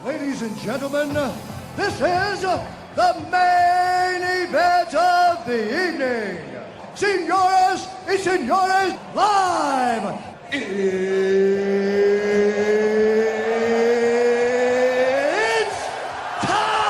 Ladies and gentlemen, this is the main event of the evening. Señoras y señores, live! It's time!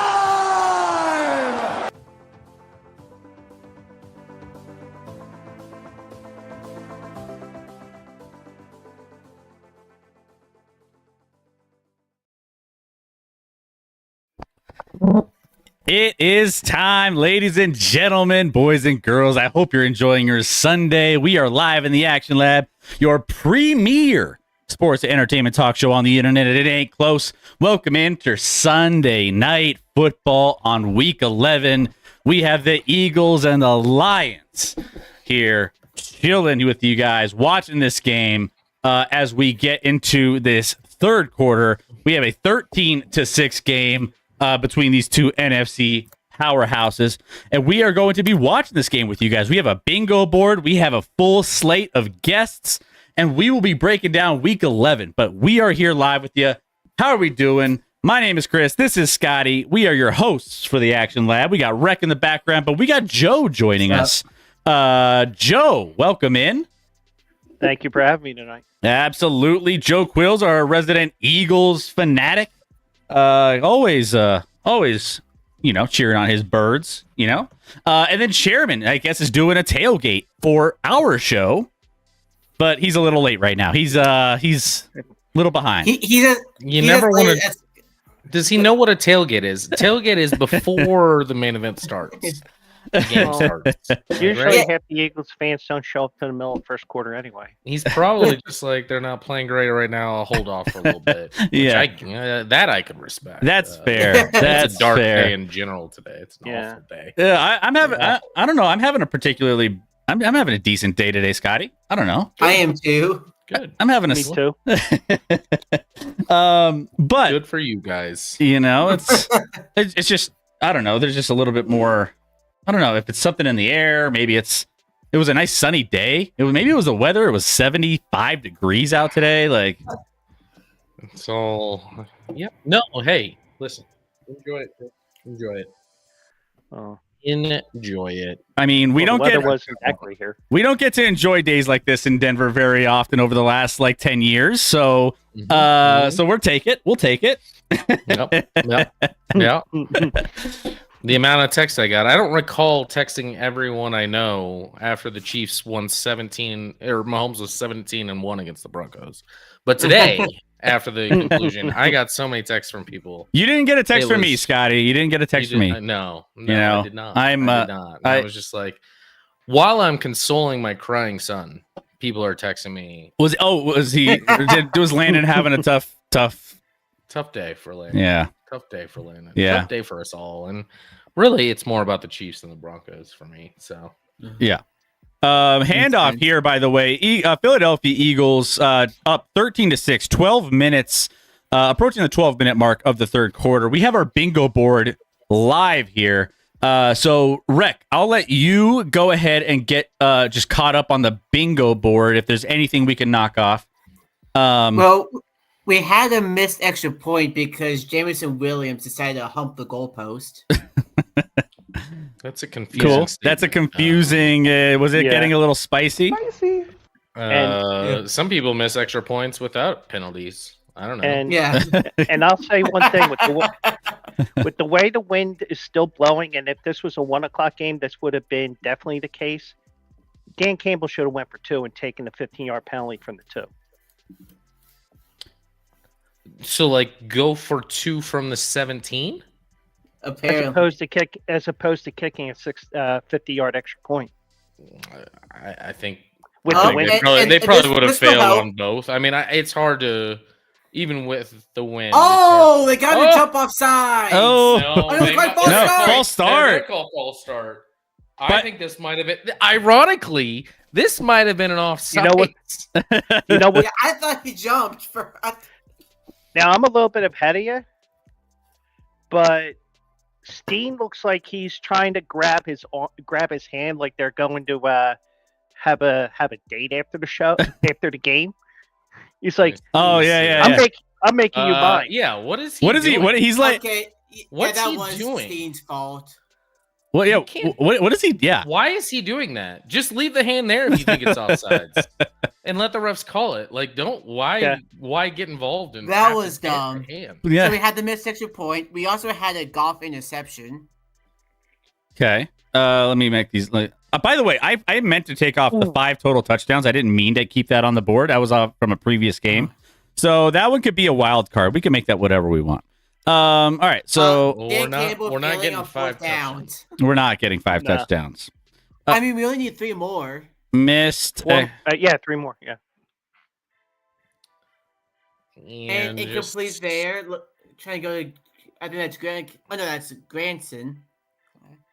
It is time, ladies and gentlemen, boys and girls. I hope you're enjoying your Sunday. We are live in the Action Lab, your premier sports entertainment talk show on the internet. It ain't close. Welcome into Sunday night football on week 11. We have the Eagles and the Lions here chilling with you guys, watching this game as we get into this third quarter. We have a 13-6 game between these two NFC powerhouses, and we are going to be watching this game with you guys. We have a bingo board, we have a full slate of guests, and we will be breaking down week 11, but we are here live with you. How are we doing? My name is Chris. This is Scotty. We are your hosts for the Action Lab. We got Rec in the background, but we got Joe joining us. Joe, welcome in. Thank you for having me tonight. Absolutely. Joe Quills, our resident Eagles fanatic. Always, cheering on his birds, and then Chairman, I guess, is doing a tailgate for our show, but he's a little late right now. He's a little behind. Does he know what a tailgate is? Tailgate is before the main event starts. The game starts. Usually right? half the Eagles fans don't show up to the middle of the first quarter anyway. He's probably just like, they're not playing great right now. I'll hold off for a little bit. Yeah. That I could respect. That's fair. That's it's a dark fair. day in general today. It's an awful day. Yeah, I'm having. I don't know. I'm having a particularly. I'm having a decent day today, Scotty. I don't know. I am too. Good. I'm having a. Me too. But Good for you guys. it's just, I don't know. There's just a little bit more. I don't know if it's something in the air. Maybe it was a nice sunny day. Maybe it was the weather. It was 75 degrees out today. Like, So, yep. No, hey, listen. Enjoy it. Enjoy it. Oh. Enjoy it. I mean, The weather wasn't that great here. we don't get to enjoy days like this in Denver very often over the last 10 years. So, so we'll take it. Yep. The amount of texts I got. I don't recall texting everyone I know after the Chiefs won 17, or Mahomes was 17-1 against the Broncos. But today, after the conclusion, I got so many texts from people. You didn't get a text from me, Scotty. You didn't get a text from me. No, You know, I did not. I did not. I was just like, while I'm consoling my crying son, people are texting me. Was Landon having a tough? Tough day for Landon. Yeah. Tough day for Landon. Yeah. Tough day for us all. And really, it's more about the Chiefs than the Broncos for me. So, yeah. Handoff here, by the way. Philadelphia Eagles up 13-6, 12 minutes, approaching the 12-minute mark of the third quarter. We have our bingo board live here. So, Rec, I'll let you go ahead and get just caught up on the bingo board if there's anything we can knock off. Well, we had a missed extra point because Jameson Williams decided to hump the goalpost. that's a confusing Cool. statement. That's a confusing. Was it getting a little spicy? Some people miss extra points without penalties. I don't know. And Yeah. and I'll say one thing with the way the wind is still blowing, and if this was a 1:00 game, this would have been definitely the case. Dan Campbell should have went for 2 and taken the 15-yard penalty from the 2. So like go for 2 from the 17. Apparently. As opposed to kicking a 50-yard extra point. I think With Oh, the win. they probably would have this will failed help. on both. I mean, it's hard to even with the win. Oh, they got Oh! to jump offside. Oh, Oh, it was quite false no, start. false start. False start. I But- think this might have been. Ironically, this might have been an offside. You know what? You know what? Yeah, I thought he jumped for. Now I'm a little bit ahead of you, but Steen looks like he's trying to grab his hand like they're going to have a date after the show after the game. He's like, Oh yeah. I'm making you mine. Yeah. What is he? What is he? doing? What he's like? Okay, What's that he was doing? Steen's fault. Well, yeah. You can't- What is he? Yeah. Why is he doing that? Just leave the hand there if you think it's offsides, and let the refs call it. Like, don't why get involved in That half was the dumb. hand? Yeah. So we had the missed extra point. We also had a golf interception. Okay. Let me make these. By the way, I meant to take off the 5 total touchdowns. I didn't mean to keep that on the board. I was off from a previous game, so that one could be a wild card. We can make that whatever we want. All right. So Well, Dan Campbell we're not failing getting on 5 fourth downs. we're not getting 5 No. touchdowns. I mean, we only need 3 more. Missed. Well, yeah, 3 more. Yeah. And incomplete just- there. Look, trying to go to. I think that's Grant. Oh no, that's Granson.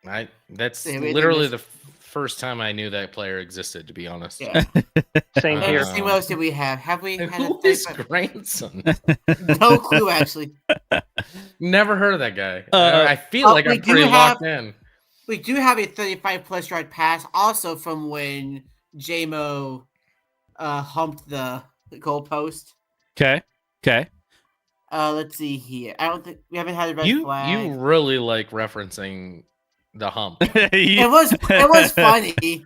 That's Yeah, we literally missed- the first time I knew that player existed. To be honest. Yeah. Same Uh, here. Let's see what else did we have? Have we And had who a is 35 grandson? No clue, actually. Never heard of that guy. I feel oh, like we I'm do pretty have- locked in. We do have a 35-plus yard pass, also from when JMO humped the goalpost. Okay. Let's see here. I don't think we haven't had a red You flag. really like referencing the hump. It was funny.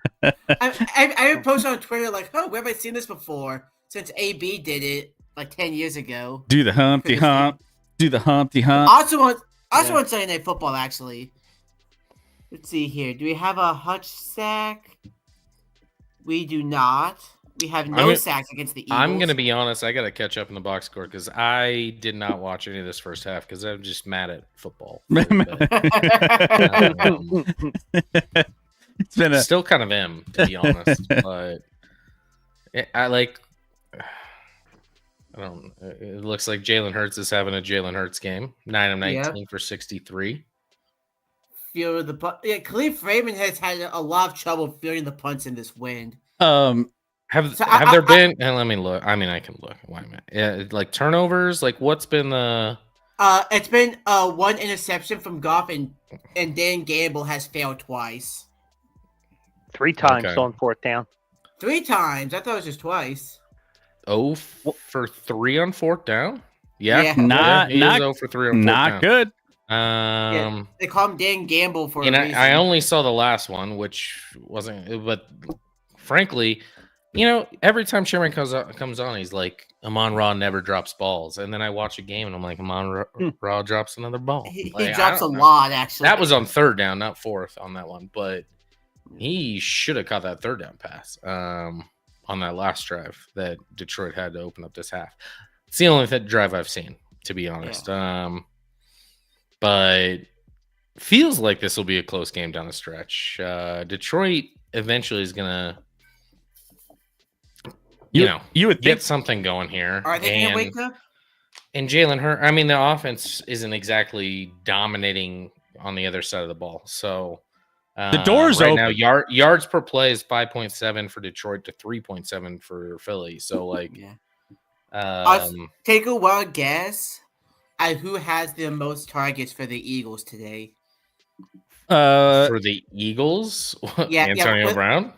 I posted on Twitter like, "Oh, where have I seen this before?" Since AB did it like 10 years ago. Do the Humpty Hump. Do the Humpty Hump. Also on Yeah. Sunday Night Football, actually. Let's see here. Do we have a Hutch sack? We do not. We have no sacks against the Eagles. I'm gonna be honest. I gotta catch up in the box score because I did not watch any of this first half because I'm just mad at football. It's been a Still kind of am, to be honest. But I like. I don't. It looks like Jalen Hurts is having a Jalen Hurts game. 9 of 19 for 63. Feel the punt. Yeah, Khalif Raymond has had a lot of trouble fielding the punts in this wind. um Have So there been? And let me look. I mean, I can look. Why am I? Yeah, like turnovers. Like what's been the? It's been one interception from Goff, and Dan Gamble has failed twice. 3 times Okay. on 4th down. 3 times. I thought it was just twice. Oh, for 3 on 4th down. Yeah, Yeah. Not- he not- is 0 for 3 on 4th not down. good. They call him Dan Gamble for And a reason. I only saw the last one, which wasn't. But frankly, every time Sherman comes on, he's like, Amon Ra never drops balls. And then I watch a game and I'm like, Amon Ra drops another ball. He Like, I drops a don't know. lot, actually. That was on 3rd down, not 4th on that one. But he should have caught that 3rd down pass on that last drive that Detroit had to open up this half. It's the only drive I've seen, to be honest. But feels like this will be a close game down the stretch. Detroit eventually is gonna, You would get think something going here. Are they going to wake up? And Jalen Hurts, I mean, the offense isn't exactly dominating on the other side of the ball. So The door's right open. now. Yards per play is 5.7 for Detroit to 3.7 for Philly. So like, Yeah. Take a wild guess at who has the most targets for the Eagles today. for the Eagles, Yeah, Antonio but- Brown,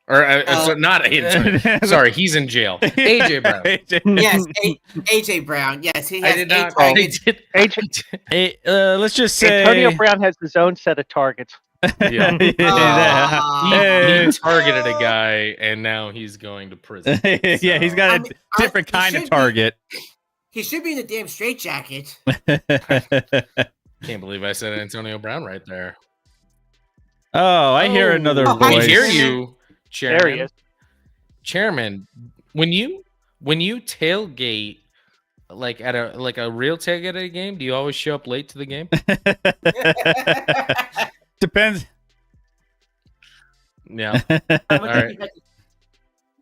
or not Antonio. Sorry, he's in jail. AJ Brown. Yes, AJ Brown. Yes, he I has did 8 not. targets. Hey, let's just say Antonio Brown has his own set of targets. Yeah. Hey. He targeted a guy, and now he's going to prison. Yeah, he's got a I mean, different he kind of should be- target. He should be in a damn straitjacket. Can't believe I said Antonio Brown right there. Oh, I hear another Oh, I voice. hear you, There he Chairman. is. Chairman, when you when you tailgate, like at a real tailgate at a game, do you always show up late to the game? Depends. Yeah. All right.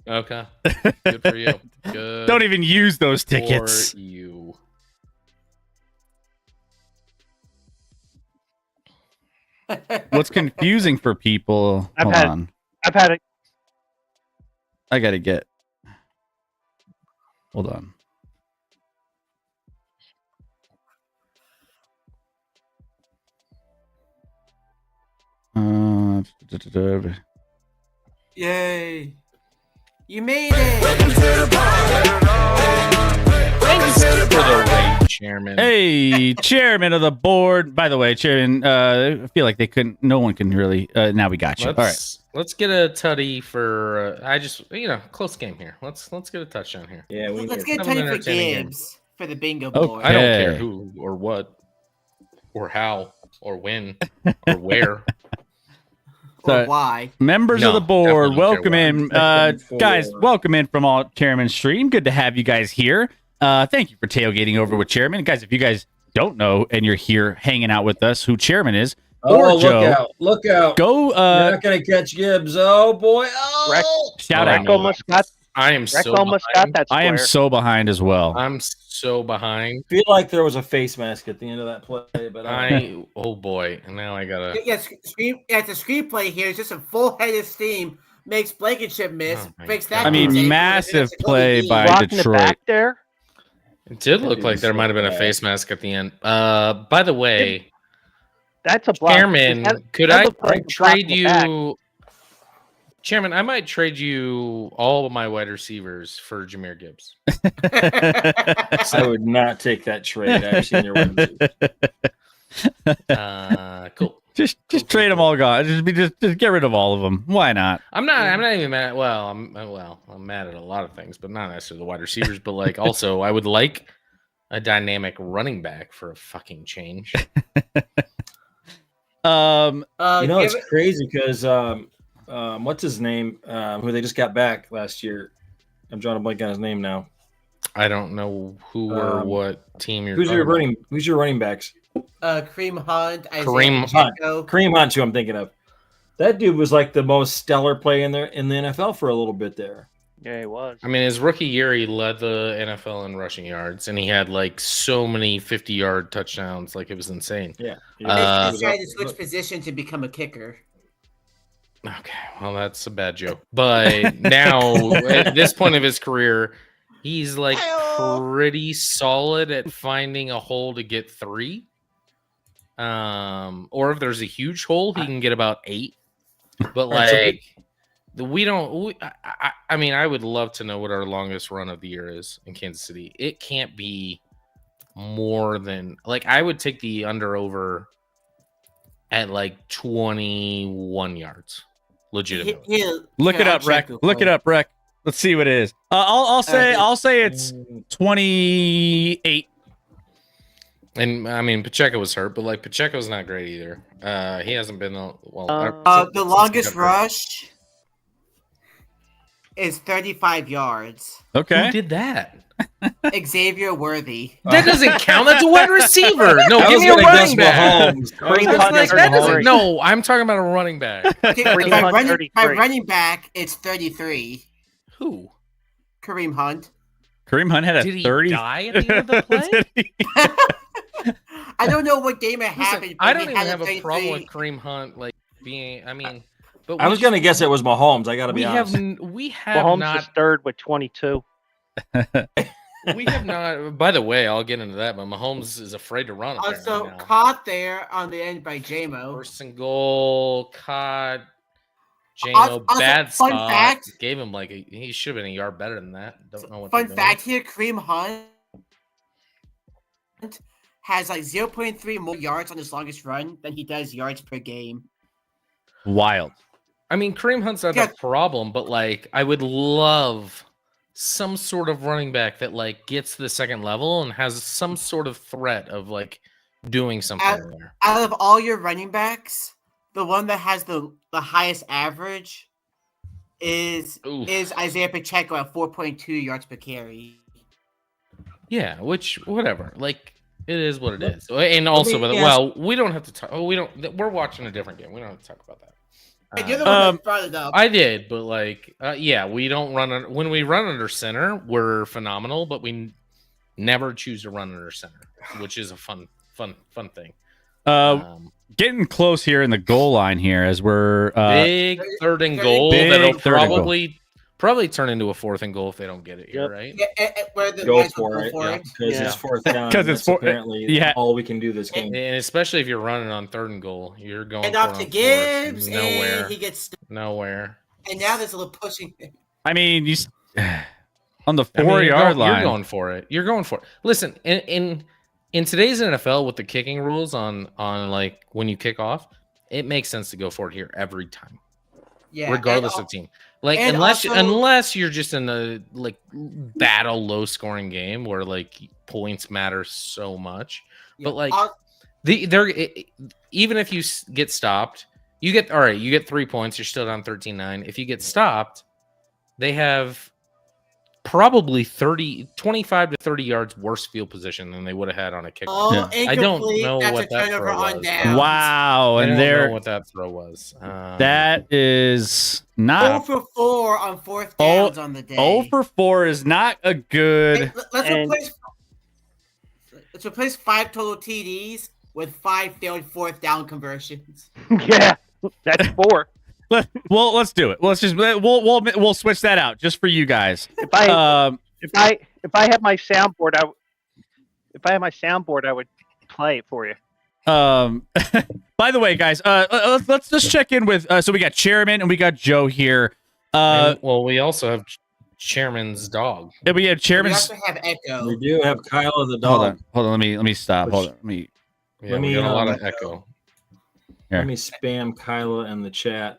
Okay. Good for you. Good. Don't even use those tickets. For you. What's confusing for people? Hold on. I've had it. I gotta get. Hold on. Yay! You made it. For the raid, Chairman. Hey, chairman of the board. By the way, chairman, I feel like they couldn't. No one can really. Now we got you. All right. Let's get a tutty for. I just close game here. Let's get a touchdown here. Yeah, Let's get have an Tony for entertaining game. Gibbs for the bingo Okay. board. I don't care who or what or how or when or where. Or why? Members of No, the board, definitely don't welcome care in. why. Guys, welcome in from all Chairman Stream. Good to have you guys here. Thank you for tailgating over with Chairman. Guys, if you guys don't know and you're here hanging out with us, who Chairman is, or Joe, Look out. go You're not going to catch Gibbs. Oh, boy. Oh! shout All out. right. Almost got. I am Rex so almost behind. got that. I am square. so behind as well. I'm so behind. I feel like there was a face mask at the end of that play, but Oh boy, and now I gotta. Yes, it's a screenplay here. It's just a full head of steam. Makes Blankenship miss. Oh my Makes God. that. I mean, mistake, massive and it's a play Cody by Dean. Rocking the Detroit. back there. It did That look dude like was there so might have been a bad. face mask at the end. By the way, That's a block. Chairman, could that I looked like a block trade in the back. you? Chairman, I might trade you all of my wide receivers for Jahmyr Gibbs. I would not take that trade. I've seen your wins. Cool. Just trade them all, guys. Just get rid of all of them. Why not? I'm not even mad. Well, I'm mad at a lot of things, but not necessarily the wide receivers. But like, also, I would like a dynamic running back for a fucking change. It's crazy because what's his name? Who they just got back last year? I'm drawing a blank on his name now. I don't know who or what team you're. Who's talking about. Who's your running backs? Kareem Hunt. Kareem Pacheco. Kareem Hunt's who I'm thinking of. That dude was like the most stellar play in the NFL for a little bit there. Yeah, he was. I mean, his rookie year, he led the NFL in rushing yards, and he had like so many 50-yard touchdowns, like it was insane. Yeah. He Uh, tried to switch position to become a kicker. Okay, well, that's a bad joke. But now, at this point of his career, he's like pretty solid at finding a hole to get 3. Or if there's a huge hole, he can get about 8. But like, we don't. I mean, I would love to know what our longest run of the year is in Kansas City. It can't be more than like I would take the under/over at like 21 yards. Legitimately. Look it up, Rec. Look it up, Rec. Let's see what it is. I'll say it's 28. And I mean, Pacheco was hurt, but like Pacheco's not great either. He hasn't been The longest rush is 35 yards. Okay. Who did that? Xavier Worthy. That doesn't count. That's a wide receiver. No, I give was me a gonna running guess back. Mahomes. Kareem That's Hunt like, is that doesn't. 33. No, I'm talking about a running back. Okay, Kareem by, Hunt, running, 33. by running back, it's 33. Who? Kareem Hunt. Kareem Hunt had a Did he 30. die at the end of the play? Did he? I don't know what game it Listen, happened. I but don't he even had have a 33. problem with Kareem Hunt like being. I mean, but I was going to guess it was Mahomes. I got to We be have honest. we have Mahomes is not third with 22. we have not. By the way, I'll get into that. But Mahomes is afraid to run. Also apparently now. caught there on the end by JMO. First and goal, caught. Also, Bad fun spot. fact- Gave him like he should have been a yard better than that. Don't know what. Fun they're doing. fact here: Kareem Hunt has like 0.3 more yards on his longest run than he does yards per game. Wild. I mean, Kareem Hunt's not Yeah. the problem, but like, I would love some sort of running back that like gets to the second level and has some sort of threat of like doing something there. Out of all your running backs, the one that has the highest average is Isaiah Pacheco at 4.2 yards per carry. Yeah, which whatever. Like it is what it is. And also, well, we don't have to talk. Oh, we don't. We're watching a different game. We don't have to talk about that. And you're the one that brought it up. I did, but like, yeah, we don't run when we run under center. We're phenomenal, but we never choose to run under center, which is a fun thing. Getting close here in the goal line here as we're big third and goal that'll probably turn into a 4th and goal if they don't get it here, right? Go for it, because it's 4th down. Because it's apparently all we can do this game. And especially if you're running on 3rd and goal, you're going and off to Gibbs, nowhere. And he gets nowhere. And now there's a little pushing. I mean, you on the 4-yard line, you're going for it. You're going for it. Listen, in today's NFL with the kicking rules on like when you kick off, it makes sense to go for it here every time. Yeah, regardless of team. Like unless you're just in a like battle low scoring game where like points matter so much. Yeah, but like even if you get stopped, you get 3 points, you're still down 13-9. If you get stopped, they have probably 25 to 30 yards worse field position than they would have had on a kick. I don't know what that throw was. Wow, and I don't know what that throw was. That is not 0 for 4 on 4th downs on the day. 0 for 4 is not a good. Let's replace 5 total TDs with 5 failed 4th down conversions. Yeah, that's 4. Well, let's do it. Let's just we'll switch that out just for you guys. If I had my soundboard, I would play it for you. By the way, guys, let's just check in with. So we got Chairman and we got Joe here. We also have Chairman's dog. Yeah, we have Chairman's. We also have Echo. We do have Kyla the dog. Hold on. Let me stop. Hold on. We got a lot of Echo. Here. Let me spam Kyla in the chat.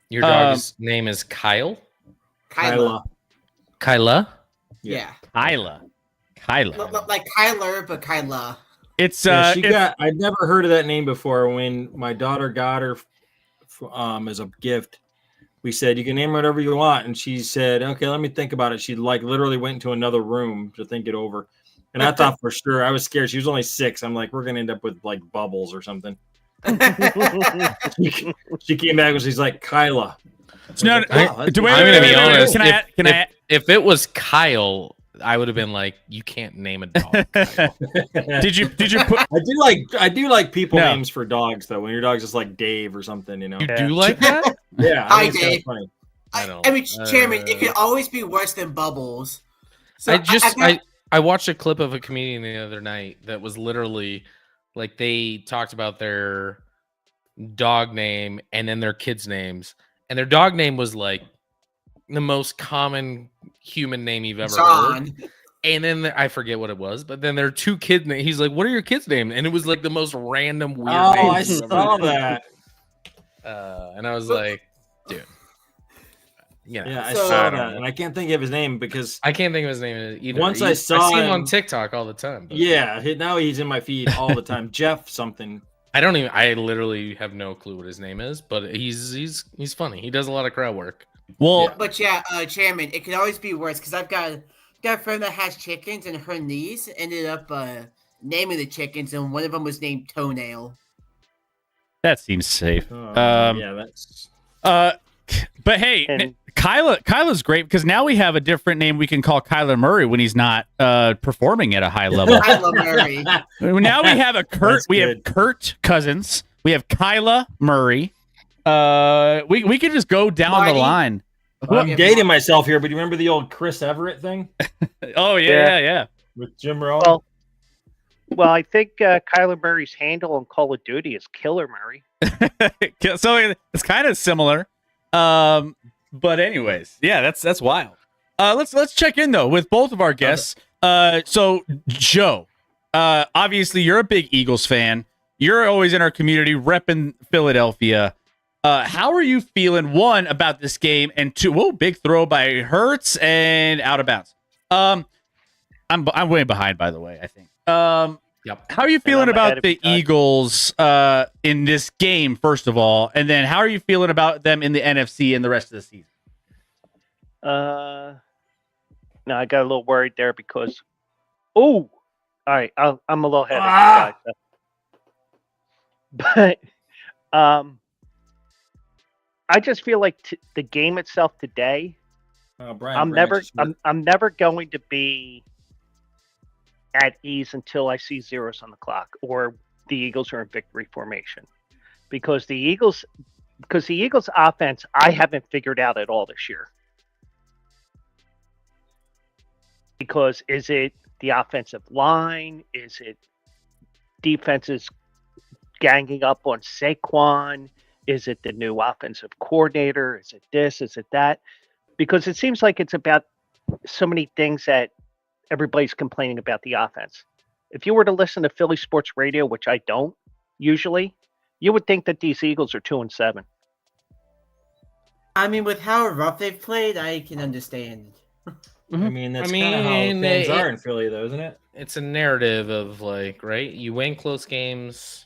Your dog's name is Kyle? Kyla. Yeah. Kyla. Like Kyler, but Kyla. It's I'd never heard of that name before. When my daughter got her as a gift, we said you can name her whatever you want, and she said, "Okay, let me think about it." She like literally went into another room to think it over, and I thought for sure I was scared. She was only 6. I'm like, we're gonna end up with like Bubbles or something. She came back and she's like, Kyla. I'm gonna be honest. If it was Kyle, I would have been like, you can't name a dog. Did you put? I do like people names for dogs though. When your dog's just like Dave or something, you know. You do like that? Yeah. Hi, Dave. Funny. I mean, Chairman, it could always be worse than Bubbles. So I watched a clip of a comedian the other night that was literally like they talked about their dog name and then their kids' names, and their dog name was like the most common human name you've ever heard. And then I forget what it was, but then their 2 kids' names. He's like, "What are your kids' names?" And it was like the most random weird. Oh, I saw that. And I was like, "Dude." Yeah, I saw that, and I can't think of his name because I can't think of his name either. Once I see him on TikTok all the time. Yeah, now he's in my feed all the time. Jeff something. I literally have no clue what his name is, but he's funny. He does a lot of crowd work. Well, but Chairman, it could always be worse because I've got a friend that has chickens, and her niece ended up naming the chickens, and one of them was named Toenail. That seems safe. Yeah, that's. But hey, Kyla's great because now we have a different name we can call Kyler Murray when he's not performing at a high level. Kyler Murray. Now we have have Kurt Cousins. We have Kyla Murray. We could just go down the line. I'm dating myself here, but you remember the old Chris Everett thing? Oh yeah. With Jim Rohn. Well, I think Kyler Murray's handle on Call of Duty is Killer Murray. So it's kind of similar. But anyways, yeah, that's wild. Let's check in though with both of our guests. So Joe, obviously you're a big Eagles fan. You're always in our community repping Philadelphia. How are you feeling, one, about this game, and two, big throw by Hurts and out of bounds. I'm way behind, by the way, I think. Yep. How are you feeling I'm ahead about of the you guys. Eagles in this game, first of all? And then how are you feeling about them in the NFC and the rest of the season? No, I got a little worried there because. Oh, all right. I'm a little ahead of you guys. But I just feel like the game itself today. Brian I'm Branch never is hurt. I'm never going to be at ease until I see zeros on the clock or the Eagles are in victory formation. Because the Eagles offense I haven't figured out at all this year. Because is it the offensive line? Is it defenses ganging up on Saquon? Is it the new offensive coordinator? Is it this? Is it that? Because it seems like it's about so many things that everybody's complaining about the offense. If you were to listen to Philly sports radio, which I don't usually, you would think that these Eagles are 2-7. I mean, with how rough they've played, I can understand. I mean, that's kind of how things are in Philly, though, isn't it? It's a narrative of like, right? You win close games,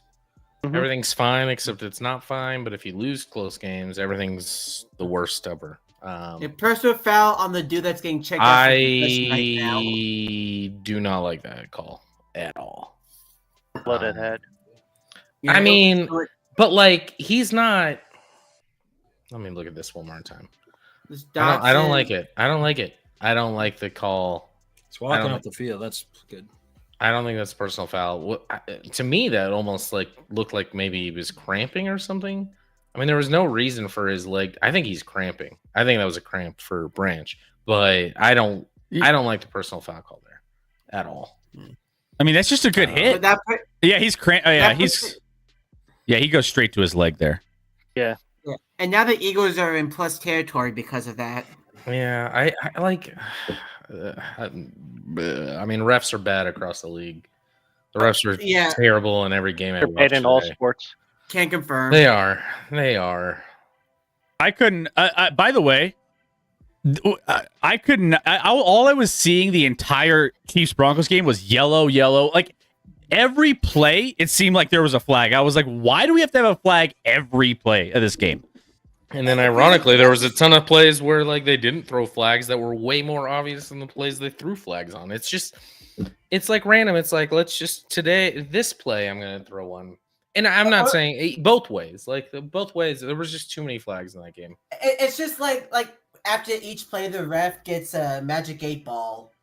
Mhm. everything's fine, except it's not fine. But if you lose close games, everything's the worst ever. A personal foul on the dude that's getting checked out for concussion right now. I do not like that call at all. Blooded head. You I know, mean, but like he's not. Let me look at this one more time. this I don't Dotson- like it. I don't like it. I don't like the call. It's walking don't- off the field. That's good. I don't think that's a personal foul. To me, that almost like looked like maybe he was cramping or something. I mean, there was no reason for his leg. I think he's cramping. I think that was a cramp for Branch, but I don't like the personal foul call there at all. I mean, that's just a good But hit. that, Yeah, he's cramp. Oh, yeah, that puts he goes straight to his leg there. yeah. And now the Eagles are in plus territory because of that. Yeah, I like. I mean, refs are bad across the league. The refs are Yeah. terrible in every game. I They're bad watched in all today. sports. Can't confirm. They are. They are. I couldn't. By the way, I couldn't. All I was seeing the entire Chiefs Broncos game was yellow. Like every play, it seemed like there was a flag. I was like, why do we have to have a flag every play of this game? And then, ironically, there was a ton of plays where like they didn't throw flags that were way more obvious than the plays they threw flags on. It's just, it's like random. It's like let's just this play I'm going to throw one. And I'm not saying both ways. Like both ways, there was just too many flags in that game. It's just like after each play, the ref gets a magic 8-ball.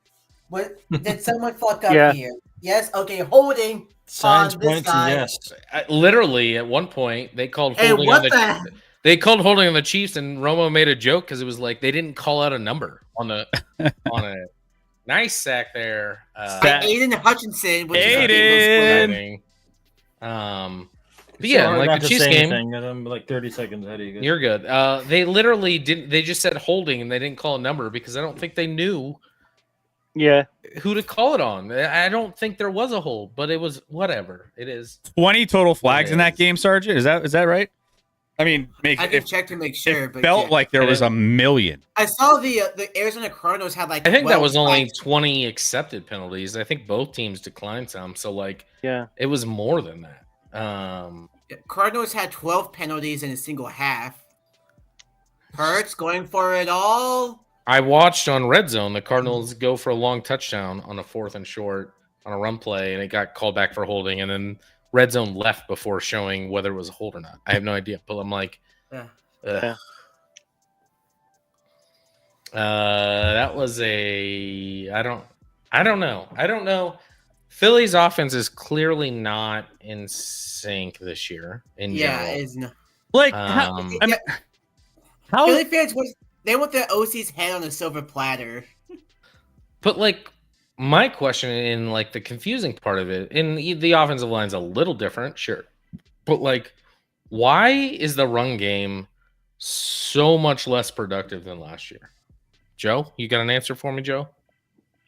What did someone fuck up Yeah. here? Yes. Okay. Holding. Signs on this points and side. yes. Literally, at one point, they called Hey, holding what on the? They called holding on the Chiefs, and Romo made a joke because it was like they didn't call out a number on the on a nice sack there. By Aiden Hutchinson. Which Aiden! But yeah, Sorry like not the to Chiefs say game, anything, 'cause I'm like 30 seconds ahead of you guys. you're good. They literally didn't. They just said holding, and they didn't call a number because I don't think they knew Yeah. who to call it on. I don't think there was a hold, but it was whatever. It is. 20 total flags in that Yes. game, Sergeant. Is that right? I mean, I can it check to make sure. But felt yeah. like there was a million. I saw the Arizona Cardinals had like. I think that 12 was only flags. 20 accepted penalties. I think both teams declined some, so like Yeah. it was more than that. Cardinals had 12 penalties in a single half. Hurts going for it all. I watched on Red Zone the Cardinals go for a long touchdown on a 4th and short on a run play, and it got called back for holding, and then Red Zone left before showing whether it was a hold or not. I have no idea, but I'm like, Yeah. ugh. That was I don't know. Philly's offense is clearly not in sync this year. In Yeah, general. it's no. Like, how Philly fans they want their OC's head on a silver platter. But like my question in like the confusing part of it, in the offensive line's a little different, sure. But like, why is the run game so much less productive than last year? Joe, you got an answer for me, Joe?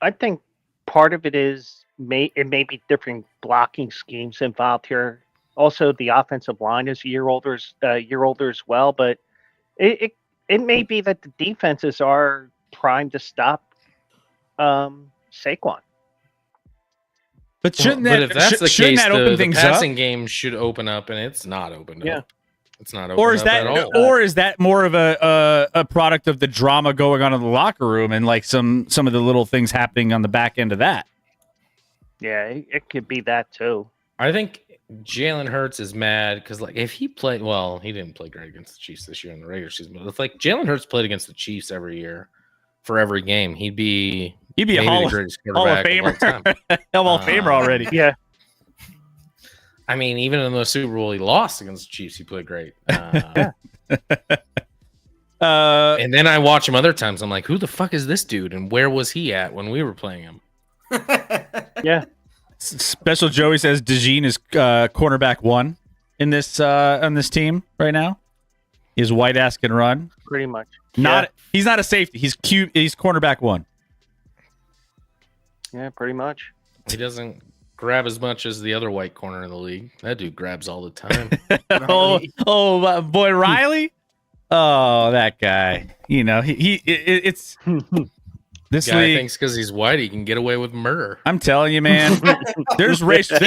I think part of it is it may be different blocking schemes involved here. Also, the offensive line is a year older as well, but it may be that the defenses are primed to stop Saquon. But shouldn't But if that's the shouldn't case, that open the things passing up? game should open up, and it's not opened Yeah. up. It's not opened Or is up that, at all. or is that more of a product of the drama going on in the locker room and like some of the little things happening on the back end of that? Yeah, it could be that too. I think Jalen Hurts is mad because, like, if he played, well, he didn't play great against the Chiefs this year in the regular season. But if like Jalen Hurts played against the Chiefs every year for every game, he'd be a maybe Hall the of, greatest Hall of quarterback of all Famer, time. Hall of Famer already. Yeah. I mean, even in the Super Bowl he lost against the Chiefs, he played great. And then I watch him other times. I'm like, who the fuck is this dude? And where was he at when we were playing him? Yeah. Special Joey says DeJean is cornerback 1 in this on this team right now. His white ass can run. Pretty much. He's not a safety. He's cute. He's cornerback 1. Yeah, pretty much. He doesn't grab as much as the other white corner in the league. That dude grabs all the time. Oh, boy, Riley. Oh, that guy. You know, it's this Guy league. thinks because he's white he can get away with murder. I'm telling you, man. There's racial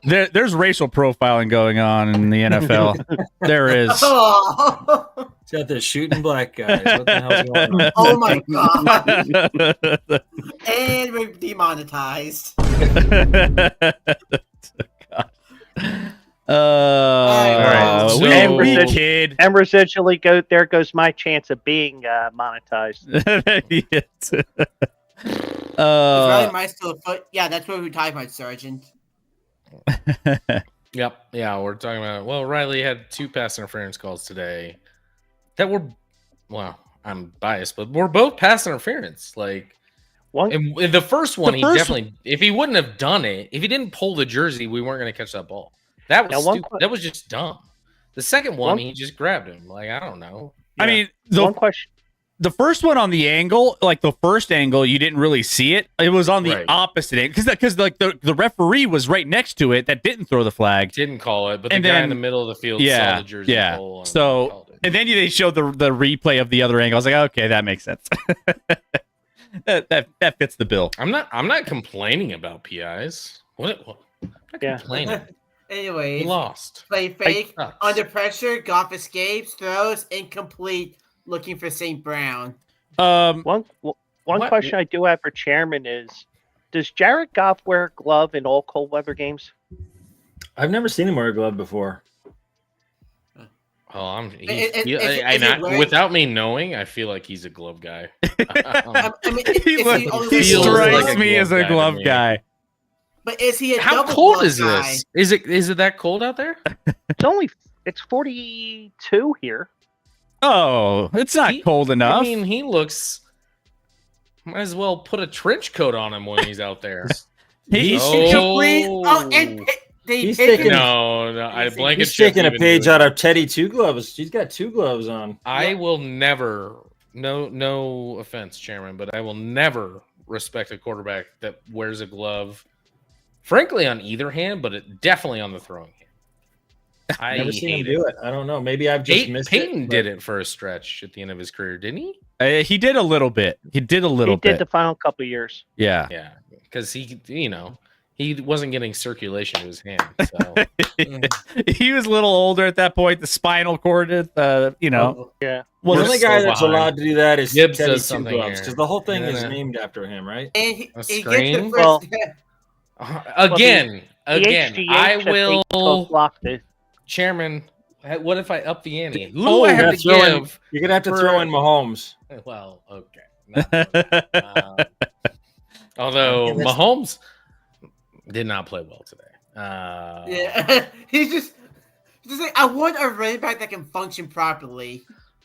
there's racial profiling going on in the NFL. There is. Oh, He's got this shooting black guys. What the hell's going on? oh my god. And we're demonetized. right, we so- kid. And residually, there goes my chance of being monetized. Yes. Is Riley Mice still a foot? Yeah, that's what we were talking about, Sergeant. Yep. Yeah, we're talking about. Well, Riley had 2 pass interference calls today that were, well, I'm biased, but we're both pass interference. Like, One, and the first one, The he first- definitely, if he wouldn't have done it, if he didn't pull the jersey, we weren't going to catch that ball. That was Now, one stupid. que- That was just dumb. The second one, One- he just grabbed him. Like, I don't know. I mean, one question. the first one on the angle, like the first angle, you didn't really see it. It was on the Right. opposite angle because like the referee was right next to it that didn't throw the flag. Didn't call it, but the And guy then- in the middle of the field saw Yeah, the jersey yeah. pull and So called it. and then they showed the replay of the other angle. I was like, okay, that makes sense. that fits the bill. I'm not complaining about PIs. What? I'm not Yeah. complaining. He Anyways, lost. play fake, Sucks. under pressure, Goff escapes, throws, incomplete, looking for St. Brown. One What? question I do have for Chairman is: does Jared Goff wear a glove in all cold weather games? I've never seen him wear a glove before. Oh, without me knowing, I feel like he's a glove guy. I mean, He is he only he feels wearing strikes like a me glove as a guy to glove me. guy. But is he a How double cold glove is guy? this? Is it that cold out there? It's 42 here. Oh, it's not He- cold enough. I mean, he looks. Might as well put a trench coat on him when he's out there. He's, Incomplete. Oh, and they He's pick taking- him. No, I blanket. he's check taking a even page doing out that. of Teddy Two Gloves. She's got 2 gloves on. I will never. No offense, Chairman, but I will never respect a quarterback that wears a glove. Frankly, on either hand, but definitely on the throwing hand. I Never seen him hate do it. I don't know. Maybe I've just missed Peyton it. did it for a stretch at the end of his career, didn't he? He did a little bit. He did a little He did bit. the final couple years. Yeah. Yeah, because he wasn't getting circulation to his hand. So He was a little older at that point. The spinal cord, Oh, well, The We're only so guy that's behind. allowed to do that is Gibbs Teddy does Two something Gloves here. because the whole thing is Yeah. named after him, right? And he A gets the screen? first. Well, again, The HGH I that they will, blocked it. Chairman. What if I up the ante? Who Oh, do I You're have gonna to throw in- give? You're gonna have to for- throw in Mahomes. Well, okay. No. Although Yeah, that's- Mahomes did not play well today. Yeah, he's just like, I want a running back that can function properly.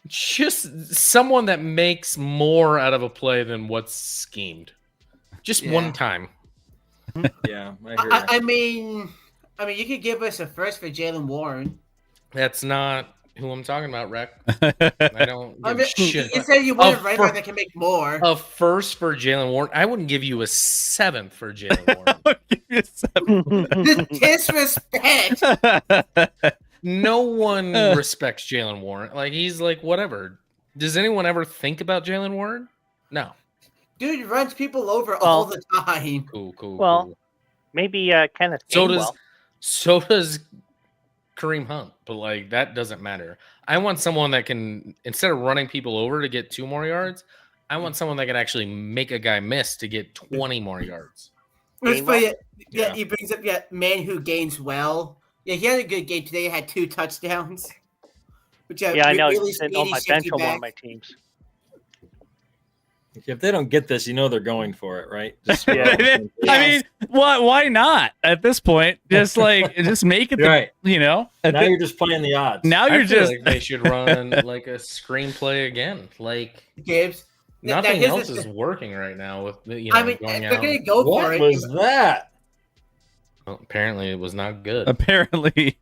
Just someone that makes more out of a play than what's schemed. Just Yeah. one time. Yeah, I hear you. I mean, you could give us a first for Jalen Warren. That's not who I'm talking about, Rec. I don't I give mean, a shit. you said you want a A running fir- back that can make more. A first for Jalen Warren. I wouldn't give you a 7th for Jalen Warren. I'll give you The disrespect. 7. No one respects Jalen Warren. Like, he's like, whatever. Does anyone ever think about Jalen Warren? No. Dude runs people over all Well- the time. Cool. Well, Maybe Kenneth So Gainwell. does Kareem Hunt, but like that doesn't matter. I want someone that can, instead of running people over to get 2 more yards, I want someone that can actually make a guy miss to get 20 more yards. It's funny, Yeah. he brings up man who gains well. Yeah, he had a good game today. He had 2 touchdowns. Which, Yeah, I know. really He's sitting on my shifts bench you on one of back. my teams. If they don't get this, you know they're going for it, right? Just Yeah. I mean, why not at this point? Just make it, right. Now Now you're just playing the odds. now I you're feel just like they should run like a screenplay again. Like Gibbs. nothing here's else the- is working right now with going if out. they're gonna go for What it, was that? Well, apparently, it was not good apparently.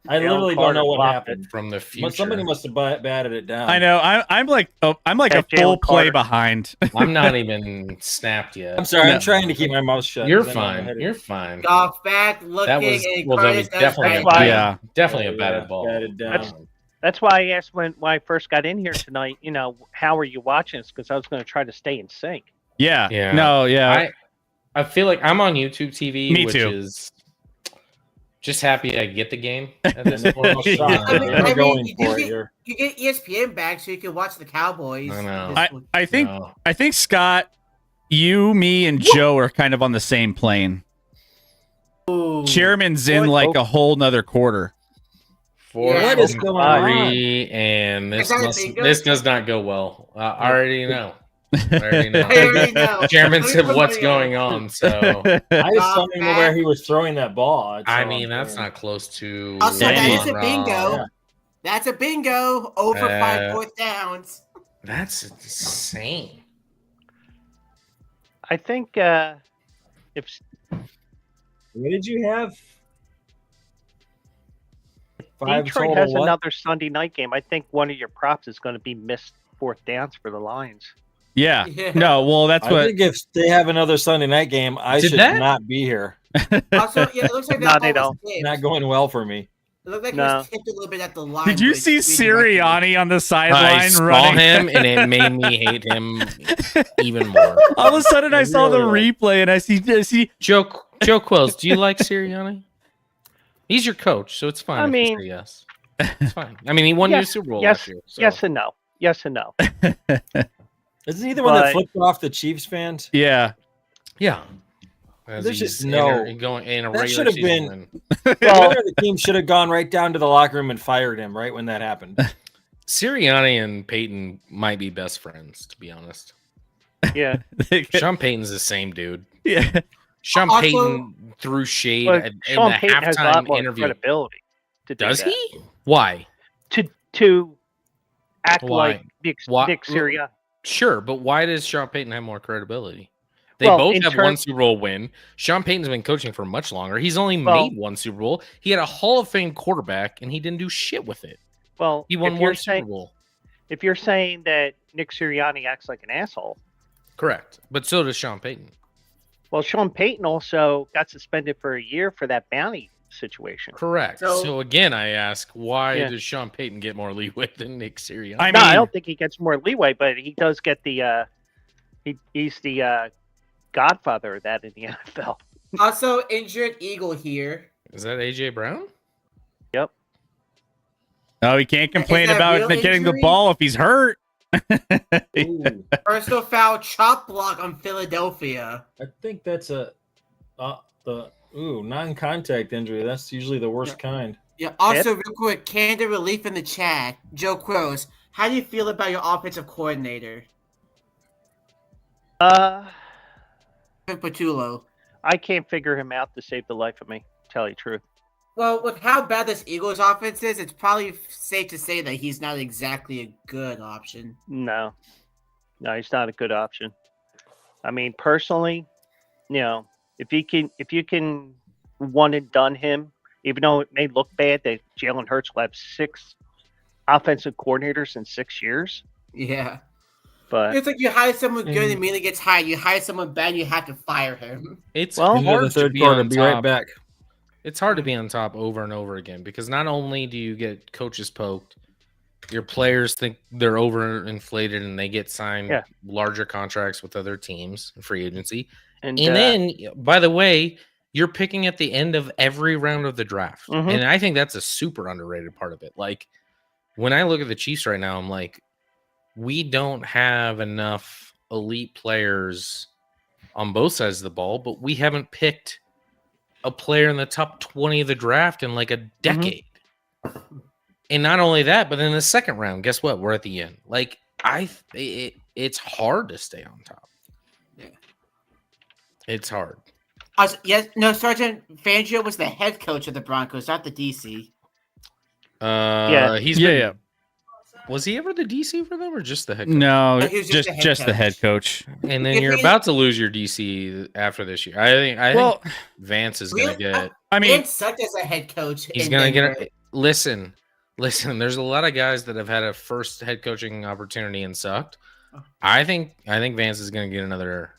I Dale literally don't Carter know what blocked it. happened. from the future. Somebody must have batted it down. I know. I'm like a That full Jalen play Carter. behind. I'm not even snapped yet. I'm sorry. No. I'm trying to keep my mouth shut. You're 'cause I know I fine. had it You're fine. Goff back looking, That was and well. That Carter was does definitely bad a That's why- Yeah. definitely a Yeah, batted ball. batted down. That's- That's why I asked when I first got in here tonight. How are you watching this? Because I was going to try to stay in sync. Yeah. Yeah. No. Yeah. I feel like I'm on YouTube TV, Me which too. is just happy I get the game at this Well, point. no shot. I mean- They're I mean, going you for it get- here. You get ESPN back so you can watch the Cowboys. I know. this week. I think No. I think Scott, you, me, and Joe are kind of on the same plane. Ooh. Chairman's in What? like a whole nother quarter. What is going on? 4-3, and Is that a bingo? this does not go well. I already know. I already know. I already know. Chairman Let me said put what's my- going on, so I just don't even know back. where he was throwing that ball. That's I all mean I'm that's saying. not close to. Also, that that is is a bingo. Yeah. That's a bingo. Over 5 Uh, fourth downs. That's insane. I think if What did you have? 5 Detroit total. has What? another Sunday night game, I think one of your props is going to be missed 4th downs for the Lions. Yeah. Yeah. No. Well, that's I what. think if they have another Sunday night game, I Did should that? not be here. Also, yeah, it looks like No, that they ball was don't. tipped. Not going well for me. It looked like No. he was tipped a little bit at the line. Did you which see redirected it. Sirianni on the I sideline saw running? him, and it made me hate him even more. All of a sudden, I saw the Really? replay and I see. Joe Quills, do you like Sirianni? He's your coach, so it's fine. I if you mean- say yes, it's fine. I mean, he won you a Yes, Super Bowl yes, last year. So. Yes and no. Yes and no. Isn't he the one that But- flipped off the Chiefs fans? Yeah. Yeah. As There's he's just no- going in a that regular should have season been- win. Well, The team should have gone right down to the locker room and fired him right when that happened. Sirianni and Peyton might be best friends, to be honest. yeah. Sean Payton's the same dude. Yeah. Sean Also- Payton threw shade But in Sean the Payton has a lot halftime more interview. credibility. To do Does that. he? Why? To act Why? like Nick Why- Sirianni? Sure, but why does Sean Payton have more credibility? They Well, both in have term- one Super Bowl win. Sean Payton's been coaching for much longer. He's only Well- made one Super Bowl. He had a Hall of Fame quarterback, and he didn't do shit with it. Well, He won if you're one Super saying Bowl. if you're saying that Nick Sirianni acts like an asshole, Correct. But so does Sean Payton. well, Sean Payton also got suspended for a year for that bounty situation. Correct. So- So, again, I ask, why Yeah. does Sean Payton get more leeway than Nick Sirianni? I No, I mean- don't think he gets more leeway, but he does get the he's the godfather of that in the NFL. Also, injured Eagle here. Is that AJ Brown? No, he can't complain that about real getting the injury? ball if he's hurt. Ooh, Personal foul, chop block on Philadelphia. I think that's a non-contact injury. That's usually the worst kind. Yeah. Also, real quick, candid relief in the chat. Joe Quills, how do you feel about your offensive coordinator, Patullo? I can't figure him out to save the life of me. Tell you the truth. Well, with how bad this Eagles offense is, it's probably safe to say that he's not exactly a good option. No, he's not a good option. I mean, personally, if you can one and done him, even though it may look bad that Jalen Hurts will have 6 offensive coordinators in 6 years, Yeah. but It's like you hire someone good and immediately gets hired. You hire someone bad, you have to fire him. It's Well- Into the hard to third be quarter. on Be top. right back. It's hard to be on top over and over again because not only do you get coaches poked, your players think they're overinflated and they get signed Yeah. larger contracts with other teams, free agency. and And then, by the way, you're picking at the end of every round of the draft. Mhm. And I think that's a super underrated part of it. Like when I look at the Chiefs right now, I'm like, we don't have enough elite players on both sides of the ball, but we haven't picked a player in the top 20 of the draft in like a decade. And not only that, but in the second round, guess what? We're at the end. Like it's hard to stay on top. Yeah. It's hard. Yes, no, Sergeant Fangio was the head coach of the Broncos, not the DC. Yeah. Was he ever the DC for them or just the head coach? No, He was just the head coach. And then If you're he- about to lose your DC after this year. I think Vance is going to Really? get. I mean, Vance sucked as a head coach. He's in going to Denver. get. Listen. There's a lot of guys that have had a first head coaching opportunity and sucked. I think Vance is going to get another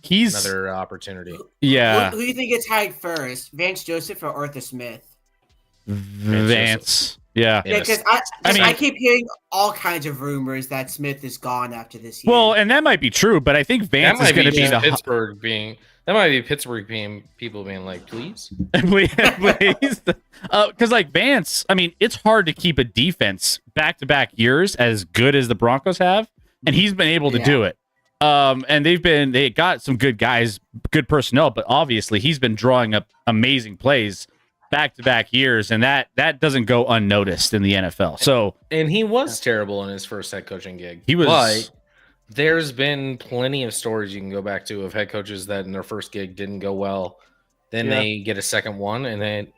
opportunity. Yeah, Who do you think gets hired first, Vance Joseph or Arthur Smith? Vance. Yeah. Yeah, because I keep hearing all kinds of rumors that Smith is gone after this year. Well, and that might be true, but I think Vance is going to be the Pittsburgh being. That might be Pittsburgh being people being like, please, please, because like Vance, I mean, it's hard to keep a defense back-to-back years as good as the Broncos have, and he's been able to do it. And they got some good guys, good personnel, but obviously he's been drawing up amazing plays back-to-back years, and that doesn't go unnoticed in the NFL. So, and he was terrible in his first head coaching gig. He was. But there's been plenty of stories you can go back to of head coaches that in their first gig didn't go well. Then they get a second one, and then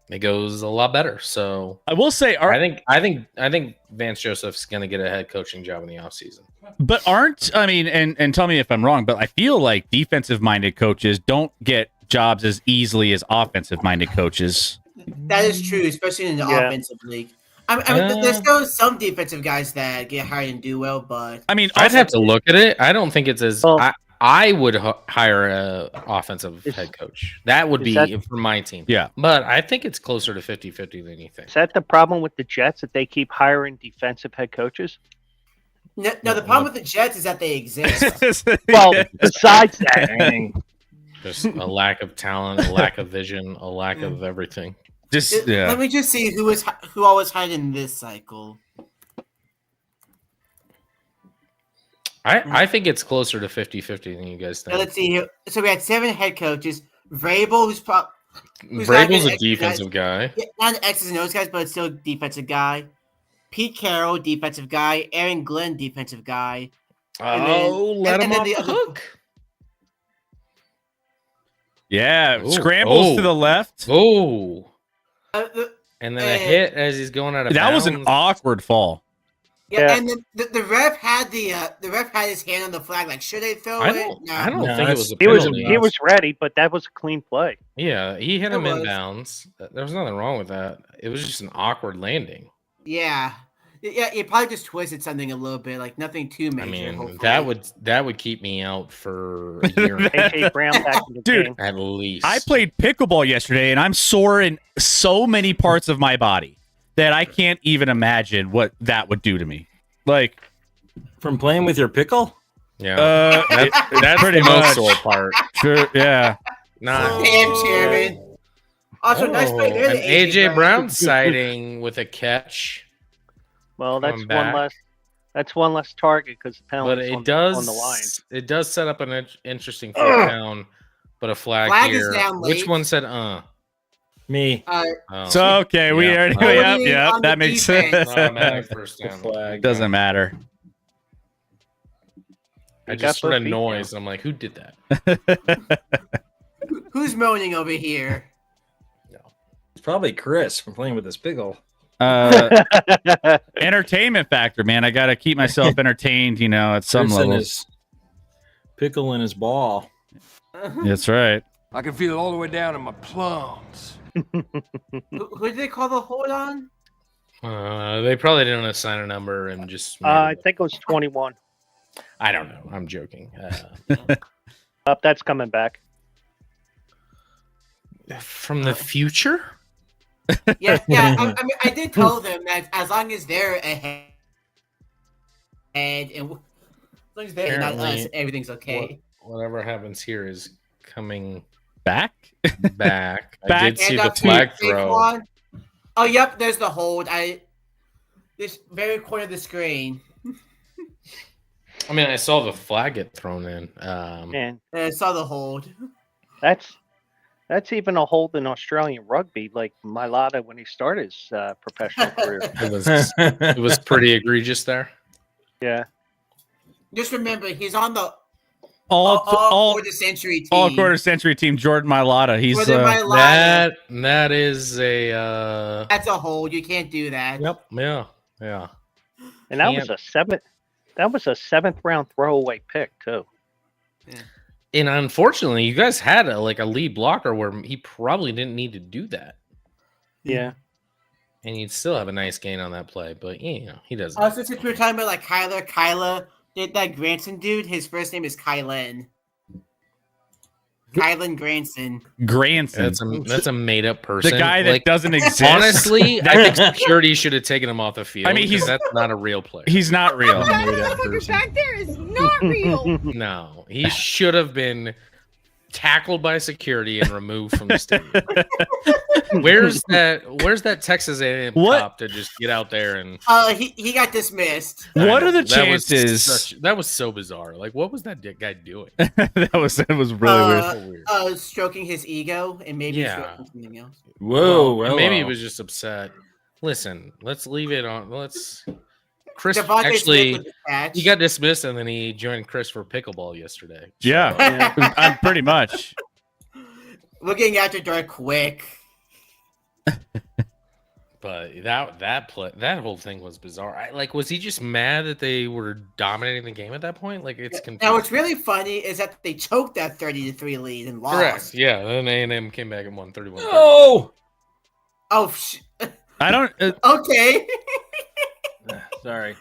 it goes a lot better. So I will say, I think Vance Joseph's going to get a head coaching job in the offseason. But and tell me if I'm wrong, but I feel like defensive-minded coaches don't get jobs as easily as offensive-minded coaches. that is true, especially in the offensive league. I mean, there's still some defensive guys that get hired and do well, but I mean, I'd have to look at it. I don't think it's as Well- I would hire a offensive head coach. That would be for my team. Yeah. But I think it's closer to 50-50 than you think. Is that the problem with the Jets, that they keep hiring defensive head coaches? no, the problem with the Jets is that they exist. Well, besides that, Just a lack of talent, a lack of vision, a lack of everything. Let me just see who all was hired in this cycle. I think it's closer to 50-50 than you guys Now, think. let's see here. So we had 7 head coaches. Vrabel, who's not Vrabel's an a defensive guy. not an X's and O's guys, but still a defensive guy. Pete Carroll, defensive guy. Aaron Glenn, defensive guy. Let him off the the other- hook. Yeah, Ooh. scrambles to the left. Oh. The- And then a hit as he's going out of That was an bounds. awkward fall. Yeah. and then the ref had his hand on the flag. Like, should they throw I it? don't No, think it was a he was penalty. he was ready, but that was a clean play. Yeah, he hit It him in was. bounds. There was nothing wrong with that. It was just an awkward landing. Yeah. You probably just twisted something a little bit, like nothing too major. I mean, hopefully. that would keep me out for a year and a half, AJ Brown back in the Dude. game. at least. I played pickleball yesterday, and I'm sore in so many parts of my body that I can't even imagine what that would do to me. Like, From playing with your pickle? Yeah, that's pretty the most much. sore part. sure, yeah. Not Damn, Chairman. Also, nice play there. an to AJ Brown sighting with a catch. Well, that's Coming one back. less. That's one less target because the But penalty it on does the line. It does set up an interesting fourth down, but a flag, Flag is here. down Which late. one said Me. Oh. So okay, we Yeah. already. Holding Yep, on the that makes defense. sense. Automatic first down. Flag. Doesn't matter. I You just got heard a both feet noise. I'm like, who did that? Who's moaning over here? It's probably Chris from playing with his pickle. Entertainment factor, man. I got to keep myself entertained, at some Chris and level. his pickle in his ball. That's right. I can feel it all the way down in my plums. Who did they call the hold on? They probably didn't assign a number and just. I think it was 21. I don't know. I'm joking. That's coming back. From the future? Yeah. I mean, I did tell them that as long as they're ahead, and as long as they're not us, Apparently, everything's okay. Whatever happens here is coming Back? Back. I Back did see the Handoff to flag throw. Saquon. Oh, yep. There's the hold. This very corner of the screen. I mean, I saw the flag get thrown in. Man, I saw the hold. that's even a hold in Australian rugby, like Mailata when he started his professional career. It was pretty egregious there. Yeah. Just remember, he's on the All quarter century team. all quarter century team. Jordan Mailata. He's Jordan Mailata. That is a That's a hold. You can't do that. Yep. yeah. And that was a seventh round throwaway pick too. And unfortunately, you guys had a lead blocker where he probably didn't need to do that, Yeah. and you'd still have a nice gain on that play. But you know, he doesn't. Since we were talking about like Kyla, that Granson dude, his first name is Kylan. Kylan Granson. Granson. That's a made up person. The guy that doesn't exist. Honestly, I think security should have taken him off the field. I mean, that's not a real player. He's not real. That motherfucker back there is not real. No, he should have been tackled by security and removed from the stadium. Where's that Texas A&M What? cop to just get out there and? He got dismissed. What are the That was chances? that was so bizarre. Like, what was that guy doing? It was really weird. So weird. Stroking his ego and maybe Yeah. stroking something else. Whoa. And maybe he hello. was just upset. Listen, let's leave it on. Chris Devontae Smith actually with the catch. he got dismissed and then he joined Chris for pickleball yesterday. Yeah, I'm pretty much. We're getting after dark quick. But that whole thing was bizarre. Was he just mad that they were dominating the game at that point? Like, it's confusing. Now, what's really funny is that they choked that 30-3 lead and lost. Correct. Yeah. Then A&M came back and won 31. Oh. Oh, I don't. okay. Sorry.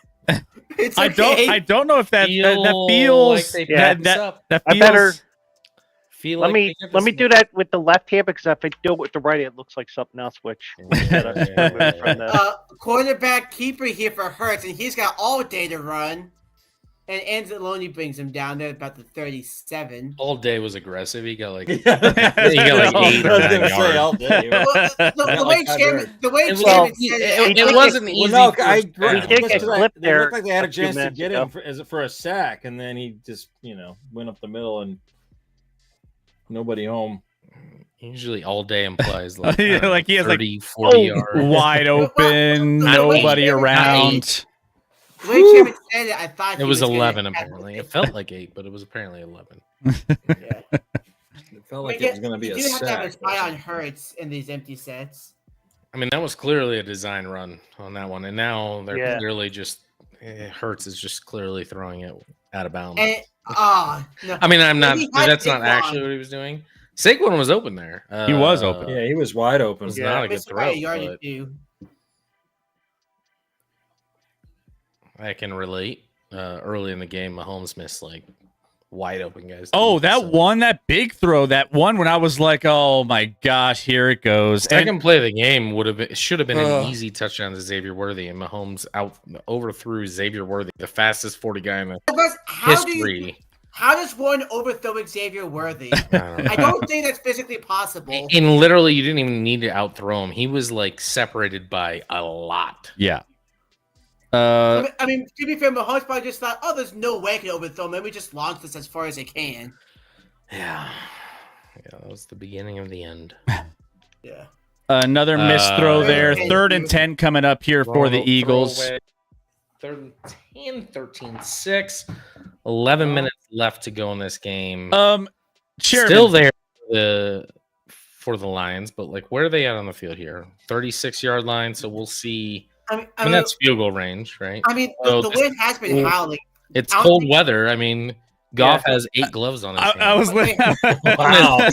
It's I okay. don't know if that Feel feels like they that backed us up. that I feels. better Feel let like me they got let me this- do that with the left hand because if I do it with the right, it looks like something else. Which Yeah. from the, Quarterback keeper here for Hurts, and he's got all day to run. And Anzalone brings him down there about the 37. All day was aggressive. He got like Yeah. he got like I was 8 or gonna 9 say yards. all day. Well, the way Chairman Well, said It wasn't Well, easy. no, for I us to agree. He did get Because clipped They there looked like they had a a few chance to minutes get ago. him for a sack, and then he just, went up the middle and nobody home. Usually all day implies like, Yeah, I don't know, like he has, like, 30, 40 yards. wide open, Not nobody eight. around. The way Chairman said it, I thought It he was gonna 11 have- apparently. It felt like 8, but it was apparently 11. Yeah. It felt like it was going to be you a do have to have a sack. spy on Hurts in these empty sets. I mean, that was clearly a design run on that one, and now they're Yeah. clearly just Hurts is just clearly throwing it out of bounds. And no. I mean, I'm not. He had That's not Saquon. actually what he was doing. Saquon was open there. He was open. Yeah, he was wide It open. was Yeah. not a good Missed by a throw, yard or but two. I can relate. Early in the game, Mahomes missed like wide open guys. Oh, too, that so- one, that big throw, that one when I was like, oh my gosh, here it goes. Second And play of the game should have been Ugh. an easy touchdown to Xavier Worthy, and Mahomes overthrew Xavier Worthy, the fastest 40 guy in the Because history. how does one overthrow Xavier Worthy? I don't know. I don't think that's physically possible. And literally, you didn't even need to outthrow him. He was like separated by a lot. yeah. I mean, to be fair, Mahomes probably just thought, "Oh, there's no way I can overthrow him. Let me just launch this as far as I can." Yeah, that was the beginning of the end. Yeah. Another missed throw there. Thank 3rd you. and 10 coming up here for the Eagles. Throwaway. 3rd and 10, 13-6. 11 minutes left to go in this game. Sheridan, Still there for the Lions, but like, where are they at on the field here? 36-yard line. So we'll see. I mean, that's field goal range, right? I mean, So the this- wind has been howling. It's I don't cold think- weather. I mean, Goff has 8 gloves on his I hands. was like, Wow.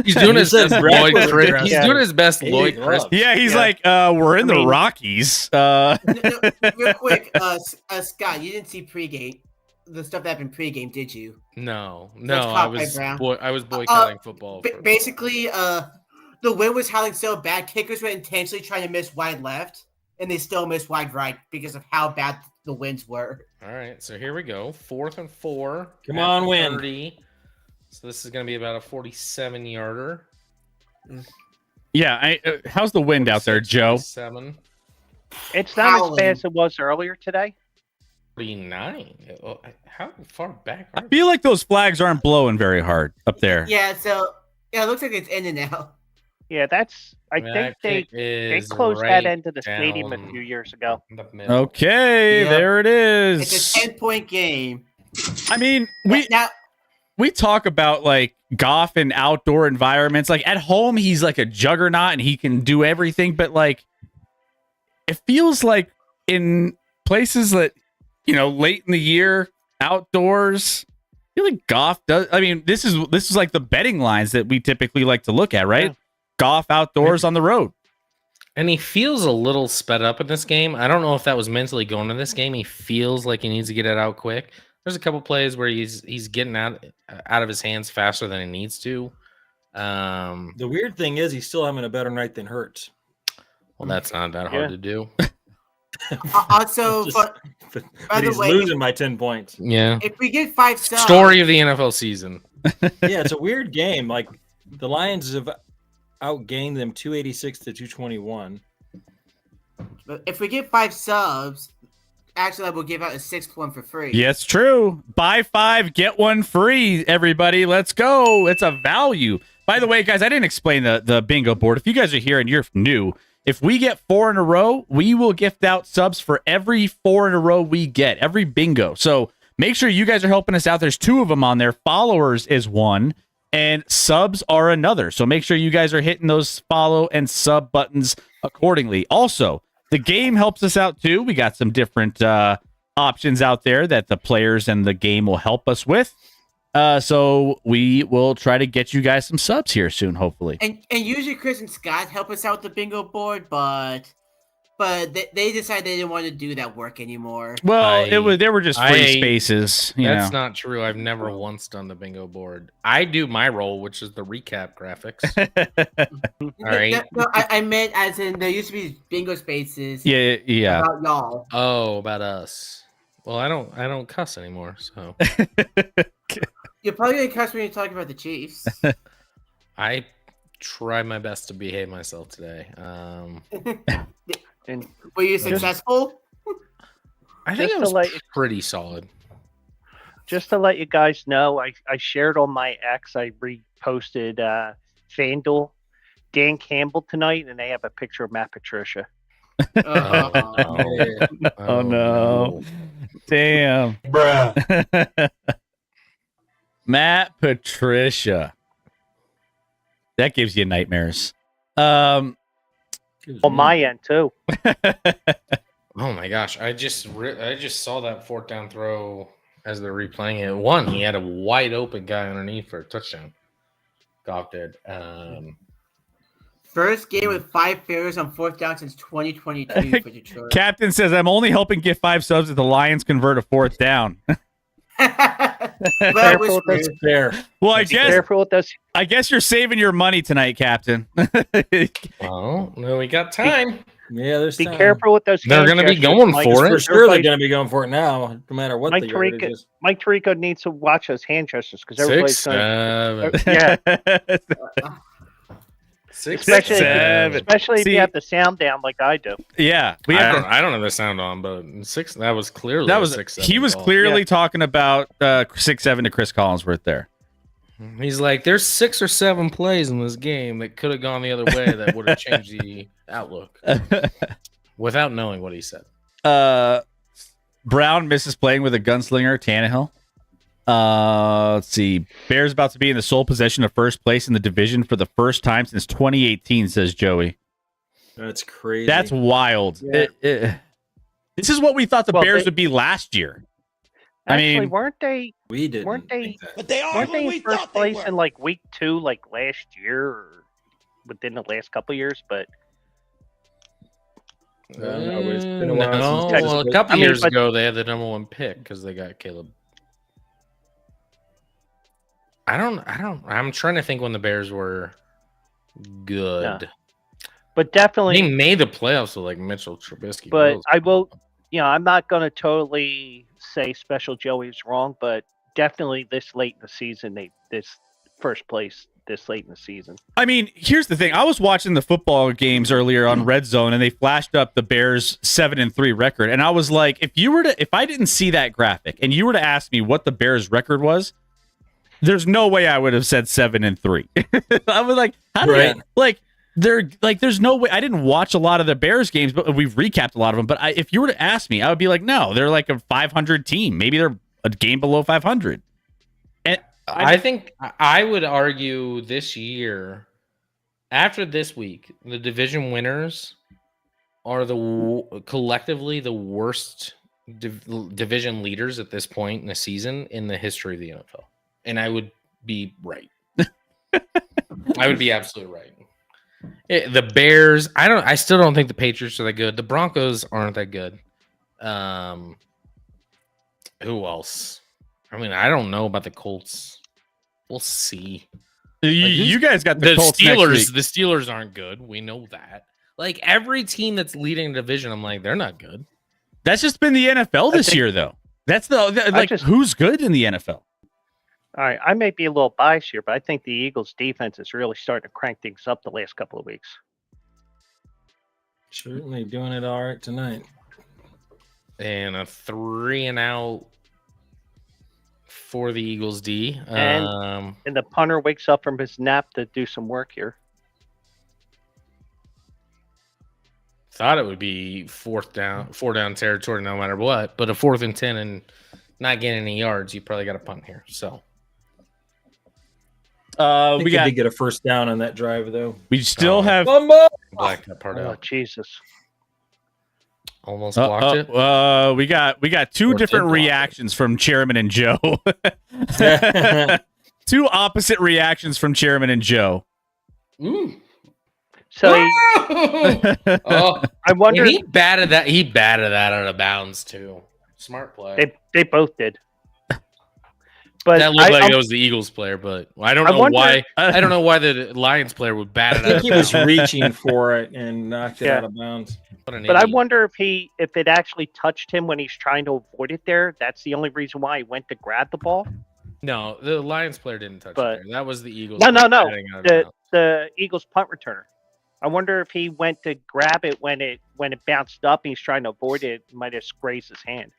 He's doing his said best Brad Lloyd was Chris. dressed He's Yeah. doing his best 80 Lloyd Chris. gloves. yeah, he's Yeah. like, we're in I the mean- Rockies. No, real quick, Scott, you didn't see pregame, the stuff that happened pregame, did you? No, That's I caught by was Brown. I was boycotting football. for- Basically, the wind was howling so bad, kickers were intentionally trying to miss wide left, and they still missed wide right because of how bad the winds were. All right, so here we go. 4th and 4. Come at on, the win. 30. So this is going to be about a 47-yarder. Yeah. How's the wind out there, Joe? 7. It's not as Howling. bad as it was earlier today. 49. How far back I are feel like those flags aren't blowing very hard up there. Yeah, so it looks like it's in and out. Yeah, that's. I think they closed that end of the stadium a few years ago. Okay, Yep. there it is. It's a 10-point game. I mean, Now, we talk about like Goff in outdoor environments. Like at home, he's like a juggernaut and he can do everything. But like, it feels like in places that, late in the year, outdoors, I feel like Goff does. I mean, this is like the betting lines that we typically like to look at, right? Yeah. Goff outdoors on the road. And he feels a little sped up in this game. I don't know if that was mentally going to this game. He feels like he needs to get it out quick. There's a couple plays where he's getting out of his hands faster than he needs to. The weird thing is he's still having a better night than Hurts. Well, that's not that hard to do. also, Just- by But the he's way, losing by 10 points. Yeah. if we get 5 subs, Story of the NFL season. Yeah, it's a weird game. Like the Lions have outgained them 286 to 221. if we get 5 subs, actually, I will give out a 6th one for free. Yeah, it's true. Buy 5, get 1 free, everybody. Let's go. It's a value. By the way, guys, I didn't explain the bingo board. If you guys are here and you're new, if we get 4 in a row, we will gift out subs for every 4 in a row we get, every bingo. So make sure you guys are helping us out. There's 2 of them on there. Followers is 1, and subs are another. So make sure you guys are hitting those follow and sub buttons accordingly. Also, the game helps us out too. We got some different options out there that the players and the game will help us with. So we will try to get you guys some subs here soon, hopefully. And usually Chris and Scott help us out with the bingo board, but they decided they didn't want to do that work anymore. Well, they were just free spaces. That's not true. I've never once done the bingo board. I do my role, which is the recap graphics. All right. No, I meant as in there used to be bingo spaces. Yeah. About y'all. Oh, about us. Well, I don't cuss anymore, so You're probably gonna cuss when you talk about the Chiefs. I try my best to behave myself today. And Were you successful? I think Just it to was let- pretty solid. just to let you guys know, I shared on my X. I reposted FanDuel, Dan Campbell tonight, and they have a picture of Matt Patricia. Oh, no. Damn. Bruh. Matt Patricia. That gives you nightmares. On my end too. Oh my gosh! I just saw that 4th down throw as they're replaying it. One, he had a wide open guy underneath for a touchdown. Goff did. First game with 5 failures on 4th down since 2022 for Detroit. Captain says, I'm only helping get 5 subs if the Lions convert a 4th down. Well, it was That's rude. fair. Well, I Be careful with those. guess you're saving your money tonight, Captain. Well, no, we got time. Yeah, there's Be time. careful with those. They're hand gonna be gestures, going Mike. for it. For sure, they're Everybody- going to be going for it now, no matter what Mike the yardage Tirico, is. Mike Tirico needs to watch those hand gestures because everybody's 6, going. 7, Yeah, 6, Especially- 7. especially if See- you have the sound down like I do. Yeah, we I have don't, I don't have the sound on, but 6. That was clearly that a was 6, 7 he was call. clearly talking about 6-7 to Chris Collinsworth there. He's like, there's 6 or 7 plays in this game that could have gone the other way that would have changed the outlook without knowing what he said. Brown misses playing with a gunslinger, Tannehill. Let's see. Bears about to be in the sole possession of first place in the division for the first time since 2018, says Joey. That's crazy. That's wild. Yeah. This is what we thought the Well, Bears they- would be last year. I Actually, mean- weren't they? we didn't. weren't they- think that. But they are Weren't who they we in first thought they place were. in like week 2, like last year, or within the last couple of years? But No, it's been a while No, since Texas well, a was- couple I mean, years but- ago they had the number 1 pick because they got Caleb. I'm trying to think when the Bears were good. but definitely. They made the playoffs with like Mitchell Trubisky. But I will, I'm not going to totally say Special Joey is wrong, but definitely this late in the season. This first place this late in the season. I mean, here's the thing. I was watching the football games earlier on Red Zone, and they flashed up the Bears 7-3 record, and I was like, if I didn't see that graphic, and you were to ask me what the Bears record was, there's no way I would have said 7-3. I was like, how did there's no way. I didn't watch a lot of the Bears games, but we've recapped a lot of them. But if you were to ask me, I would be like, no, they're like a 500 team. Maybe they're a game below 500. And I think I would argue this year, after this week, the division winners are collectively the worst division leaders at this point in the season in the history of the NFL. And I would be right. I would be absolutely right. The Bears, I still don't think the Patriots are that good. The Broncos aren't that good. Who else? I mean, I don't know about the Colts. We'll see. You guys got the Colts Steelers. next week. The Steelers aren't good. We know that. Like every team that's leading the division, I'm like, they're not good. That's just been the NFL this year, though. That's who's good in the NFL. All right, I may be a little biased here, but I think the Eagles' defense is really starting to crank things up the last couple of weeks. Certainly doing it all right tonight. And a 3-and-out for the Eagles D. And the punter wakes up from his nap to do some work here. Thought it would be four down territory no matter what, but a 4th and 10 and not getting any yards, you probably got a punt here. So we did get a first down on that drive though. We still have blacked that part out. Jesus. Almost blocked it. We got two different reactions from Chairman and Joe. Two opposite reactions from Chairman and Joe. So I wonder. And he batted that. He batted that out of bounds too. Smart play. They both did. But that looked like it was the Eagles player, but I don't know why. I don't know why the Lions player would bat it out. I think he was reaching for it and knocked it out of bounds. But I wonder if it actually touched him when he's trying to avoid it there. That's the only reason why he went to grab the ball. No, the Lions player didn't touch it there. That was the Eagles. No. The Eagles punt returner. I wonder if he went to grab it when it bounced up and he's trying to avoid it. Might have grazed his hand.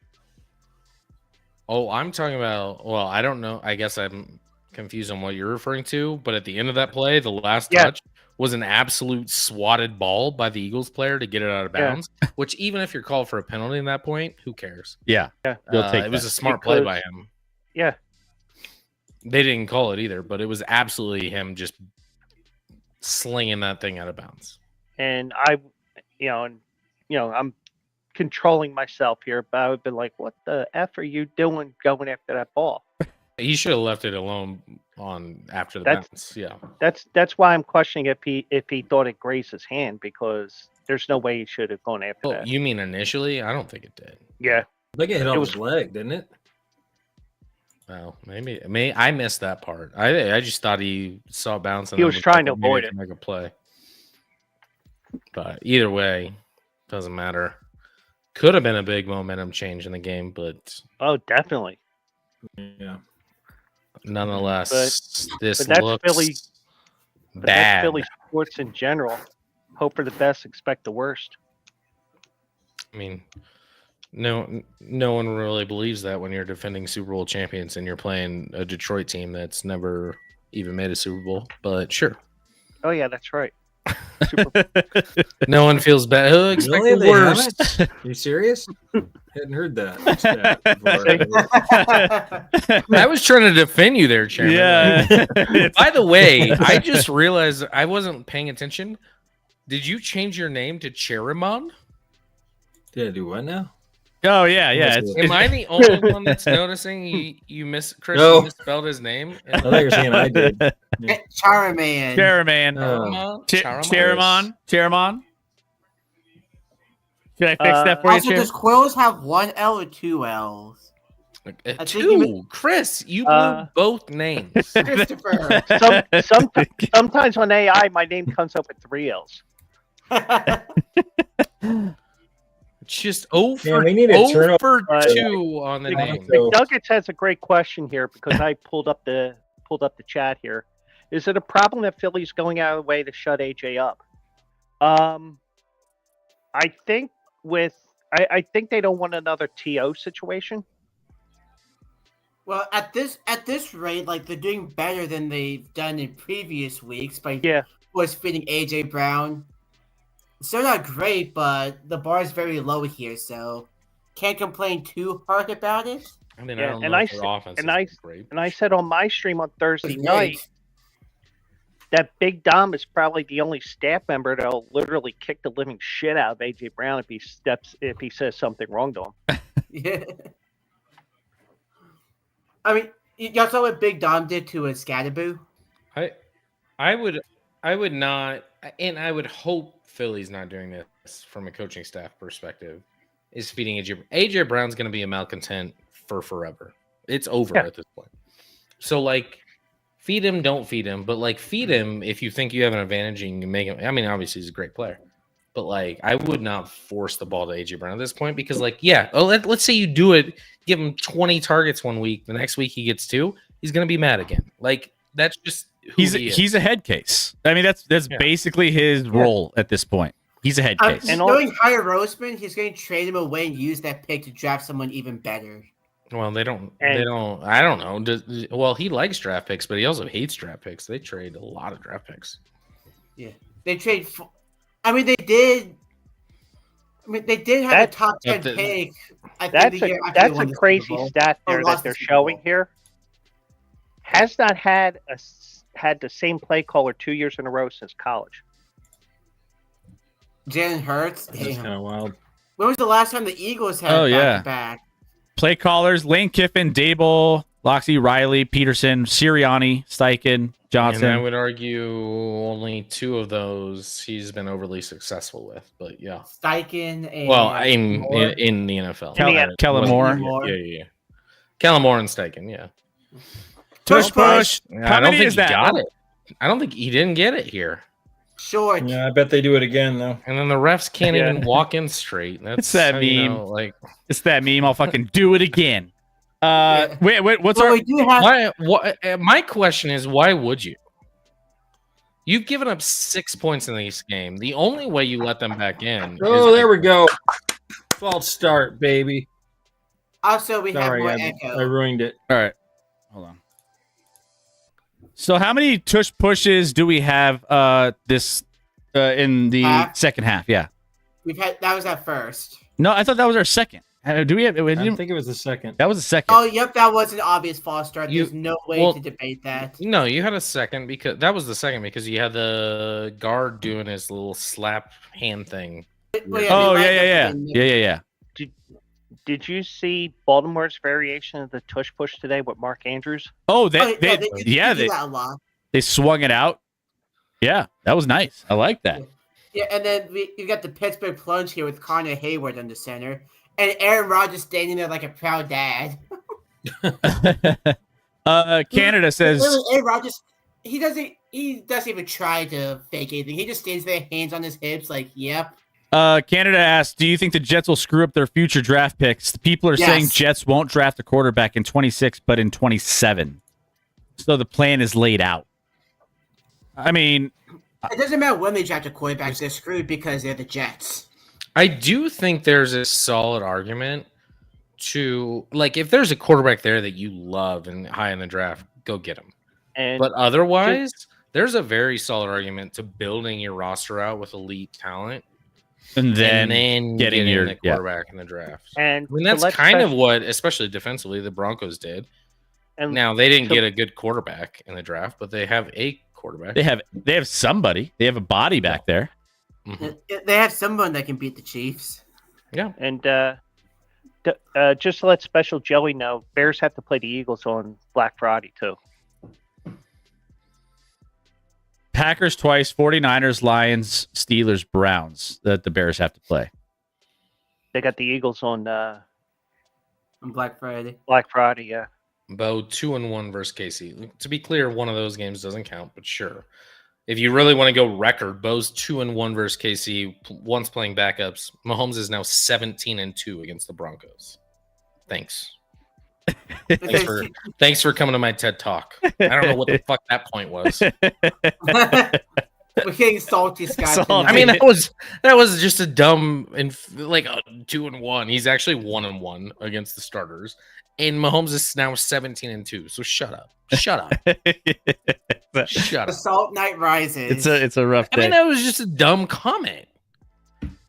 Oh, I'm talking about. Well, I don't know. I guess I'm confused on what you're referring to. But at the end of that play, the last touch was an absolute swatted ball by the Eagles player to get it out of bounds. Which, even if you're called for a penalty in that point, who cares? Yeah. It was a smart play by him. Yeah. They didn't call it either, but it was absolutely him just slinging that thing out of bounds. And I'm controlling myself here, but I would be like, what the F are you doing going after that ball? He should have left it alone after the bounce. Yeah. That's why I'm questioning if he thought it grazed his hand, because there's no way he should have gone after that. You mean initially? I don't think it did. Yeah. I think it hit off his leg, didn't it? Well, maybe I missed that part. I just thought he saw it bounce and he was trying to avoid it. Make a play. But either way, doesn't matter. Could have been a big momentum change in the game, but definitely. Yeah. Nonetheless, this that's looks Philly, bad. That's Philly sports in general. Hope for the best, expect the worst. I mean, no one really believes that when you're defending Super Bowl champions and you're playing a Detroit team that's never even made a Super Bowl. But sure. Oh yeah, that's right. No one feels bad. Expect Really? the worst. Are you serious? Hadn't heard that. I was trying to defend you there, Chairman. Yeah. By the way, I just realized I wasn't paying attention. Did you change your name to Cherimon? Did I do what now? Oh yeah. Am I the only one that's noticing you misspelled his name? I thought you were saying I did. Charaman. Chairman. Should I fix that for you, Also, does Quills have one L or two L's? Two. Chris, you blew both names. Christopher. Sometimes on AI, my name comes up with 3 L's. Just over, Man, we need a turnover. 2 on the name. McNuggets has a great question here because I pulled up the chat here. Is it a problem that Philly's going out of the way to shut AJ up? I think I think they don't want another TO situation. Well, at this rate, like they're doing better than they've done in previous weeks by force feeding AJ Brown. So not great, but the bar is very low here, so can't complain too hard about it. I mean, I don't know if their offense is great. And I said on my stream on Thursday night that Big Dom is probably the only staff member that'll literally kick the living shit out of AJ Brown if he says something wrong to him. Yeah. I mean, y'all saw what Big Dom did to a Scadaboo? I would not, and I would hope Philly's not doing this from a coaching staff perspective, is feeding AJ. AJ Brown's going to be a malcontent for forever. It's over at this point. So, like, feed him, don't feed him, but, like, feed him if you think you have an advantage and you can make him. I mean, obviously, he's a great player. But, like, I would not force the ball to AJ Brown at this point because, like, let's say you do it, give him 20 targets one week. The next week he gets 2. He's going to be mad again. Like, that's just who he is. He's a head case. I mean, that's basically his role at this point. He's a head case. And knowing higher Roseman, he's going to trade him away and use that pick to draft someone even better. Well, they don't. I don't know. He likes draft picks, but he also hates draft picks. They trade a lot of draft picks. Yeah, they trade. They did. They did have a top 10 pick. That's a crazy stat there that they're showing here. Has not had the same play caller 2 years in a row since college. Jalen Hurts. That's kind of wild. When was the last time the Eagles had back-to-back? Play callers: Lane Kiffin, Dable, Loxley, Riley, Peterson, Sirianni, Steichen, Johnson. And I would argue only 2 of those he's been overly successful with, but yeah. Steichen and in the NFL. Kellen Moore. Yeah. Kellen Moore and Steichen, yeah. Tush push. I don't think he got it. I don't think he didn't get it here. Short. Yeah, I bet they do it again though. And then the refs can't even walk in straight. It's that meme. It's that meme. I'll fucking do it again. Wait, what's our? My question is, why would you? You've given up 6 points in this game. The only way you let them back in. Oh, there we go. False start, baby. Also, we have more echo. I ruined it. All right, hold on. So, how many tush pushes do we have this in the second half? Yeah, that was at first. No, I thought that was our second. Do we have? I think it was the second. That was the second. Oh, yep, that was an obvious false start. There's no way to debate that. No, you had a second because that was the second because you had the guard doing his little slap hand thing. Yeah. Did you see Baltimore's variation of the tush push today with Mark Andrews? Oh, they swung it out. Yeah, that was nice. I like that. Yeah, and then you got the Pittsburgh plunge here with Connor Hayward in the center, and Aaron Rodgers standing there like a proud dad. Canada says Aaron Rodgers. He doesn't even try to fake anything. He just stands there, hands on his hips, like, yep. Canada asks, do you think the Jets will screw up their future draft picks? The people are saying Jets won't draft a quarterback in 26, but in 27. So the plan is laid out. I mean, it doesn't matter when they draft a quarterback, they're screwed because they're the Jets. I do think there's a solid argument to, like, if there's a quarterback there that you love and high in the draft, go get him. But otherwise, there's a very solid argument to building your roster out with elite talent. And then getting your the quarterback in the draft. And I mean, that's kind of what, especially defensively, the Broncos did. And now they didn't get a good quarterback in the draft, but they have a quarterback. They have somebody. They have a body back there. Mm-hmm. They have someone that can beat the Chiefs. Yeah. And just to let Special Joey know, Bears have to play the Eagles on Black Friday too. Packers twice, 49ers, Lions, Steelers, Browns that the Bears have to play. They got the Eagles on Black Friday. Black Friday, yeah. Bo 2-1 versus KC. To be clear, one of those games doesn't count, but sure. if you really want to go record, Bo's 2-1 versus KC, once playing backups. Mahomes is now 17-2 against the Broncos. Thanks. Thanks for coming to my TED Talk. I don't know what the fuck that point was. We're getting salty, Scott. I mean, that was just a dumb and like a 2-1. He's actually 1-1 against the starters, and Mahomes is now 17-2. So shut up. Shut up. Shut The up. Salt Night rises. It's a rough I day. mean, that was just a dumb comment.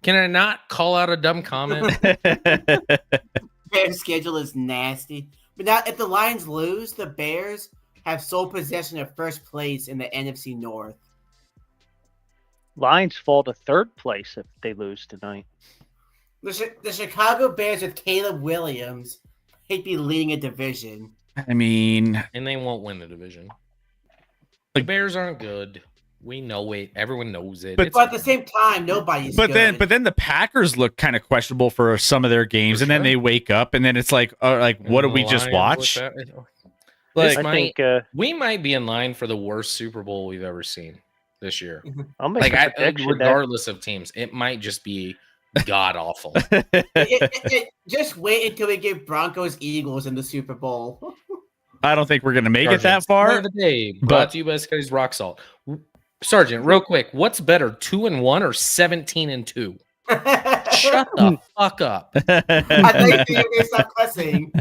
Can I not call out a dumb comment? Bears' schedule is nasty. But now, if the Lions lose, the Bears have sole possession of first place in the NFC North. Lions fall to third place if they lose tonight. The Chicago Bears with Caleb Williams might be leading a division. I mean, And they won't win the division. The Bears aren't good. We know it. Everyone knows it. But- But at the same time, nobody's but good. then the Packers look kind of questionable for some of their games, For and then sure. they wake up, and then it's like what did we just watch? Like, I think We might be in line for the worst Super Bowl we've ever seen this year. I'll make Like, a prediction that regardless of teams, it might just be god awful. Just wait until we get Broncos Eagles in the Super Bowl. I don't think we're gonna make it that Play far. of the day, but- brought to you by Scotty's Rock Salt. Sergeant, real quick, what's better, 2-1 or 17-2? Shut the fuck up. I think they stop cussing.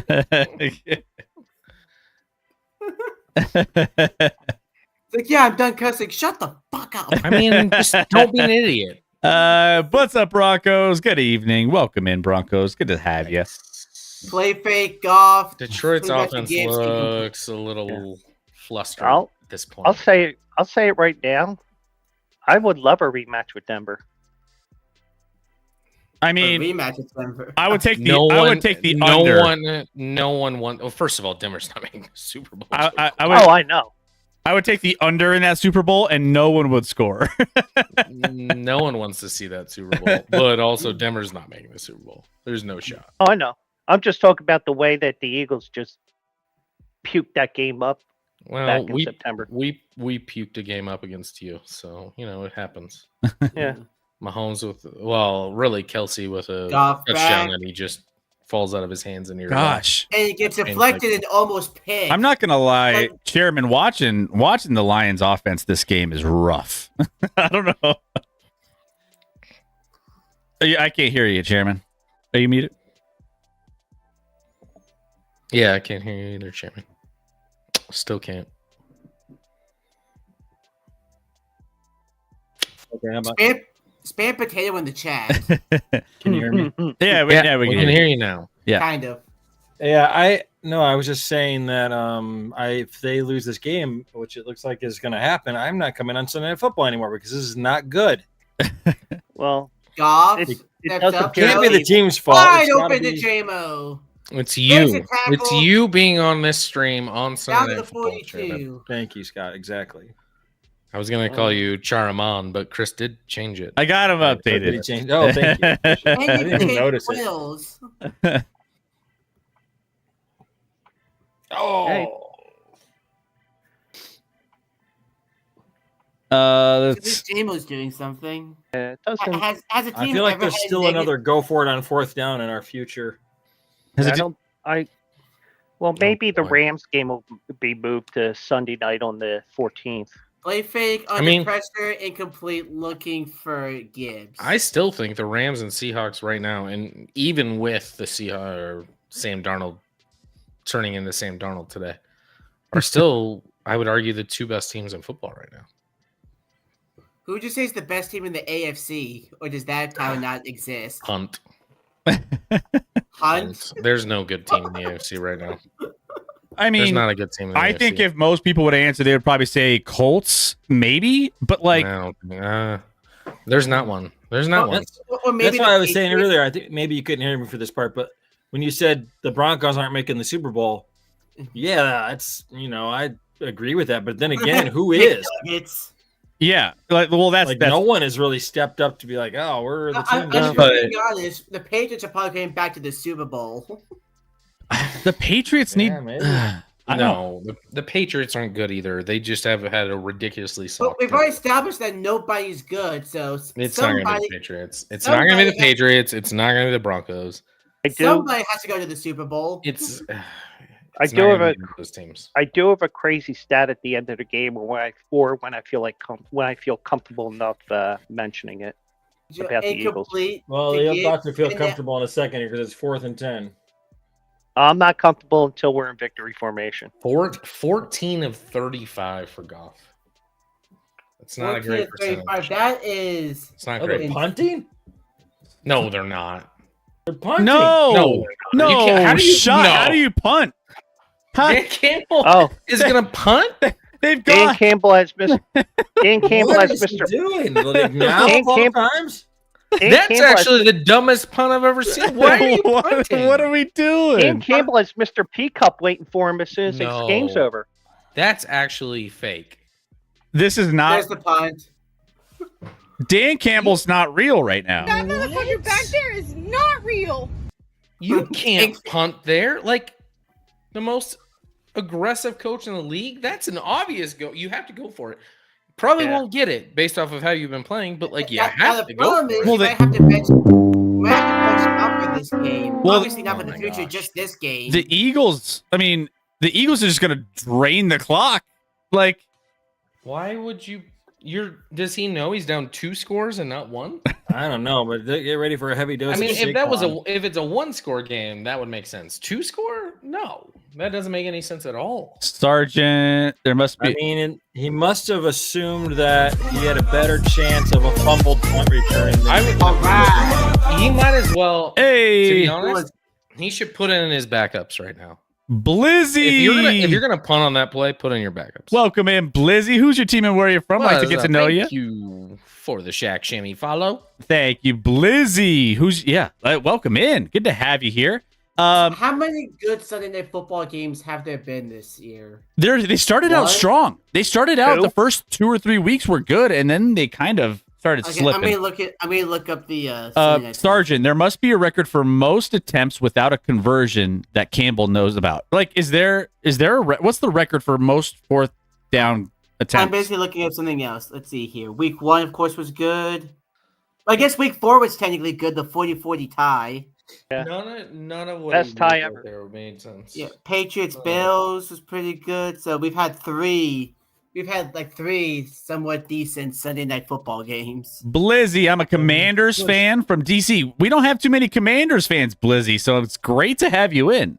It's like, yeah, I'm done cussing. Shut the fuck up. I mean, just don't be an idiot. What's up, Broncos? Good evening. Welcome in, Broncos. Good to have you. Play fake golf. Detroit's Pretty much the offense game's keeping- looks a little flustered I'll- at this point. I'll say it right now. I would love a rematch with Denver. I A mean, rematch with Denver. I would take the under. No one won. Well, first of all, Denver's not making the Super Bowl. I I know. I would take the under in that Super Bowl, and no one would score. No one wants to see that Super Bowl, but also Denver's not making the Super Bowl. There's no shot. Oh, I know. I'm just talking about the way that the Eagles just puked that game up Well, back in September. we puked a game up against you, so you know it happens. Yeah. Mahomes really Kelsey with a Goff touchdown back. and he just falls out of his hands in your Gosh, And it gets deflected and almost picked. I'm not gonna lie, Chairman. Watching the Lions' offense this game is rough. I don't know. I can't hear you, Chairman. Are you muted? Yeah, I can't hear you either, Chairman. Still can't. Okay, how about, Spam potato in the chat. can you hear me? Yeah, we can hear you now. Yeah. Kind of. Yeah, I was just saying that if they lose this game, which it looks like is going to happen, I'm not coming on Sunday Night Football anymore because this is not good. Well, Golf. it stepped doesn't up. Can't be the team's fault. Wide It's gotta open to be- JMO. It's There's you. a tackle. It's you being on this stream on Down Sunday to Night the Football, Chairman. 42. Thank you, Scott. Exactly. I was gonna call you Charaman, but Chris did change it. I got him Pretty updated. changed. Oh, thank you. And I you didn't can even take notice it. Wills. Oh, Hey. At Let's least JMO's doing something. it doesn't. Has a team I feel like ever there's had still negative- another go for it on fourth down in our future. has I it, don't. Well, maybe the boy. Rams game will be moved to Sunday night on the 14th. Play fake under mean- pressure, incomplete, looking for Gibbs. I still think the Rams and Seahawks right now, and even with the Seahawks or Sam Darnold turning into Sam Darnold today, are still, I would argue, the two best teams in football right now. Who would you say is the best team in the AFC, or does that title not exist? Hunt. Hunt. There's no good team in the AFC right now. I There's mean, not a good team in the I AFC. think if most people would answer, they would probably say Colts, maybe. But like, No, there's not one. There's not one. Or maybe That's why the I was saying Patriots. earlier. I think maybe you couldn't hear me for this part, but when you said the Broncos aren't making the Super Bowl, yeah, that's I agree with that. But then again, who is? It's. yeah, like, well, that's No one has really stepped up to be like, oh, we're the team. I'm that- being honest. The Patriots are probably getting back to the Super Bowl. the Patriots need. Yeah, maybe. No, the Patriots aren't good either. They just have had a ridiculously soft. But we've already established that nobody's good, so It's not going to be the Patriots. It's not going to be the Patriots. It's not going to be the Broncos. Somebody has to go to the Super Bowl. I do have those teams. I do have a crazy stat at the end of the game when I feel comfortable enough mentioning it about the Eagles. Well, you'll about to feel comfortable in a second here because it's 4th and 10. I'm not comfortable until we're in victory formation. 14 of 35 for Goff. That's not a great percentage. That is. It's not great. They're punting? No, they're not. They're punting. No. How do you punt? Dan Campbell is going to punt? They've Dan got Campbell has missed. Dan Campbell What has is he Mr. doing? Like now Dan of all Campbell- times? That's actually the dumbest punt I've ever seen. Why are you punting? what are we doing? Dan Campbell has Mr. P Cup waiting for him as soon as the game's over. That's actually fake. This is There's not. the punt. Dan Campbell's not real right now. That motherfucker back there is not real. You can't punt there. Like the most aggressive coach in the league, that's an obvious go. You have to go for it. Probably won't get it based off of how you've been playing, but like you have to go for it. Well, you might have to bench him up for this game. Well, Obviously not for the future, just this game. The Eagles are just going to drain the clock. Like, Why would you? Does he know he's down 2 scores and not 1? I don't know, but get ready for a heavy dose. I mean, of if it's a 1-score game, that would make sense. 2-score? No, that doesn't make any sense at all. Sergeant, there must be. I mean, he must have assumed that he had a better chance of a fumbled punt return. He might as well. Hey, to be honest, he should put in his backups right now. Blizzy. If you're gonna punt on that play, put in your backups. Welcome in, Blizzy. Who's your team and where are you from? I'd like to get to know you. Thank you for the Shaq Shimmy follow. Thank you, Blizzy. Welcome in. Good to have you here. How many good Sunday Night Football games have there been this year? They started out strong. They started out the first 2 or 3 weeks were good, and then they kind of started slipping. I'm gonna look up the Sergeant. There must be a record for most attempts without a conversion that Campbell knows about. Like, is there what's the record for most 4th down attempts? I'm basically looking at something else. Let's see here. Week 1, of course, was good. I guess week 4 was technically good. The 40-40 tie. Yeah. None of what best tie ever there made sense. Yeah, Patriots Bills was pretty good. So we've had 3 somewhat decent Sunday Night Football games. Blizzy, I'm a Commanders fan from DC. We don't have too many Commanders fans, Blizzy, so it's great to have you in.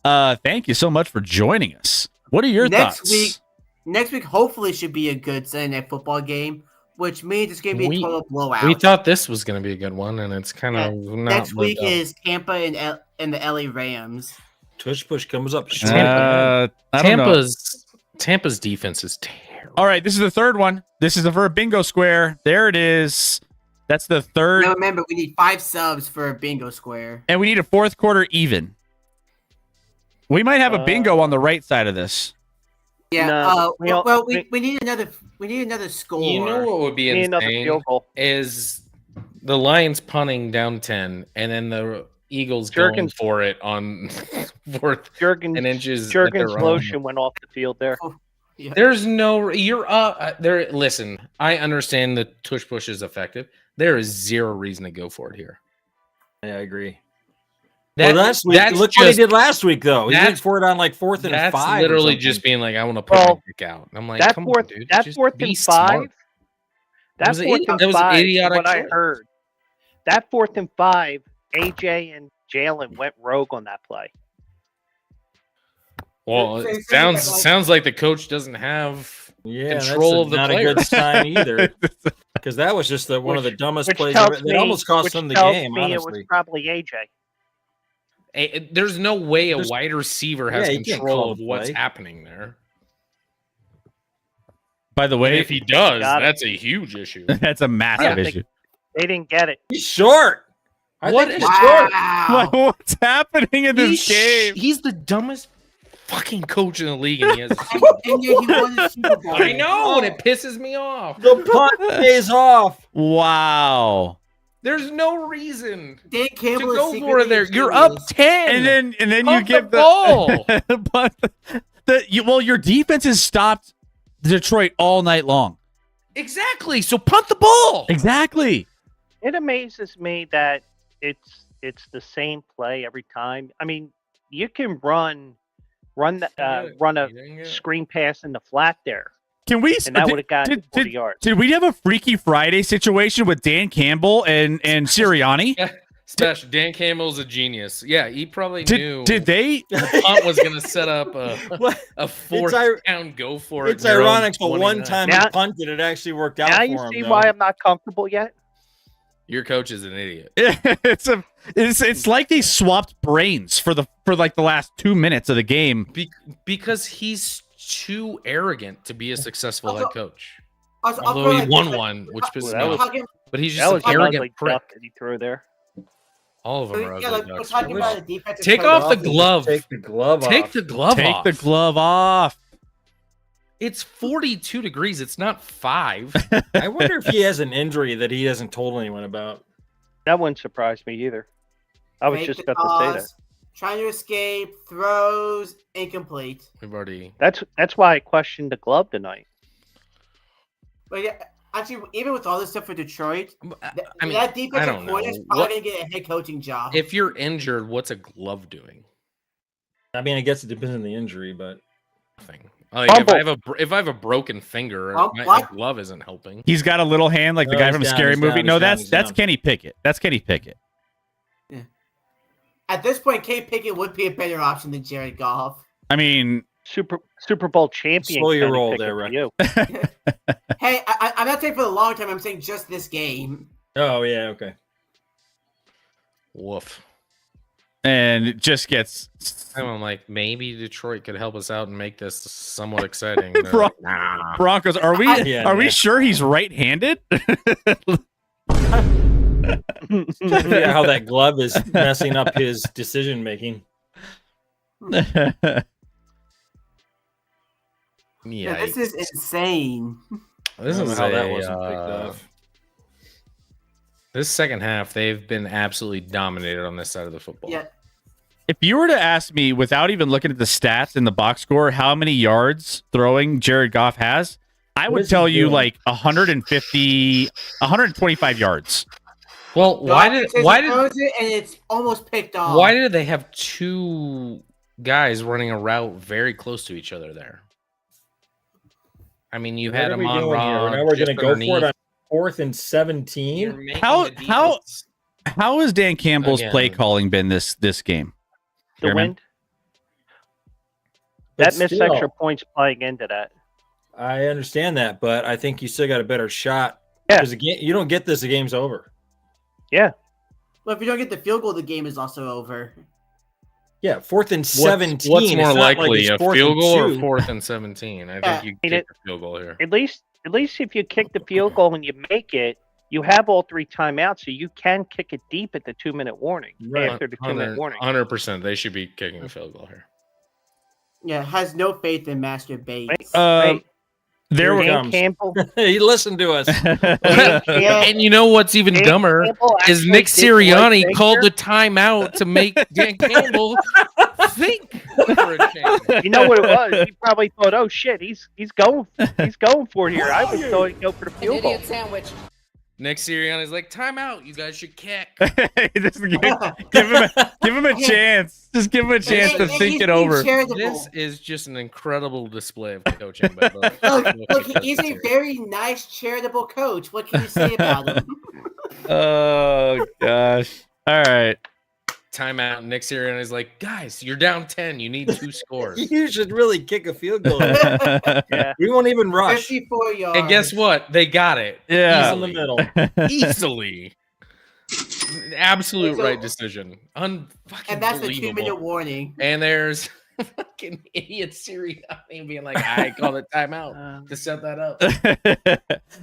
Thank you so much for joining us. What are your thoughts? Next week, hopefully, should be a good Sunday Night Football game, which means it's going to be a total blowout. We thought this was going to be a good one, and it's kind of not. Next week is Tampa and the LA Rams. Tush push comes up. Tampa's defense is terrible. All right, this is the third one. This is for a bingo square. There it is. That's the third. Now remember, we need 5 subs for a bingo square. And we need a 4th quarter even. We might have a bingo on the right side of this. Yeah. We need another score. You know what would be insane is the Lions punting down 10, and then the Eagles going for it on 4th and inches. Jurgens lotion went off the field there. Oh, yeah. There's no you're there. Listen, I understand the tush push is effective. There is 0 reason to go for it here. Yeah, I agree. That's look what he did last week, though. He went for it on like 4th and 5. That's literally just being like, I want to put my dick out. I'm like, come on, dude. That 4th and 5. That 4th and 5. What I heard. That 4th and 5. AJ and Jalen went rogue on that play. Well, it sounds like the coach doesn't have control of the not player. A good sign either, because that was just one of the dumbest plays. It almost cost them the game. Honestly, it was probably AJ. There's no way a wide receiver has control of what's happening there. By the way, if he does, that's a huge issue. That's a massive issue. They didn't get it. He's short. What's happening in this game? He's the dumbest fucking coach in the league, and he has. I know, and it pisses me off. The punt pays off. Wow. There's no reason Dan Campbell to go for it there. You're up 10, and then you give the ball. Your defense has stopped Detroit all night long. Exactly. So punt the ball. Exactly. It amazes me that it's the same play every time. I mean, you can run a screen pass in the flat there, Can we? and that would have gotten 40 yards. Did we have a Freaky Friday situation with Dan Campbell and Sirianni? Yeah. Special. Dan Campbell's a genius. Yeah, he probably knew. Did they? The punt was going to set up a fourth down go for it. It's ironic, but one time Now- he punted, it actually worked out Now for you him. see though. why I'm not comfortable yet. Your coach is an idiot. It's like they swapped brains for like the last 2 minutes of the game. Because he's too arrogant to be a successful head coach. Also, Although he won one, which pisses me off. But he's just an arrogant prick. That he threw there. All of them are Yeah, ugly like, we're ducks. talking about a defensive Take coach. off the glove. Take the glove off. Take the glove Take off. the glove off. It's 42 degrees. It's not 5. I wonder if he has an injury that he hasn't told anyone about. That wouldn't surprise me either. I was Make just the about to say that. toss, trying to escape, throws, incomplete. We've already. That's why I questioned the glove tonight. But yeah, actually, even with all this stuff for Detroit, I mean, that I defensive don't know. coordinator is probably going to get a head coaching job. If you're injured, what's a glove doing? I mean, I guess it depends on the injury, but Nothing. Like if I have a broken finger, my what? glove isn't helping. He's got a little hand like the No, guy he's from down, Scary he's Movie. down, No, he's down, that's he's that's down. Kenny Pickett. That's Kenny Pickett. At this point, Kate Pickett would be a better option than Jared Goff. I mean, Super Bowl champion. Slow your Kenny roll Pickett there, for Rick. you. Hey, I'm not saying for the long term. I'm saying just this game. oh yeah, okay. Woof. and it just gets. I'm like, maybe Detroit could help us out and make this somewhat exciting. Bro- Broncos, are we Yeah, are we man. sure he's right-handed? Trying to figure out how that glove is messing up his decision making. Yeah, this is insane. This I don't know is how that wasn't picked off. This second half, they've been absolutely dominated on this side of the football. Yeah, If you were to ask me, without even looking at the stats in the box score, how many yards throwing Jared Goff has, I What would is he tell you doing? like 150, 125 yards. Well, why did throws it and it's almost picked off? why did they have two guys running a route very close to each other there? I mean, you had What are him we on doing here? Rob. Now we're going to just go for it underneath. on 4th and 17. How has Dan Campbell's Again. play calling been this game? The Chairman? wind. But That missed still, extra points playing into that. I understand that, but I think you still got a better shot. Yeah. Because you don't get this, the game's over. Yeah. Well, if you don't get the field goal, the game is also over. Yeah, 4th and 17. What's It's more not like likely, it's a 4th field and goal or 2. 4th and 17? I Yeah. think you mean, kick the field goal here. At least if you kick the field goal and you make it, you have all three timeouts, so you can kick it deep at the 2-minute warning. Right. After the 2-minute warning. 100%. They should be kicking a field goal here. Yeah, has no faith in Master Bates. Wait, There Here were he Dan comes. Campbell. He listened to us. Yeah. And you know what's even Dan dumber Campbell is actually Nick did the right Sirianni thing called here. the timeout to make Dan Campbell think for a change. You know what it was? He probably thought, "Oh shit, he's going for it here." I was going to go for the field goal. sandwich. Nick Sirianni's like, timeout. You guys should kick. Just give him a chance. Just give him a chance to He's think it being over. charitable. This is just an incredible display of coaching by both. Look, he's a very nice, charitable coach. What can you say about him? Oh gosh. All right. Timeout. Nick Sirianni's like, guys, you're down 10. You need 2 scores. You should really kick a field goal. Yeah. We won't even rush. 54 yards. And guess what? They got it. Yeah. In the middle. Easily. Absolute So- right decision. And that's the 2-minute Unbelievable. warning. And there's fucking idiot Sirianni being like, I called it timeout to set that up.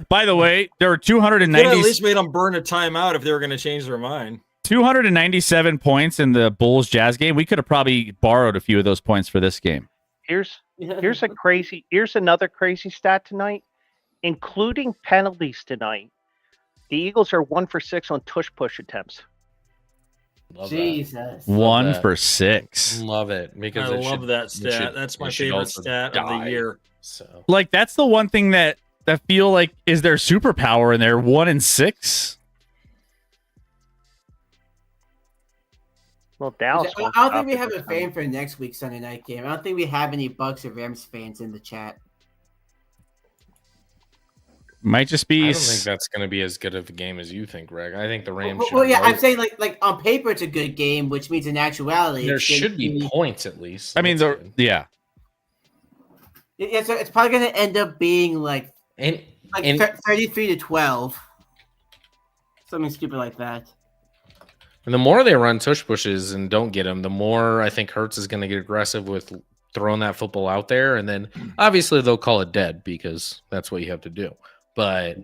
By the way, there were Could have at 290, least made them burn a timeout if they were going to change their mind. 297 points in the Bulls Jazz game. We could have probably borrowed a few of those points for this game. Here's another crazy stat tonight, including penalties tonight. The Eagles are 1 for 6 on tush push attempts. Love Jesus. 1 that. for 6. Love it because I it love should- that it stat. should- That's my it should favorite also stat of the die. year. So Like that's the one thing that I feel like is their superpower in there. 1 and 6. Well, Dallas. I don't think we have a fan for next week's Sunday night game. I don't think we have any Bucks or Rams fans in the chat. Might just I be. don't think that's going to be as good of a game as you think, Greg. I think the Rams. Well, should yeah, I'm roll. saying like on paper it's a good game, which means in actuality there it's gonna should be points at least. I mean, That's the good. yeah. Yeah, so it's probably going to end up being like and 33-12, something stupid like that. And the more they run tush pushes and don't get him, the more I think Hurts is going to get aggressive with throwing that football out there. And then obviously they'll call it dead because that's what you have to do. But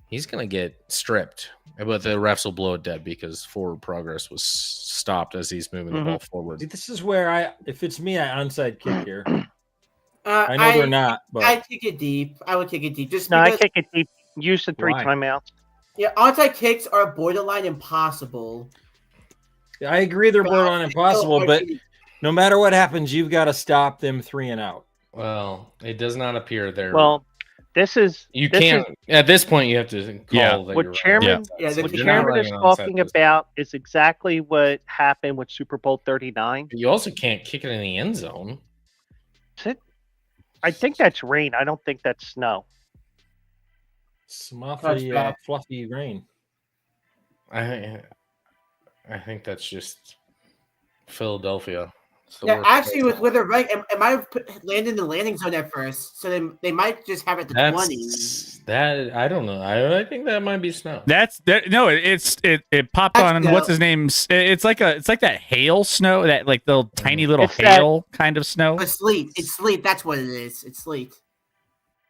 he's going to get stripped. But the refs will blow it dead because forward progress was stopped as he's moving the ball forward. See, this is where if it's me, I onside kick here. I know they're not, but I kick it deep. I would kick it deep. Just No, I because, kick it deep. Use the 3 Why? timeouts. yeah, onside kicks are borderline impossible. I agree they're borderline But impossible. But no matter what happens, you've got to stop them 3 and out. Well, it does not appear there. Well, this is you this can't. is- At this point, you have to call Yeah. that what you're chairman Yeah, what you're chairman not is running onside talking this about is exactly what happened with Super Bowl 39. You also can't kick it in the end zone. Is it? I think that's rain. I don't think that's snow. Smuffy, fluffy rain. I think that's just Philadelphia. It's the Yeah, worst actually, place. with the right, it might have landed in the landing zone at first, so they might just have it at the 20. That I don't know. I think that might be snow. That's that. No, it popped That's on. no. What's his name's? It's like that hail snow. That like the tiny little It's that- hail kind of snow. It's sleet. It's sleet. That's what it is. It's sleet.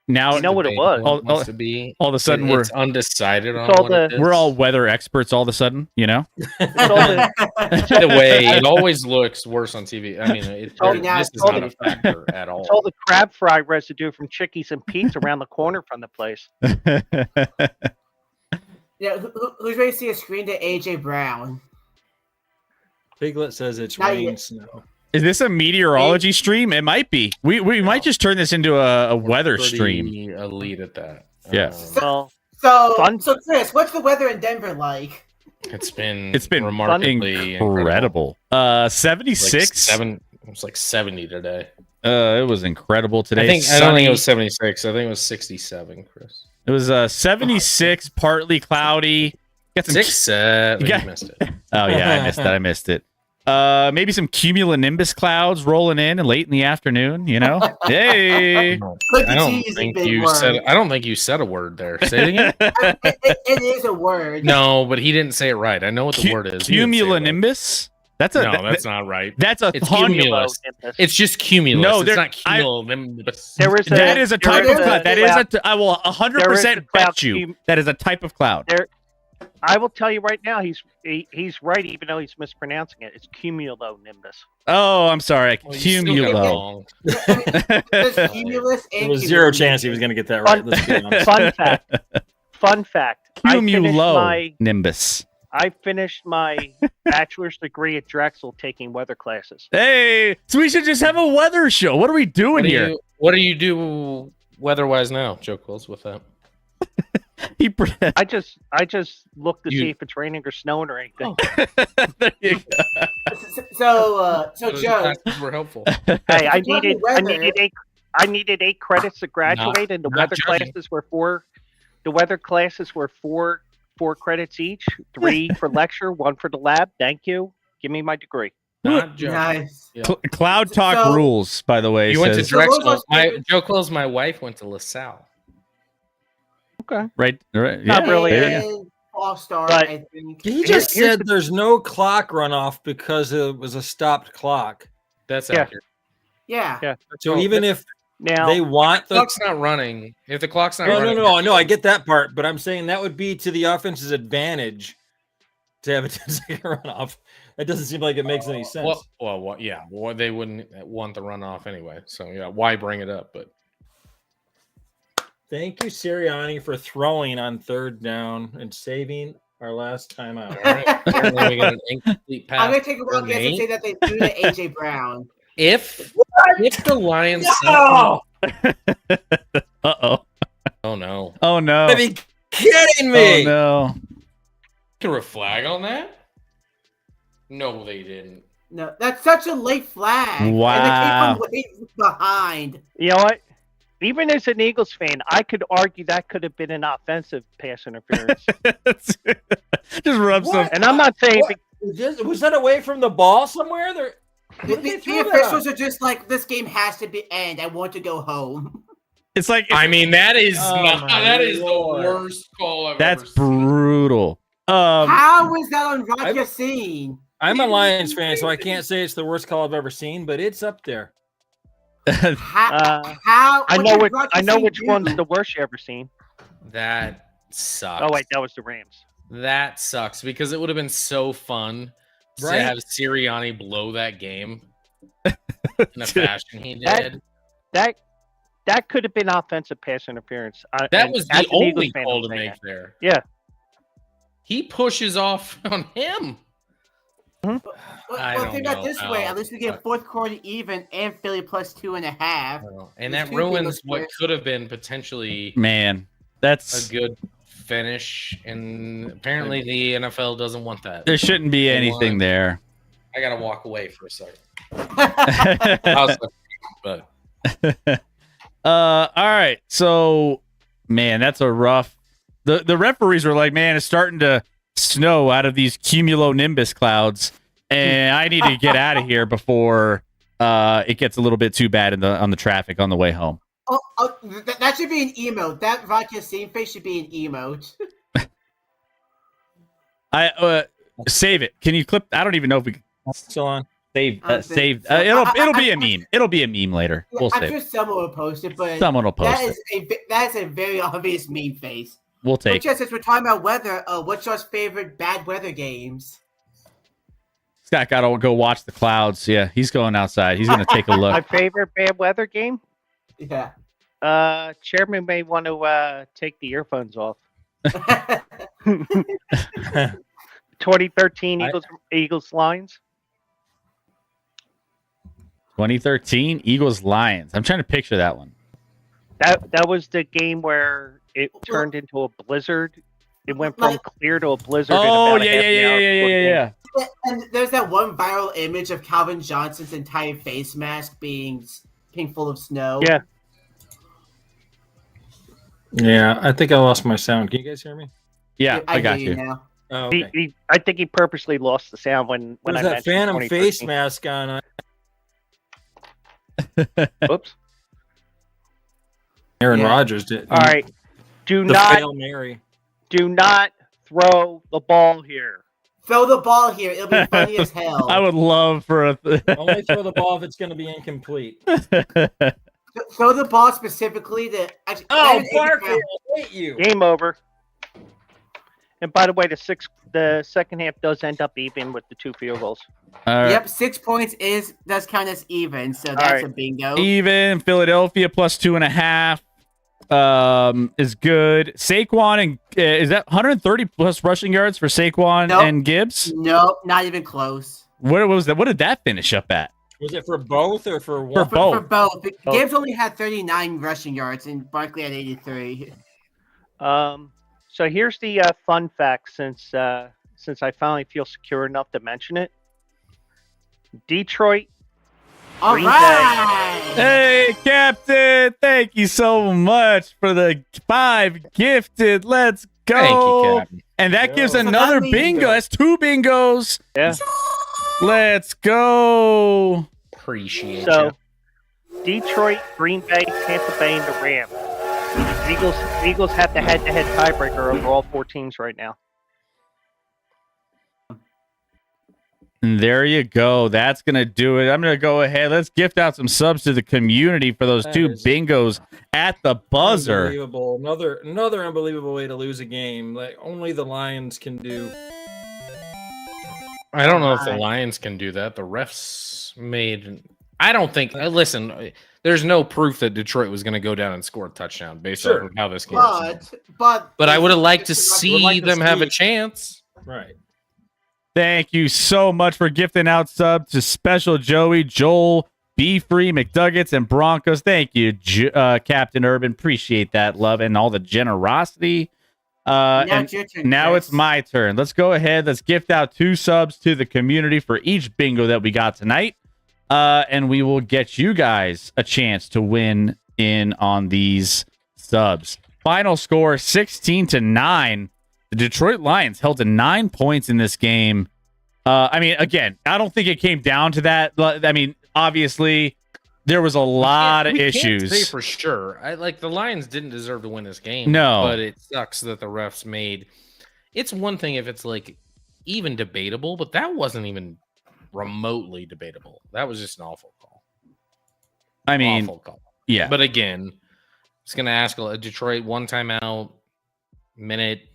Now You know what it was? It wants to be. all of a sudden we're it's undecided on all what it the- is. we're all weather experts. All of a sudden, you know. It's all the, the way it always looks worse on TV. I mean, Oh, yeah, this is it's all not a factor at all. it's all the crab fry residue from Chickies and Pete's around the corner from the place. Yeah, who's ready to see a screen to AJ Brown? Piglet says it's Not rain yet. snow. Is this a meteorology stream? It might be. We might just turn this into a weather Pretty stream. elite at that. Yeah. Well, So, Fun. so Chris, what's the weather in Denver like? It's been Incredible. remarkably 76. Like 7. It was like 70 today. It was incredible today. I don't think Sunny. it was 76. I think it was 67, Chris. It was 76, partly cloudy. Got some 6 set. You got- You missed it. Oh yeah, I missed it. Maybe some cumulonimbus clouds rolling in and late in the afternoon. You know, hey. Click I the don't T is a think big you word. said. I don't think you said a word there. Say it again. It is a word. No, but he didn't say it right. I know what the word is. He didn't say it right. Cumulonimbus. That's a No, that's not right. that's a It's ton- cumulus. Cumulonimbus. It's just cumulus. No, it's there- not cumulonimbus. There is that is a type of cloud. That is I will There is 100% a cloud bet you that is a type of cloud. I will tell you right now, he's right, even though he's mispronouncing it. It's cumulonimbus. Oh, I'm sorry. Well, you still got it Cumulo. wrong. There's cumulus and There was zero cumulonimbus. chance he was going to get that right. Let's be honest. Fun fact. Fun fact. Cumulonimbus. I finished my bachelor's degree at Drexel taking weather classes. Hey, so we should just have a weather show. What are we doing here? What do you do weather-wise now, Joe Quills, with that? I just look to You- see if it's raining or snowing or anything. There you go. So Those Joe, classes were helpful. Hey, I If you're needed weather- I needed 8 credits to graduate, and the not weather judging. classes were 4. The weather classes were 4 credits each, 3 for lecture, 1 for the lab. Thank you. Give me my degree. Not judging. nice. Yeah. Cloud Talk So- rules, by the way. You went to says- So what Drexel. was- Joe Quills, my wife went to LaSalle. Okay. right. Yeah, Not really, there you go. And All-Star, But- I think. He just Here's said there's no clock runoff because it was a stopped clock. That's Yeah. accurate. Yeah. Yeah. So even if Now, they want The the clock's not running. If the clock's not no, running, no, I get that part, but I'm saying that would be to the offense's advantage to have a 10-second runoff. That doesn't seem like it makes any sense. yeah. Well, they wouldn't want the runoff anyway. So yeah, why bring it up? But Thank you, Sirianni, for throwing on 3rd down and saving our last time out. All right. Apparently we got an incomplete pass. I'm gonna take a wild for guess and Nate. say that they threw to AJ Brown. If the Lions No! Uh-oh. oh no. Oh, no. Are you kidding Oh, me? no. Threw a flag on that? No, they didn't. No, that's such a late flag. Wow. And they came from way behind. You know what? Even as an Eagles fan, I could argue that could have been an offensive pass interference. Just rub some. And I'm not saying What? Was that away from the ball somewhere? There. The officials are just like, this game has to be end. I want to go home. It's like I mean, that is Oh not my that is Lord. the worst call I've that's ever seen. brutal. How is that on Roger scene? I'm a Lions fan, so I can't say it's the worst call I've ever seen, but it's up there. How? I what know did which Roger I know Scene which do? one's the worst you ever seen. That sucks. Oh wait, that was the Rams. That sucks because it would have been so fun Right? to have Sirianni blow that game in a fashion he did. That could have been offensive pass interference. That was the as an Eagles only fan, call I'm to saying make there. Yeah. He pushes off on him. I Well, don't think about know this way. how, At least we get but- fourth quarter even and Philly plus 2.5. And There's that two ruins Eagles what players. could have been potentially Man, a that's. good finish. And apparently the NFL doesn't want that. There shouldn't be Come anything on. there. I gotta walk away for a second. But All right. So, man, that's a rough. The referees were like, man, it's starting to snow out of these cumulonimbus clouds, and I need to get out of here before it gets a little bit too bad on the traffic on the way home. That should be an emote. That Roger Scene face should be an emote. I save it. Can you clip? I don't even know if we can Still on. save. I think Save. so. It'll be a meme. It'll be a meme later. We'll I'm save. sure someone will post it, but Someone will post it. that is a very obvious meme face. We'll But take. just since we're talking about weather, what's your favorite bad weather games? Scott got to go watch the clouds. Yeah, he's going outside. He's going to take a My look. favorite bad weather game? Yeah. Chairman may want to take the earphones off. 2013 Eagles Lions. 2013 Eagles Lions. I'm trying to picture that one. That was the game where it turned into a blizzard. It went from clear to a blizzard. Oh in about a half an hour before the game. And there's that one viral image of Calvin Johnson's entire face mask being full of snow. Yeah. Yeah, I think I lost my sound. Can you guys hear me? Yeah, I got hear you. now. Oh, okay. I think he purposely lost the sound when There's I that mentioned Phantom 2013. face mask on. Oops. Aaron Yeah. Rodgers did. All right. Do The not Hail Mary. throw the ball here. Throw the ball here. It'll be funny as hell. I would love for a. Only throw the ball if it's going to be incomplete. Throw the ball specifically to. Actually, Oh, Evan Barkley, Ingram- I hate you. Game over. And by the way, the second half does end up even with the 2 field goals. All right. Yep, 6 points does count as even, so that's right. a bingo. Even Philadelphia plus 2.5 is good. Saquon and is that 130 plus rushing yards for Saquon Nope. and Gibbs? Nope, not even close. What was that? What did that finish up at? Was it for both or for For one? both. For both. Both. Gibbs only had 39 rushing yards, and Barkley had 83. So here's the fun fact since I finally feel secure enough to mention it. Detroit. All Green Bay. right. Hey, Captain! Thank you so much for the 5 gifted. Let's go! thank you, Captain. And that Yo. gives So another that means- bingo. That's 2 bingos. Yeah. Let's go! Appreciate So you. Detroit, Green Bay, Tampa Bay, and the Rams. Eagles have the head-to-head tiebreaker over all 4 teams right now. And there you go. That's going to do it. I'm going to go ahead. Let's gift out some subs to the community for those That 2 is bingos at the buzzer. Unbelievable. Another unbelievable way to lose a game. Like only the Lions can do. I don't know if the Lions can do that. The refs made. I don't think. Listen, there's no proof that Detroit was going to go down and score a touchdown based off of how this game. But I would have liked to see them have a chance. Right. Thank you so much for gifting out sub to Special Joey, Joel, Be Free, McDuggets, and Broncos. Thank you, Captain Urban. Appreciate that love and all the generosity. Now it's my turn. Let's go ahead. Let's gift out 2 subs to the community for each bingo that we got tonight. And we will get you guys a chance to win in on these subs. Final score 16-9. The Detroit Lions held to 9 points in this game. I mean, again, I don't think it came down to that. I mean, obviously, there was a lot of issues. Can't say for sure. The Lions didn't deserve to win this game. No, but it sucks that the refs made. It's one thing if it's like even debatable, but that wasn't even remotely debatable. That was just an awful call. I mean, awful call. Yeah. But again, it's going to ask Detroit one timeout, minute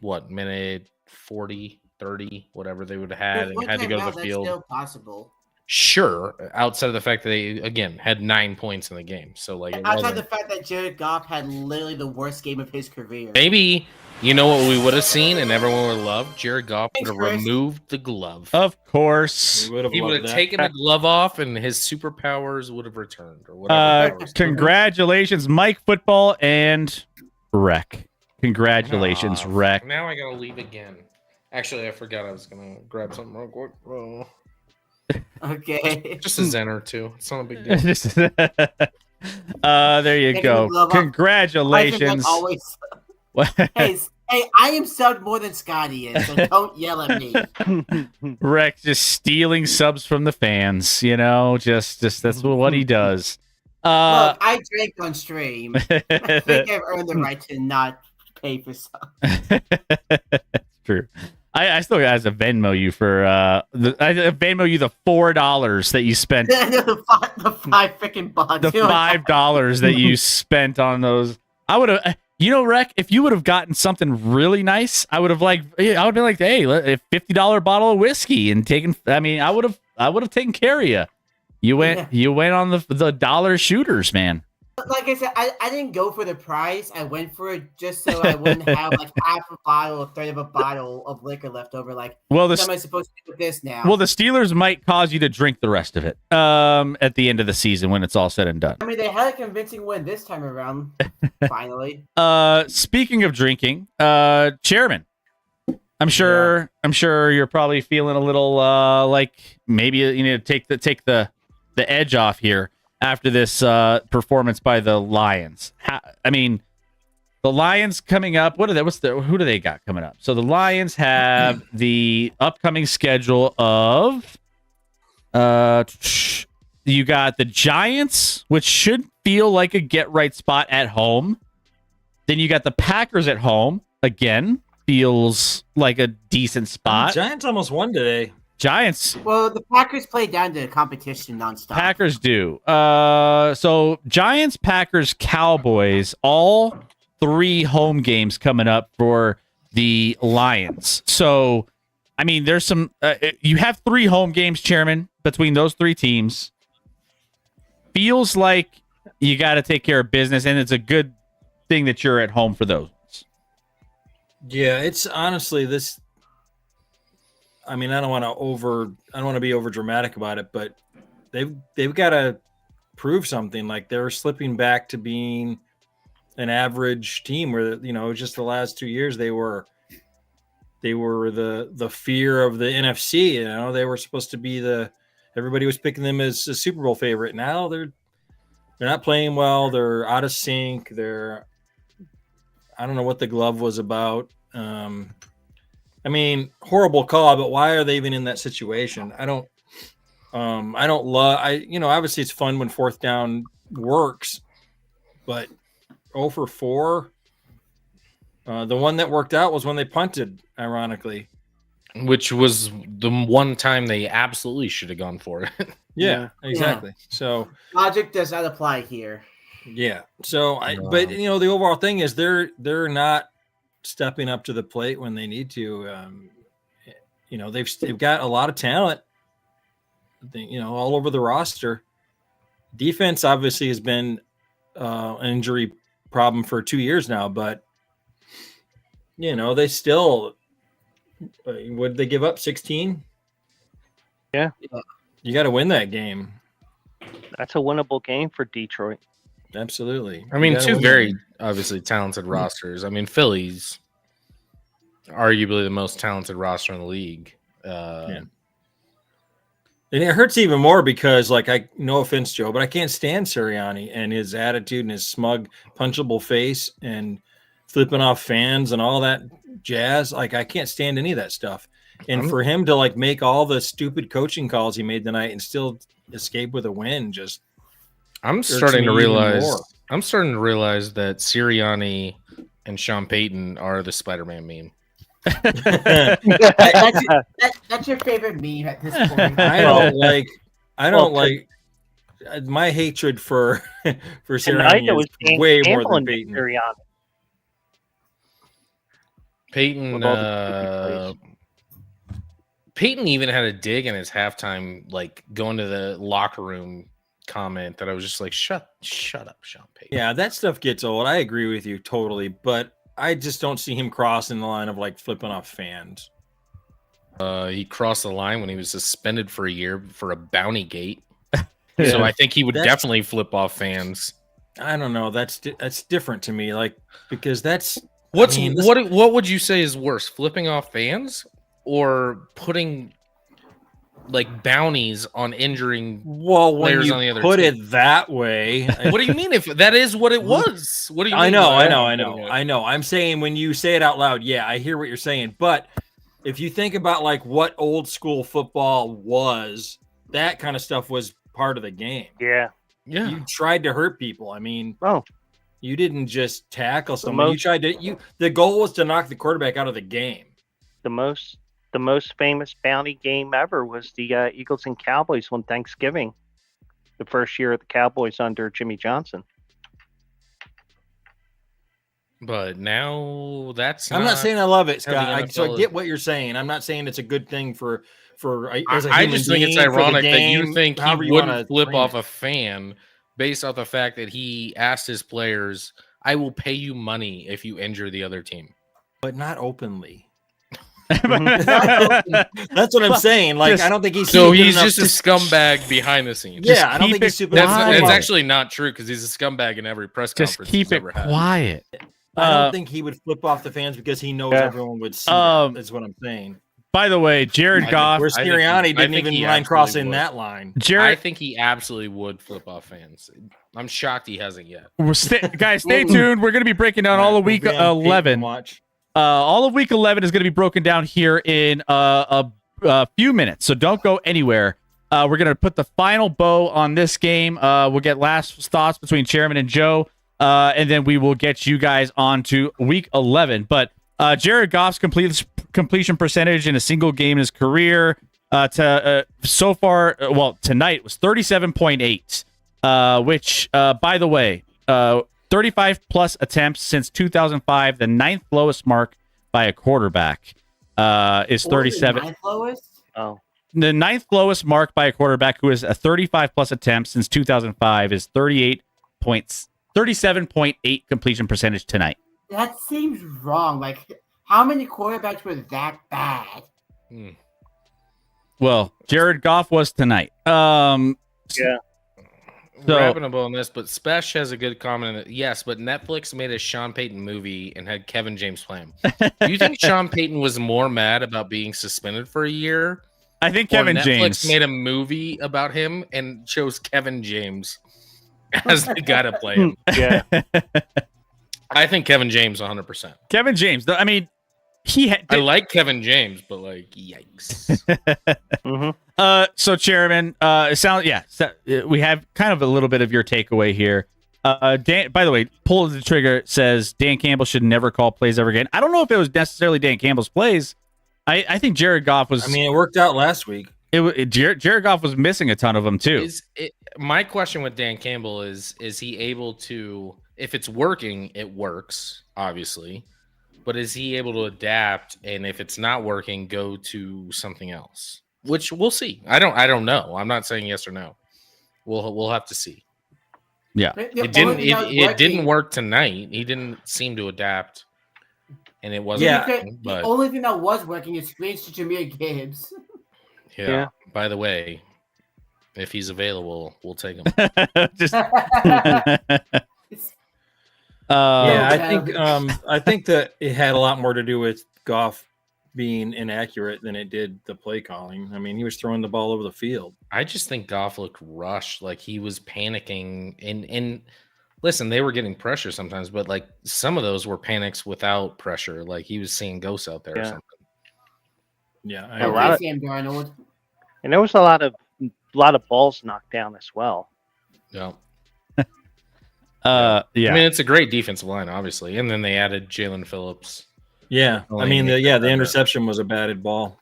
40, 30, whatever they would have had, and had to go to the field. That's still possible. Sure, outside of the fact that they again had 9 points in the game, so outside the fact that Jared Goff had literally the worst game of his career. Maybe you know what we would have seen, and everyone would love. Jared Goff would have removed the glove. Of course, he would have taken the glove off, and his superpowers would have returned. Or whatever. Congratulations, Mike Football and Wreck. Congratulations, Wreck. Now I gotta leave again. Actually, I forgot I was gonna grab something real quick. Oh. Okay. Just a Zen or two. It's not a big deal. There you go. Congratulations. Hey, I am subbed more than Scotty is, so don't yell at me. Rex just stealing subs from the fans, just that's what he does. Look, I drank on stream. I think I've earned the right to not pay for subs. That's true. I still got to Venmo you for I Venmo you the $4 that you spent. the five freaking bucks. The $5 that you spent on those. I would have, Rec, if you would have gotten something really nice, I would have been like, hey, a $50 bottle of whiskey and taken. I mean, I would have taken care of you. You went on the dollar shooters, man. Like I said, I didn't go for the price. I went for it just so I wouldn't have like half a bottle, a third of a bottle of liquor left over. Like, what am I supposed to do with this now? Well, the Steelers might cause you to drink the rest of it at the end of the season when it's all said and done. I mean, they had a convincing win this time around, finally. Speaking of drinking, Chairman, I'm sure you're probably feeling a little like maybe you need to take the edge off here after this performance by the Lions. I mean, the Lions coming up. Who do they got coming up? So the Lions have the upcoming schedule of you got the Giants, which should feel like a get right spot at home. Then you got the Packers at home. Again, feels like a decent spot. Giants almost won today. Giants. Well, the Packers play down to competition nonstop. Packers do. So Giants, Packers, Cowboys, all 3 home games coming up for the Lions. So, I mean, there's some. You have 3 home games, Chairman, between those 3 teams. Feels like you got to take care of business, and it's a good thing that you're at home for those. Yeah, it's honestly this. I mean, I don't want to be over dramatic about it, but they've got to prove something. Like they're slipping back to being an average team where, just the last 2 years they were the fear of the NFC. They were supposed to be everybody was picking them as a Super Bowl favorite. Now they're not playing well. They're out of sync. I don't know what the glove was about. I mean, horrible call, but why are they even in that situation? I don't love, obviously it's fun when 4th down works, but 0 for 4, the one that worked out was when they punted, ironically. Which was the one time they absolutely should have gone for it. Yeah, exactly. Yeah. So logic does not apply here. Yeah. So but the overall thing is they're not stepping up to the plate when they need to. They've got a lot of talent, all over the roster. Defense obviously has been an injury problem for 2 years now, but they still would they give up 16? Yeah. You got to win that game. That's a winnable game for Detroit. Absolutely. I mean, two very obviously talented rosters. I mean, Philly's arguably the most talented roster in the league. And it hurts even more because, no offense, Joe, but I can't stand Sirianni and his attitude and his smug, punchable face and flipping off fans and all that jazz. I can't stand any of that stuff. And for him to make all the stupid coaching calls he made tonight and still escape with a win, I'm starting to realize that Sirianni and Sean Payton are the Spider-Man meme. That's your favorite meme at this point. I don't like my hatred for Sirianni is way more than Payton. Payton even had a dig in his halftime, going to the locker room comment that I was just like, shut up, Sean Payton. Yeah, that stuff gets old. I agree with you totally, but I just don't see him crossing the line of flipping off fans. He crossed the line when he was suspended for a year for a bounty gate. So I think he would definitely flip off fans. I don't know. That's different to me. Because that's what would you say is worse, flipping off fans or putting bounties on injuring players on the other team? Put it that way. What do you mean if that is what it was? What do you mean? I know. I'm saying when you say it out loud, yeah, I hear what you're saying. But if you think about what old school football was, that kind of stuff was part of the game. Yeah. You tried to hurt people. I mean, you didn't just tackle someone. The goal was to knock the quarterback out of the game. The most famous bounty game ever was the Eagles and Cowboys on Thanksgiving, the first year of the Cowboys under Jimmy Johnson. But now I'm not saying I love it, Scott. I get what you're saying. I'm not saying it's a good thing for as a I human just think it's being, ironic game, that you think he wouldn't flip off it. a fan based off the fact that he asked his players, I will pay you money if you injure the other team. But not openly. That's what I'm saying. I don't think he's just a scumbag behind the scenes. Yeah, I don't think he's super. That's actually not true because he's a scumbag in every press conference. Just keep it quiet. I don't think he would flip off the fans because he knows everyone would see that. That's what I'm saying. By the way, Jared Goff. Where Sirianni didn't even mind crossing that line. I think he absolutely would flip off fans. I'm shocked he hasn't yet. Guys, stay tuned. We're going to be breaking down all of week 11. All of week 11 is going to be broken down here in a few minutes, so don't go anywhere. We're going to put the final bow on this game. We'll get last thoughts between Chairman and Joe, and then we will get you guys on to week 11. But Jared Goff's completion percentage in a single game in his career so far, tonight was 37.8, which, by the way, 35 plus attempts since 2005, the ninth lowest mark by a quarterback is 37. Ninth lowest? Oh. The ninth lowest mark by a quarterback who has a 35 plus attempts since 2005 is 37.8 completion percentage tonight. That seems wrong. How many quarterbacks were that bad? Well, Jared Goff was tonight. Yeah. So, wrapping up on this, but Spesh has a good comment. Yes, but Netflix made a Sean Payton movie and had Kevin James play him. Do you think Sean Payton was more mad about being suspended for a year? I think Kevin James made a movie about him and chose Kevin James as the guy to play him. Yeah. I think Kevin James 100%. Kevin James. I mean, I like Kevin James, but yikes. Mm-hmm. So Chairman, we have kind of a little bit of your takeaway here. Dan, by the way, pull the trigger says Dan Campbell should never call plays ever again. I don't know if it was necessarily Dan Campbell's plays. I think Jared Goff was. I mean, it worked out last week. Jared Goff was missing a ton of them too. My question with Dan Campbell is he able to? If it's working, it works, obviously. But is he able to adapt? And if it's not working, go to something else, which we'll see. I don't know. I'm not saying yes or no. We'll have to see. Yeah. It didn't work tonight. He didn't seem to adapt, and it wasn't. The working, but only thing that was working is switch to Jameer Gibbs. yeah. By the way, if he's available, we'll take him. Just I think that it had a lot more to do with Goff being inaccurate than it did the play calling. I mean, he was throwing the ball over the field. I just think Goff looked rushed, like he was panicking. And listen, they were getting pressure sometimes, but like some of those were panics without pressure. Like he was seeing ghosts out there or something. Yeah, and there was a lot of balls knocked down as well. Yeah. Yeah. I mean, it's a great defensive line, obviously, and then they added Jalen Phillips. Yeah, I mean, the interception was a batted ball.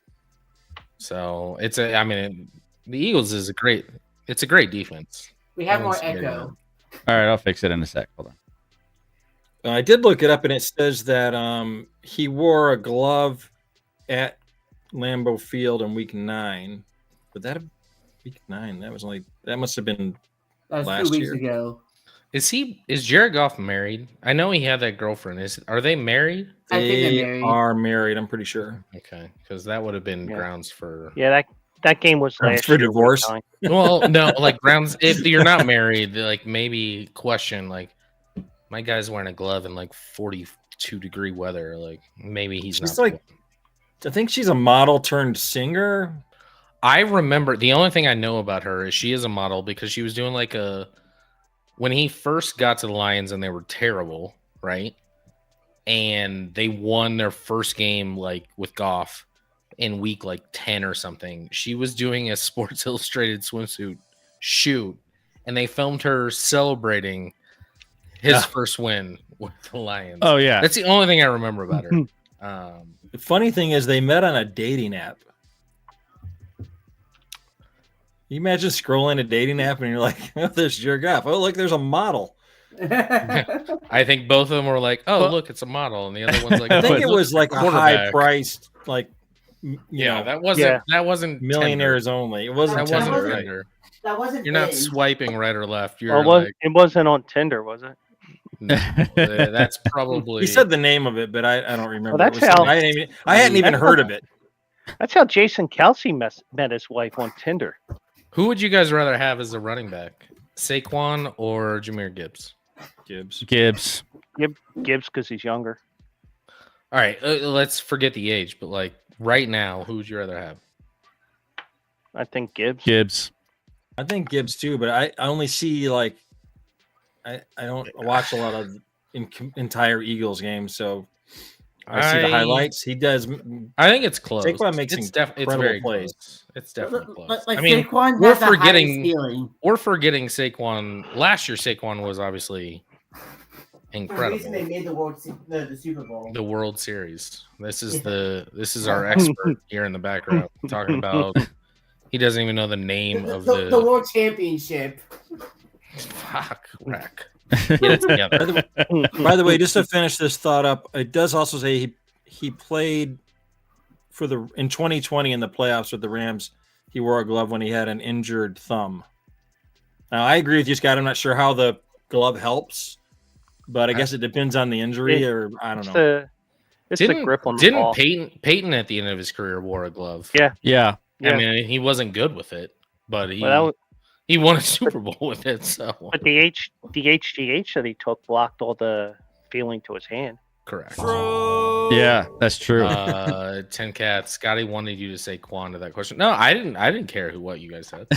So the Eagles is a great defense. We have more echo. All right, I'll fix it in a sec. Hold on. I did look it up, and it says that he wore a glove at Lambeau Field in Week 9. But Week 9? That must have been last 2 weeks year. ago. Is Jared Goff married? I know he had that girlfriend. Are they married? I think they're are married. I'm pretty sure. Okay, because that would have been grounds for that game was grounds last for year. divorce. Well, no, like grounds if you're not married, like maybe question like my guy's wearing a glove in like 42-degree weather. Like maybe he's She's not. like, I think she's a model turned singer. I remember the only thing I know about her is she is a model because she was doing like when he first got to the Lions and they were terrible, right? And they won their first game like with Goff in week like 10 or something. She was doing a Sports Illustrated swimsuit shoot, and they filmed her celebrating his first win with the Lions. Oh yeah, that's the only thing I remember about her. The funny thing is they met on a dating app. You imagine scrolling a dating app and you're like, oh, there's Jared Goff. Oh, look, there's a model. I think both of them were like, oh, look, it's a model. And the other one's like, I think it was like a high priced, like, that wasn't millionaires Tinder. only. It wasn't Tinder. That wasn't. You're not swiping right or left. You're it wasn't on Tinder, was it? No, that's probably. He said the name of it, but I don't remember. Well, that's how I hadn't even heard of it. That's how Jason Kelsey met his wife on Tinder. Who would you guys rather have as a running back, Saquon or Jahmyr Gibbs? Gibbs, because he's younger. All right, let's forget the age, but like right now, who would you rather have? I think Gibbs. I think Gibbs too, but I only see like I don't watch a lot of entire Eagles games, so I see the highlights. He does. I think it's close. Saquon makes it's very plays. Close. It's definitely close. Like I mean, Saquon we're forgetting Saquon. Last year, Saquon was obviously incredible. The reason they made the Super Bowl, the World Series. This is our expert here in the background talking about. He doesn't even know the name of the World Championship. Fuck, wreck. Get it together. By the way, just to finish this thought up, it does also say he played in 2020 in the playoffs with the Rams. He wore a glove when he had an injured thumb. Now, I agree with you, Scott. I'm not sure how the glove helps, but I guess it depends on the injury, or I don't know. It's the grip on the ball. Peyton at the end of his career wore a glove? Yeah. I mean, he wasn't good with it, but he won a Super Bowl with it. So, but the HGH that he took blocked all the feeling to his hand. Correct. Yeah, that's true. 10 Cats. Scotty wanted you to say Quan to that question. No, I didn't care what you guys said.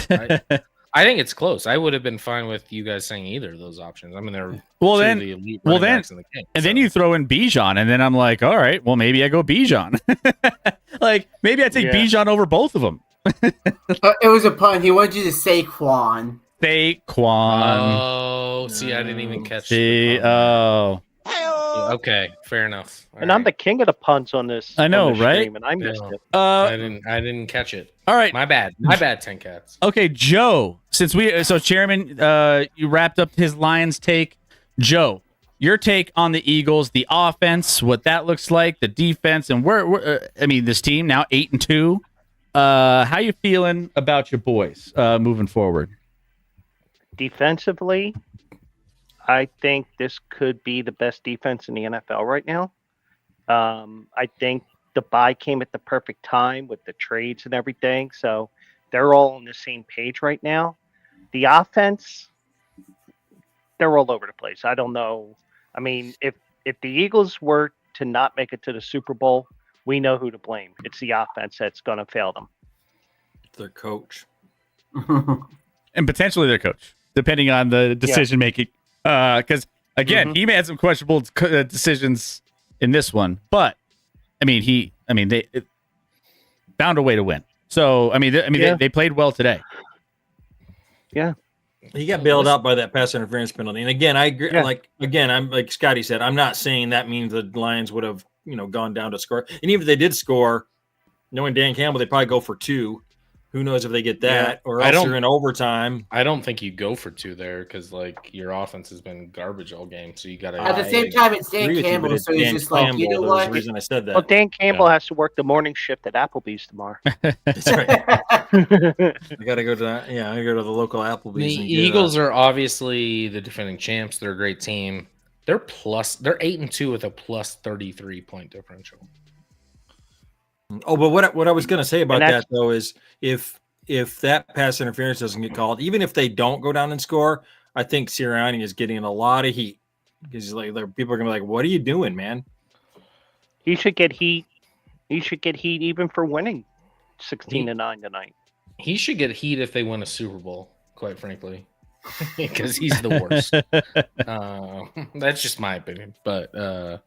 I think it's close. I would have been fine with you guys saying either of those options. I mean, they're the elite running backs in the game. Then you throw in Bijan, and then I'm like, all right, well, maybe I go Bijan. Like, maybe I take Bijan over both of them. It was a pun. He wanted you to say Quan. Oh, see, I didn't even catch it. Okay, fair enough. And I'm the king of the puns on this. I know, right? And I missed it. I didn't catch it. All right, my bad. 10 Cats. Okay, Joe. Chairman, you wrapped up his Lions take. Joe, your take on the Eagles, the offense, what that looks like, the defense, and this team now 8-2. How you feeling about your boys moving forward? Defensively, I think this could be the best defense in the NFL right now. I think the bye came at the perfect time with the trades and everything, so they're all on the same page right now. The offense, they're all over the place. I don't know. I mean, if the Eagles were to not make it to the Super Bowl, we know who to blame. It's the offense that's going to fail them. Their coach. And potentially their coach, depending on the decision making. Because again, he made some questionable decisions in this one, but they found a way to win. So they played well today. Yeah, he got bailed out by that pass interference penalty. And again, I agree. I'm like Scotty said, I'm not saying that means the Lions would have gone down to score. And even if they did score, knowing Dan Campbell, they probably go for 2. Who knows if they get that, or else you're in overtime. I don't think you go for 2 there because your offense has been garbage all game. So you got to. At the same time, it's Dan Campbell, so he's just like, you know what? The reason I said that. Well, Dan Campbell has to work the morning shift at Applebee's tomorrow. That's right. I got to go to that. Yeah, I go to the local Applebee's. The Eagles are obviously the defending champs. They're a great team. They're 8-2 with a plus 33 point differential. Oh, but what I was going to say about that though is if that pass interference doesn't get called, even if they don't go down and score, I think Sirianni is getting a lot of heat because people are going to be like, "What are you doing, man?" He should get heat. He should get heat even for winning 16-9 tonight. He should get heat if they win a Super Bowl. Quite frankly, because he's the worst. That's just my opinion, but.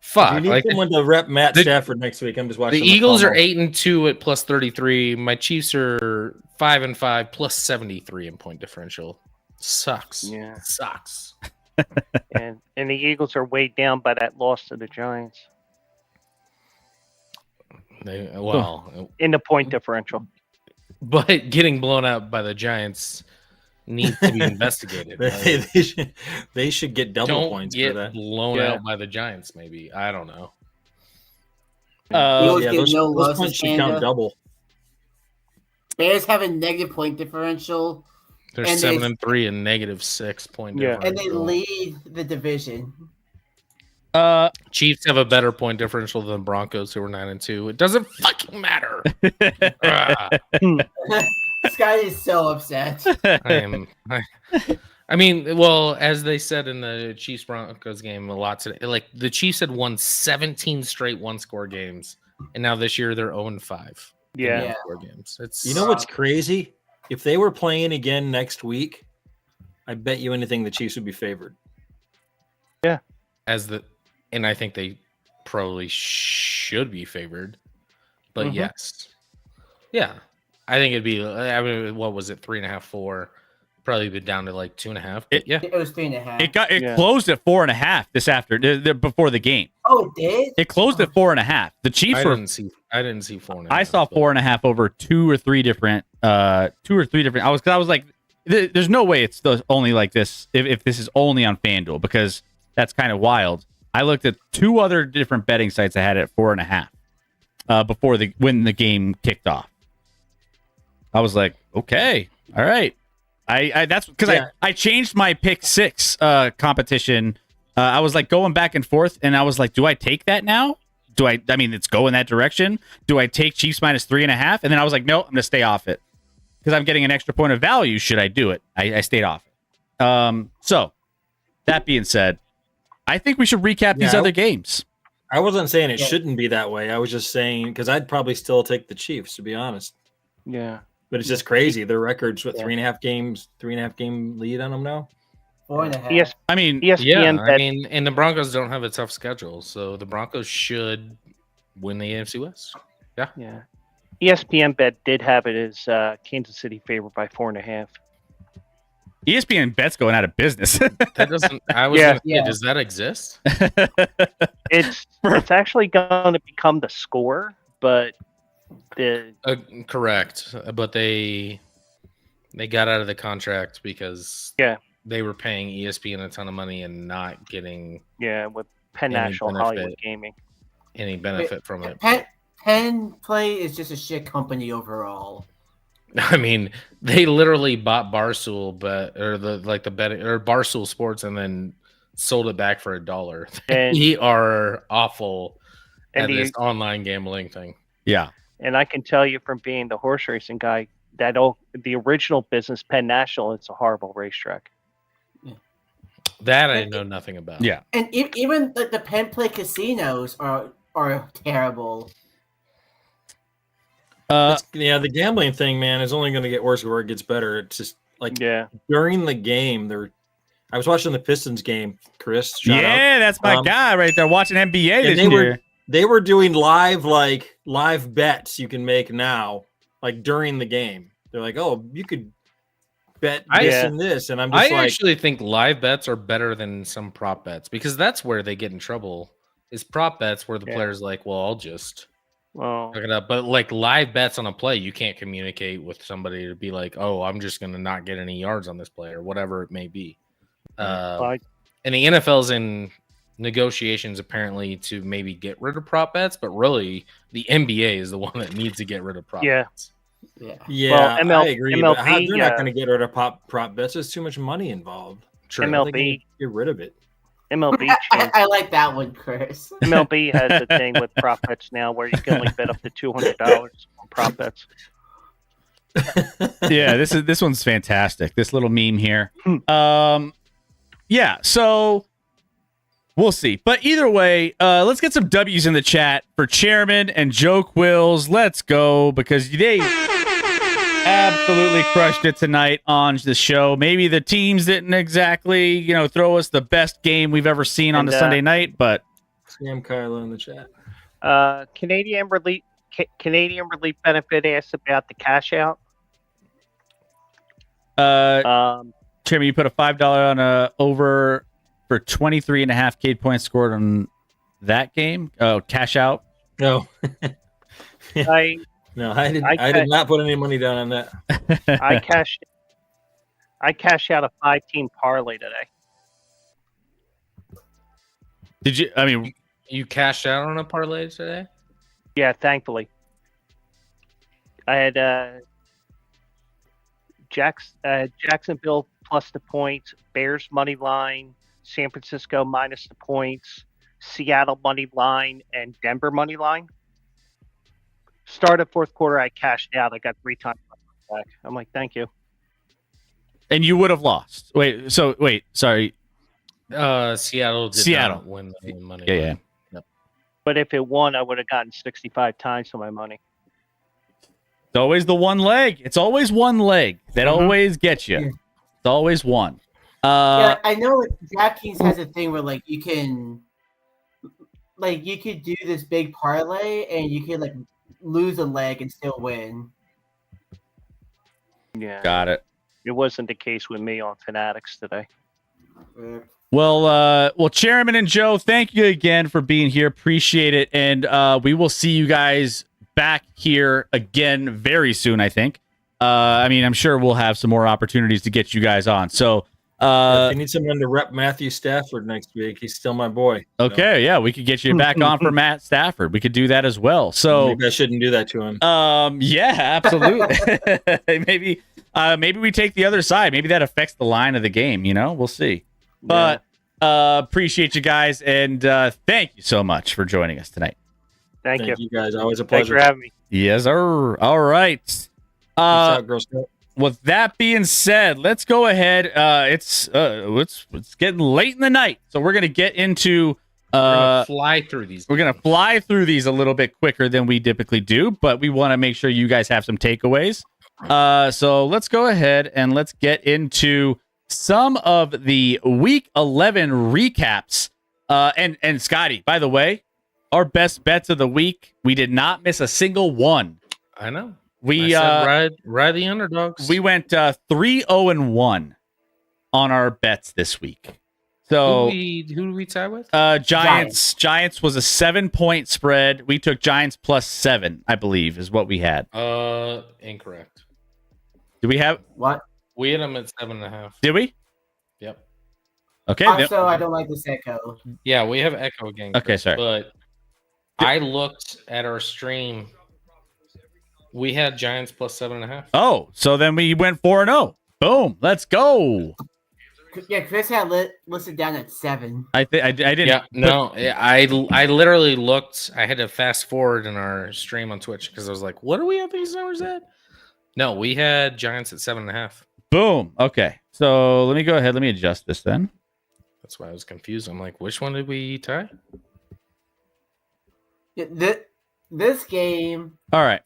Fuck! You need someone to rep Matt Stafford next week. I'm just watching. The Eagles are 8-2 at plus 33. My Chiefs are 5-5 plus 73 in point differential. Sucks. Yeah, sucks. and the Eagles are weighed down by that loss to the Giants. In the point differential, but getting blown out by the Giants needs to be investigated. They should get double points for that. Blown out by the Giants, maybe. I don't know. Those points should count double. Bears have a negative point differential. They're 7-3 and negative 6 point differential. And they lead the division. Chiefs have a better point differential than Broncos, who are 9-2. It doesn't fucking matter. Scott is so upset. I mean, well, as they said in the Chiefs Broncos game a lot today, like the Chiefs had won 17 straight one-score games, and now this year they're 0-5. Yeah. Games. What's crazy? If they were playing again next week, I bet you anything the Chiefs would be favored. Yeah. And I think they probably should be favored. But yes. Yeah. I think it'd be, what was it, 3.5, 4? Probably be down to like 2.5. It was 3.5. It closed at 4.5 this afternoon before the game. Oh, it did? It closed at 4.5. The Chiefs I didn't see 4.5. I saw 4.5 over two or three different. I was like, there's no way it's only like this if this is only on FanDuel, because that's kind of wild. I looked at two other different betting sites that had it at 4.5 before when the game kicked off. I was like, okay, all right. That's because I changed my pick 6 competition. I was like going back and forth, and I was like, do I take that now? I mean, it's going that direction. Do I take Chiefs minus 3.5? And then I was like, no, I'm gonna stay off it because I'm getting an extra point of value. Should I do it? I stayed off it. So that being said, I think we should recap these other games. I wasn't saying it shouldn't be that way. I was just saying because I'd probably still take the Chiefs, to be honest. Yeah. But it's just crazy. Their record's 3.5 games, 3.5 game lead on them now. 4.5. Yes. I mean, ESPN and the Broncos don't have a tough schedule, so the Broncos should win the AFC West. Yeah. Yeah. ESPN bet did have it as Kansas City favored by 4.5. ESPN bet's going out of business. That doesn't. I was gonna say, does that exist? It's actually going to become the score, but correct. But they got out of the contract because they were paying ESPN a ton of money and not getting with Penn National Hollywood Gaming any benefit from it. Penn Play is just a shit company overall. I mean, they literally bought Barstool, the betting or Barstool Sports, and then sold it back for $1. And- They are awful And at the- this online gambling thing. Yeah. And I can tell you from being the horse racing guy that the original business, Penn National, it's a horrible racetrack. That I know nothing about. Yeah. And even the Penn Play casinos are terrible. Yeah, the gambling thing, man, is only going to get worse where it gets better. It's just like during the game, I was watching the Pistons game, Chris. Shout out. That's my guy right there watching NBA this year. They were doing live bets you can make now, like during the game. They're like, oh, you could bet this and this, and I'm just I actually think live bets are better than some prop bets because that's where they get in trouble. Is prop bets where the player's like, well, I'll just look it up. But like live bets on a play, you can't communicate with somebody to be like, oh, I'm just going to not get any yards on this play or whatever it may be. And the NFL's in negotiations apparently to maybe get rid of prop bets, but really the NBA is the one that needs to get rid of prop bets. Yeah, well, I agree. MLB, but they're not going to get rid of prop bets. There's too much money involved. True. MLB, get rid of it. MLB. I like that one, Chris. MLB has a thing with prop bets now where you can only bet up to $200 on prop bets. Yeah, this one's fantastic. This little meme here. Yeah, so we'll see. But either way, let's get some W's in the chat for Chairman and Joe Quills. Let's go, because they absolutely crushed it tonight on the show. Maybe the teams didn't exactly, throw us the best game we've ever seen on the Sunday night, but Sam Kylo in the chat. Canadian Relief Benefit asked about the cash out. Chairman, you put a $5 on a over for 23.5K points scored on that game. Oh, cash out. No, I did not put any money down on that. I cashed out a 5-team parlay today. Did you? I mean, you cashed out on a parlay today? Yeah, thankfully. I had Jacksonville plus the points, Bears money line, San Francisco minus the points, Seattle money line, and Denver money line. Start of fourth quarter, I cashed out. I got 3 times back. I'm like, thank you. And you would have lost. Sorry. Seattle did not win the money. Yeah. Yep. But if it won, I would have gotten 65 times for my money. It's always the one leg. It's always one leg that always gets you. It's always one. Yeah, I know DraftKings has a thing where you can you could do this big parlay and you can lose a leg and still win. Yeah. Got it. It wasn't the case with me on Fanatics today. Well, Chairman and Joe, thank you again for being here. Appreciate it. And we will see you guys back here again very soon, I think. I'm sure we'll have some more opportunities to get you guys on. So I need someone to rep Matthew Stafford next week. He's still my boy. Okay, yeah, we could get you back on for Matt Stafford. We could do that as well. So maybe I shouldn't do that to him. Yeah, absolutely. Maybe we take the other side. Maybe that affects the line of the game. We'll see. But appreciate you guys, and thank you so much for joining us tonight. Thank you guys. Always a Thanks pleasure. for having me. Yes, sir. All right. Peace out, Girl Scout. With that being said, let's go ahead. It's getting late in the night, so we're gonna get into We're gonna fly through these. We're gonna fly through these a little bit quicker than we typically do, but we want to make sure you guys have some takeaways. So let's go ahead and let's get into some of the Week 11 recaps. And Scotty, by the way, our best bets of the week, we did not miss a single one. I know. We ride the underdogs. We went 3-0-1 on our bets this week. So who do we tie with? Giants. Giants was a 7-point spread. We took Giants plus 7, I believe, is what we had. Incorrect. Did we have what? We had them at 7.5. Did we? Yep. Okay. Also, I don't like this echo. Yeah, we have echo again. Okay, sorry. But I looked at our stream We had Giants plus 7.5. Oh, so then we went 4-0. Boom. Let's go. Yeah, Chris had listed down at 7. I didn't. Yeah, no, I literally looked. I had to fast forward in our stream on Twitch because I was like, "What do we have these numbers at?" No, we had Giants at 7.5. Boom. Okay. So let me go ahead. Let me adjust this then. That's why I was confused. I'm like, which one did we tie? Yeah, this game. All right.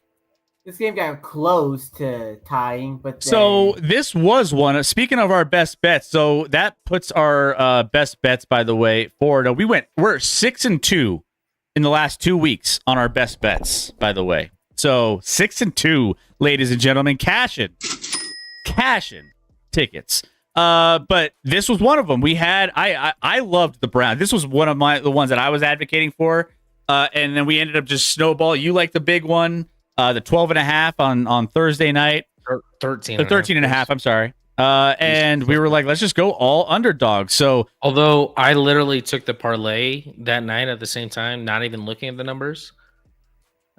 This game got close to tying, but So this was one. Speaking of our best bets, so that puts our best bets, by the way, forward. We're 6-2 in the last 2 weeks on our best bets, by the way. So 6-2, ladies and gentlemen, cashing tickets. But this was one of them. We had I loved the Browns. This was one of the ones that I was advocating for. And then we ended up just snowball. You like the big one. The 12.5 on Thursday night. 13. The 13.5. I'm sorry. And we were like, let's just go all underdogs. So, although I literally took the parlay that night at the same time, not even looking at the numbers,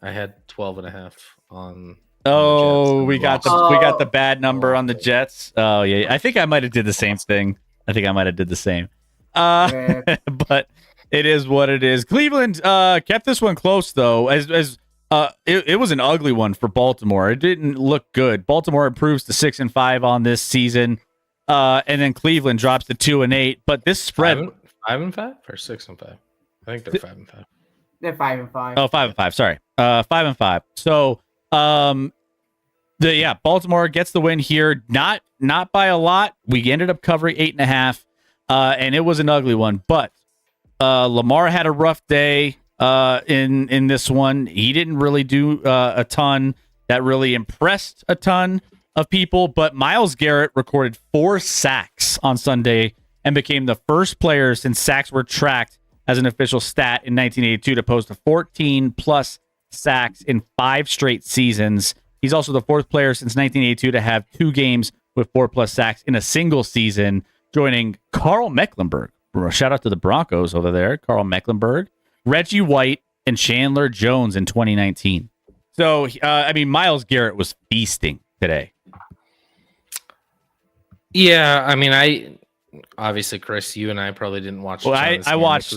I had 12.5 on. Oh, we got the bad number on the Jets. Oh yeah, I think I might have did the same thing. But it is what it is. Cleveland kept this one close though, as it was an ugly one for Baltimore. It didn't look good. Baltimore improves to 6-5 on this season, and then Cleveland drops to 2-8. But this spread 5-5 or 6-5. I think they're 5-5. They're 5-5. Oh, 5-5. Sorry, 5-5. So, Baltimore gets the win here. Not by a lot. We ended up covering 8.5, and it was an ugly one. But Lamar had a rough day. In this one, he didn't really do a ton that really impressed a ton of people, but Myles Garrett recorded 4 sacks on Sunday and became the first player since sacks were tracked as an official stat in 1982 to post 14 plus sacks in 5 straight seasons. He's also the 4th player since 1982 to have 2 games with 4 plus sacks in a single season, joining Carl Mecklenburg. Shout out to the Broncos over there, Carl Mecklenburg, Reggie White, and Chandler Jones in 2019. So, Myles Garrett was feasting today. Yeah, obviously, Chris, you and I probably didn't watch. Well, I watched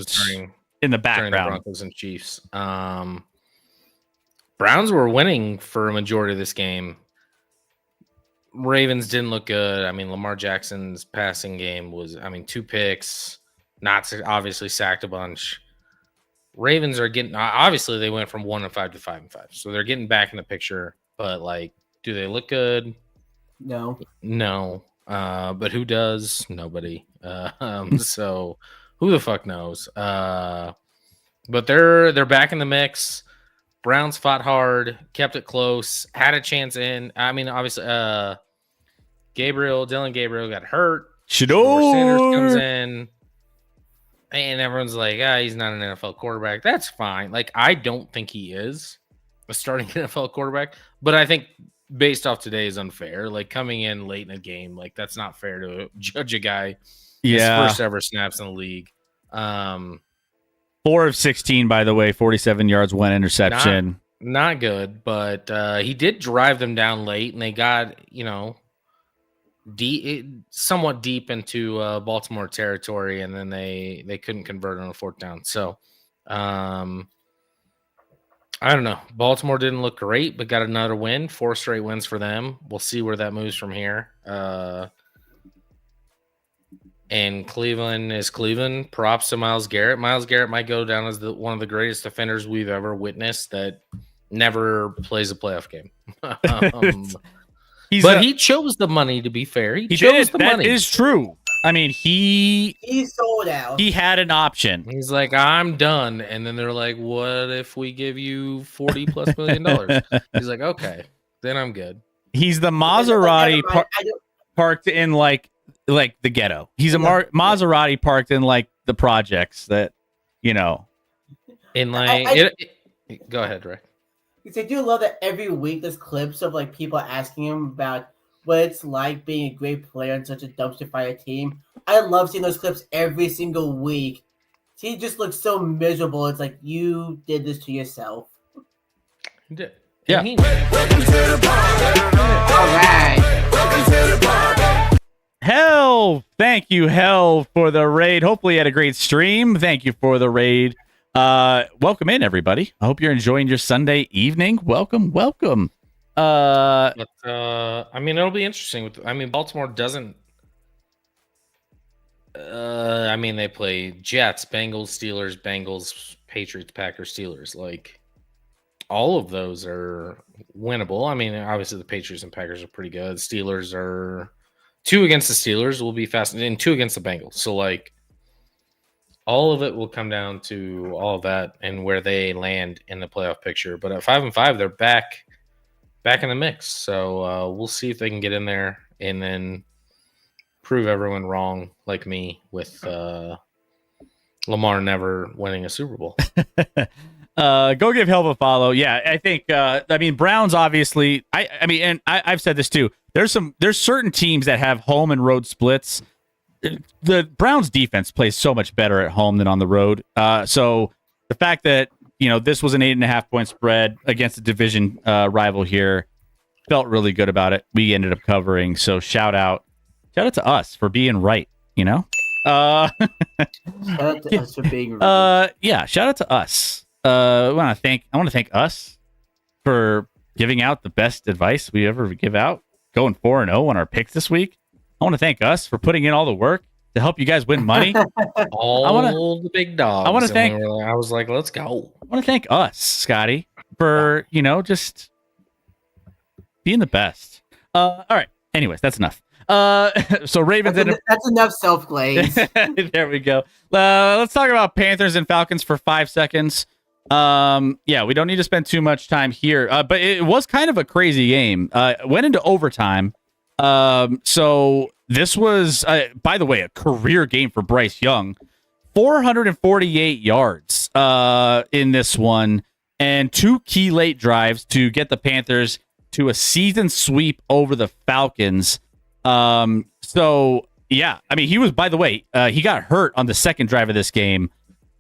in the background. During the Broncos and Chiefs. Browns were winning for a majority of this game. Ravens didn't look good. Lamar Jackson's passing game was, 2 picks, not obviously sacked a bunch. Ravens are getting, obviously they went from 1-5 to 5-5, so they're getting back in the picture. But do they look good? No. But who does? Nobody. So who the fuck knows? But they're back in the mix. Browns fought hard, kept it close, had a chance in. Obviously, Dylan Gabriel got hurt. Sanders comes in. And everyone's like, he's not an NFL quarterback. That's fine. I don't think he is a starting NFL quarterback. But I think based off today is unfair. Coming in late in a game, that's not fair to judge a guy. His first ever snaps in the league. 4 of 16, by the way, 47 yards, 1 interception. Not good, but he did drive them down late, and they got, somewhat deep into Baltimore territory, and then they couldn't convert on a 4th down. So I don't know. Baltimore didn't look great, but got another win. 4 straight wins for them. We'll see where that moves from here. And Cleveland is Cleveland. Props to Myles Garrett. Myles Garrett might go down as one of the greatest defenders we've ever witnessed that never plays a playoff game. He chose the money, to be fair. He chose the money. That is true. He sold out. He had an option. He's like, I'm done. And then they're like, what if we give you $40+ million? He's like, okay, then I'm good. He's the Maserati parked in the ghetto. He's a Maserati parked in the projects that, Go ahead, Ray. I do love that every week there's clips of people asking him about what it's like being a great player in such a dumpster fire team. I love seeing those clips every single week. He just looks so miserable. It's like you did this to yourself. He did. Yeah. And he- All right. Hell, thank you, Hell, for the raid. Hopefully you had a great stream. Thank you for the raid. Welcome in, everybody. I hope you're enjoying your Sunday evening. Welcome. But I mean, it'll be interesting. Baltimore doesn't. They play Jets, Bengals, Steelers, Bengals, Patriots, Packers, Steelers. Like, all of those are winnable. I mean, obviously the Patriots and Packers are pretty good. Steelers are 2 against the Steelers will be fast, and 2 against the Bengals. So, like, all of it will come down to all of that and where they land in the playoff picture. But at 5-5, they're back in the mix. So we'll see if they can get in there and then prove everyone wrong, like me, with Lamar never winning a Super Bowl. Go give Help a follow. Yeah, I think. Browns obviously. I've said this too. There's certain teams that have home and road splits. The Browns defense plays so much better at home than on the road. So the fact that this was an 8.5-point spread against a division rival here, felt really good about it. We ended up covering. So shout out to us for being right. Shout out to us for being right. Shout out to us. I want to thank us for giving out the best advice we ever give out, going 4-0 on our picks this week. I want to thank us for putting in all the work to help you guys win money. The big dogs. I want to thank. I was like, let's go. I want to thank us, Scotty, for just being the best. All right. Anyways, that's enough. So Ravens. That's enough self-glaze. There we go. Let's talk about Panthers and Falcons for 5 seconds. We don't need to spend too much time here, but it was kind of a crazy game. Went into overtime. So this was, by the way, a career game for Bryce Young. 448 yards in this one, and 2 key late drives to get the Panthers to a season sweep over the Falcons. He was, by the way, he got hurt on the second drive of this game,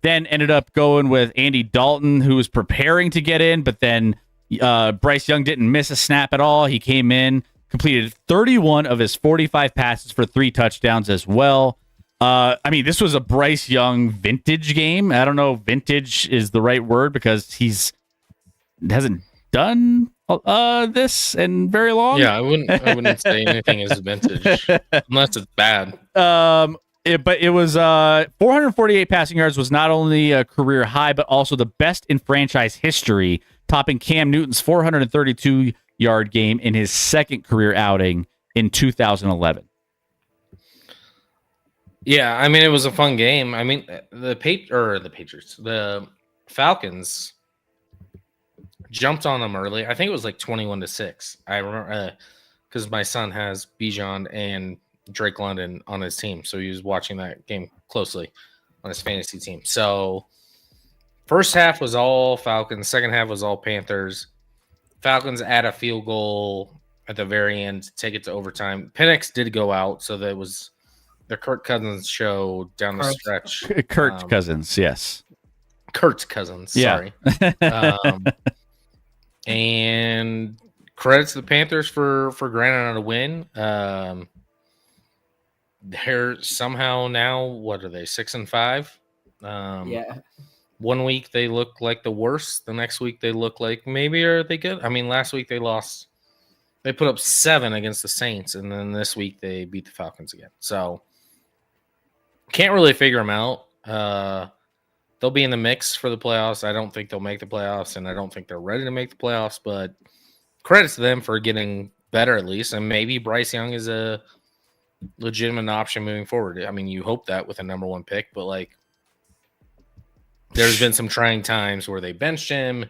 then ended up going with Andy Dalton, who was preparing to get in, but then Bryce Young didn't miss a snap at all. He came in, completed 31 of his 45 passes for 3 touchdowns as well. This was a Bryce Young vintage game. I don't know if vintage is the right word because hasn't done this in very long. Yeah, I wouldn't say anything is vintage unless it's bad. But it was 448 passing yards was not only a career high, but also the best in franchise history, topping Cam Newton's 432-yard game in his second career outing in 2011. Yeah, it was a fun game. The Patriots, the Falcons jumped on them early. I think it was like 21-6. I remember because my son has Bijan and Drake London on his team, so he was watching that game closely on his fantasy team. So first half was all Falcons, second half was all Panthers. Falcons add a field goal at the very end to take it to overtime. Penix did go out, so that was the Kirk Cousins show down the stretch. Kurt Cousins, yes. Kurt's Cousins, sorry. Yeah. And credits to the Panthers for granting out a win. They're somehow now, what are they, 6-5? Yeah. 1 week they look like the worst. The next week they look like maybe are they good? Last week they lost. They put up 7 against the Saints, and then this week they beat the Falcons again. So can't really figure them out. They'll be in the mix for the playoffs. I don't think they'll make the playoffs, and I don't think they're ready to make the playoffs, but credits to them for getting better at least. And maybe Bryce Young is a legitimate option moving forward. You hope that with a number 1 pick, but there's been some trying times where they benched him,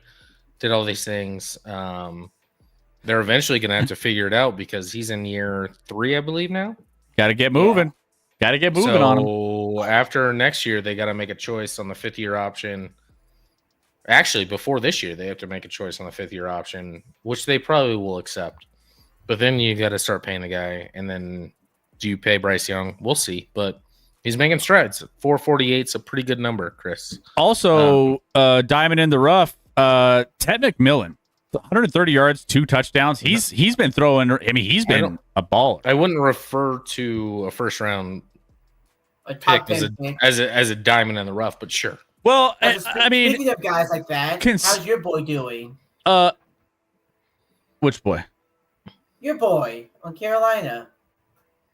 did all these things. They're eventually going to have to figure it out because he's in year 3, I believe now. Got to get moving. Got to get moving on him. So after next year, they got to make a choice on the 5th-year option. Actually, before this year, they have to make a choice on the 5th-year option, which they probably will accept. But then you got to start paying the guy, and then do you pay Bryce Young? We'll see, but he's making strides. 448 is a pretty good number, Chris. Also, diamond in the rough, Ted McMillan 130 yards, 2 touchdowns. He's been throwing. I mean, he's been a baller. I wouldn't refer to a first round A top pick 10 pick. as a diamond in the rough, but sure. Well, But I mean, speaking of guys like that, how's your boy doing? which boy? Your boy on Carolina.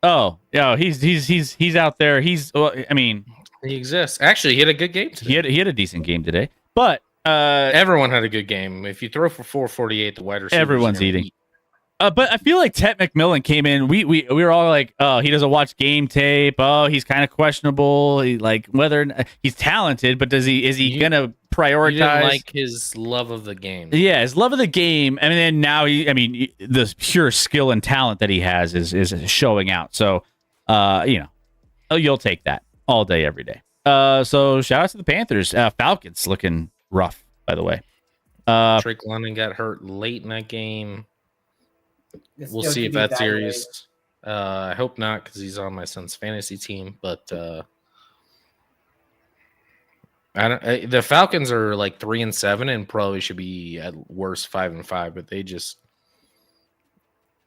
Oh, yeah, he's out there. I mean, He exists. Actually, he had a good game today. he had a decent game today, but Everyone had a good game. If you throw for 448, the wide receiver. everyone's eating. But I feel like Ted McMillan came in. We were all like, oh, he doesn't watch game tape. Oh, he's kind of questionable. He's talented, but is he gonna prioritize? You didn't like his love of the game. Yeah, his love of the game. I mean, and now the pure skill and talent that he has is showing out. So, you'll take that all day, every day. So shout out to the Panthers. Falcons looking rough, by the way. Drake London got hurt late in that game. We'll Still see could if be that's evaluated. serious. I hope not, because he's on my son's fantasy team. But the Falcons are like 3-7 and probably should be at worst 5-5. But they They're lose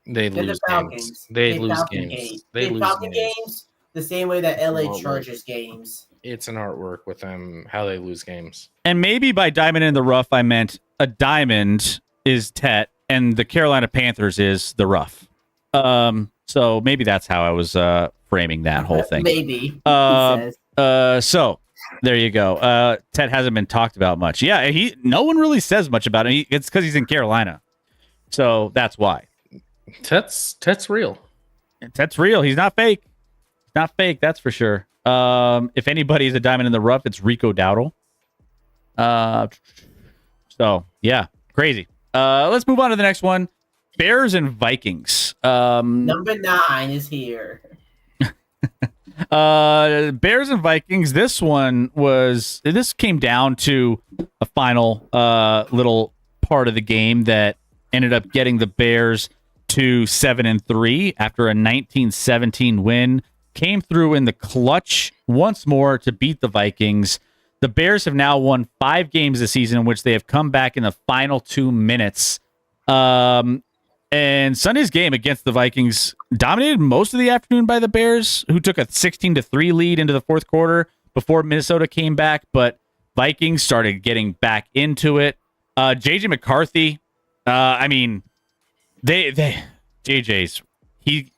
the games. Falcons. They They lose Falcon games. They lose Falcon games. games the same way that LA Well, Chargers games. It's an artwork with them how they lose games. And maybe by diamond in the rough, I meant a diamond is Tet and the Carolina Panthers is the rough. So maybe that's how I was framing that whole thing. Maybe. Uh, he says. So there you go. Ted hasn't been talked about much. Yeah, no one really says much about him. It's because he's in Carolina, so that's why. Tet's real. Ted's real. He's not fake. He's not fake. That's for sure. If anybody's a diamond in the rough, it's Rico Dowdle. So yeah, crazy. Let's move on to the next one. Bears and Vikings. Number 9 is here. Bears and Vikings. This came down to a final little part of the game that ended up getting the Bears to 7-3 after a 19-17 win. Came through in the clutch once more to beat the Vikings. The Bears have now won 5 games this season in which they have come back in the final 2 minutes. And Sunday's game against the Vikings dominated most of the afternoon by the Bears, who took a 16-3 lead into the fourth quarter before Minnesota came back. But Vikings started getting back into it. JJ McCarthy, he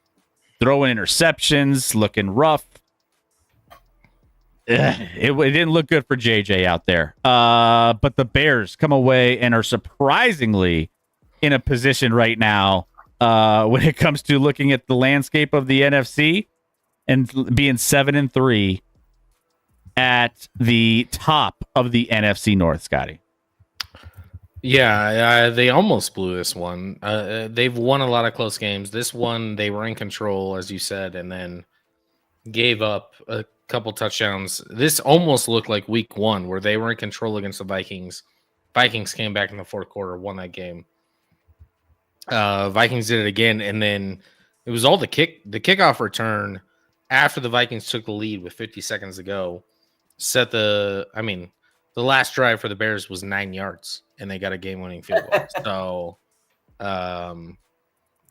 throwing interceptions, looking rough. It didn't look good for JJ out there. But the Bears come away and are surprisingly in a position right now when it comes to looking at the landscape of the NFC and being 7-3 at the top of the NFC North, Scotty. Yeah, they almost blew this one. They've won a lot of close games. This one, they were in control, as you said, and then gave up a couple touchdowns. This almost looked like week 1 where they were in control against the Vikings. Vikings came back in the fourth quarter, won that game. Vikings did it again, and then it was all the kickoff return after the Vikings took the lead with 50 seconds to go. The last drive for the Bears was 9 yards, and they got a game-winning field goal. So,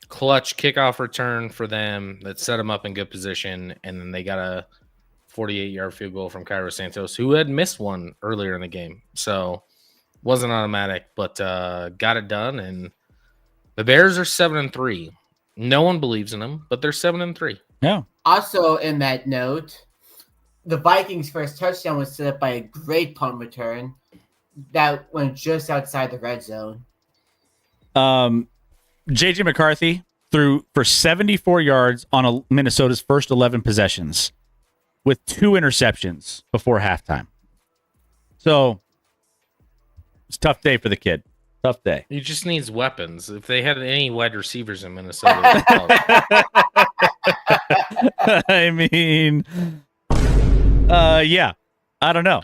clutch kickoff return for them that set them up in good position, and then they got a 48-yard field goal from Cairo Santos, who had missed one earlier in the game. So, wasn't automatic, but got it done, and the Bears are 7-3. No one believes in them, but they're 7-3. Yeah. Also, in that note, the Vikings' first touchdown was set up by a great punt return that went just outside the red zone. JJ McCarthy threw for 74 yards on Minnesota's first 11 possessions with 2 interceptions before halftime. So it's a tough day for the kid. Tough day. He just needs weapons. If they had any wide receivers in Minnesota, I mean, yeah. I don't know.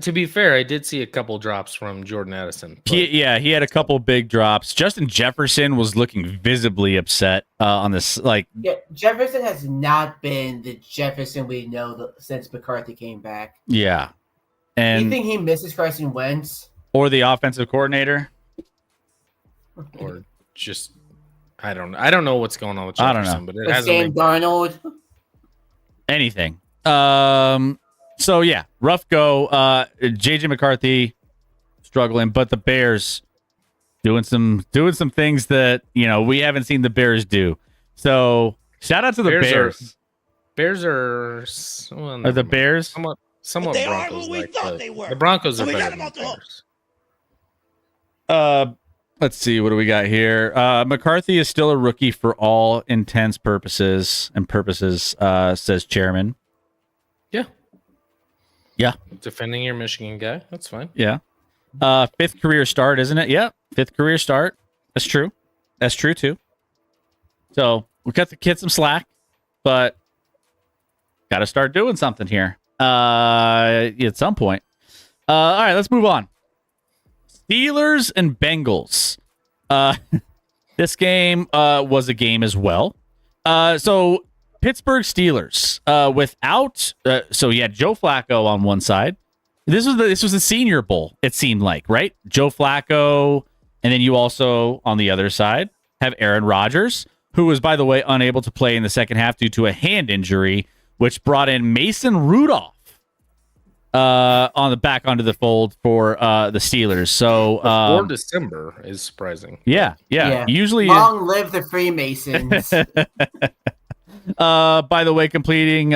To be fair, I did see a couple drops from Jordan Addison. He had a couple big drops. Justin Jefferson was looking visibly upset on this. Yeah, Jefferson has not been the Jefferson we know since McCarthy came back. Yeah. Do you And think he misses Carson Wentz? or the offensive coordinator. or just I don't know what's going on with I don't Jefferson, know. but it With hasn't Sam been Darnold. Anything. So yeah, rough go. JJ McCarthy struggling, but the Bears doing some things that we haven't seen the Bears do. So shout out to the Bears. Bears are Are the Bears somewhat They are Broncos who we like. thought they were. The Broncos are And we better got than them the off the Bears. Let's see, what do we got here? McCarthy is still a rookie for all intents purposes, says Chairman. Yeah. Defending your Michigan guy, that's fine. Yeah. Fifth career start, isn't it? Yeah. Fifth career start. That's true. That's true too. So we cut the kid some slack, but got to start doing something here at some point. All right, let's move on. Steelers and Bengals. This game was a game as well. So Pittsburgh Steelers without so you had Joe Flacco on one side. This was the Senior Bowl, it seemed like, right? Joe Flacco, and then you also on the other side have Aaron Rodgers, who was, by the way, unable to play in the second half due to a hand injury, which brought in Mason Rudolph on the back onto the fold for the Steelers. So Before December is surprising. Yeah. Usually, long live the Freemasons. by the way, completing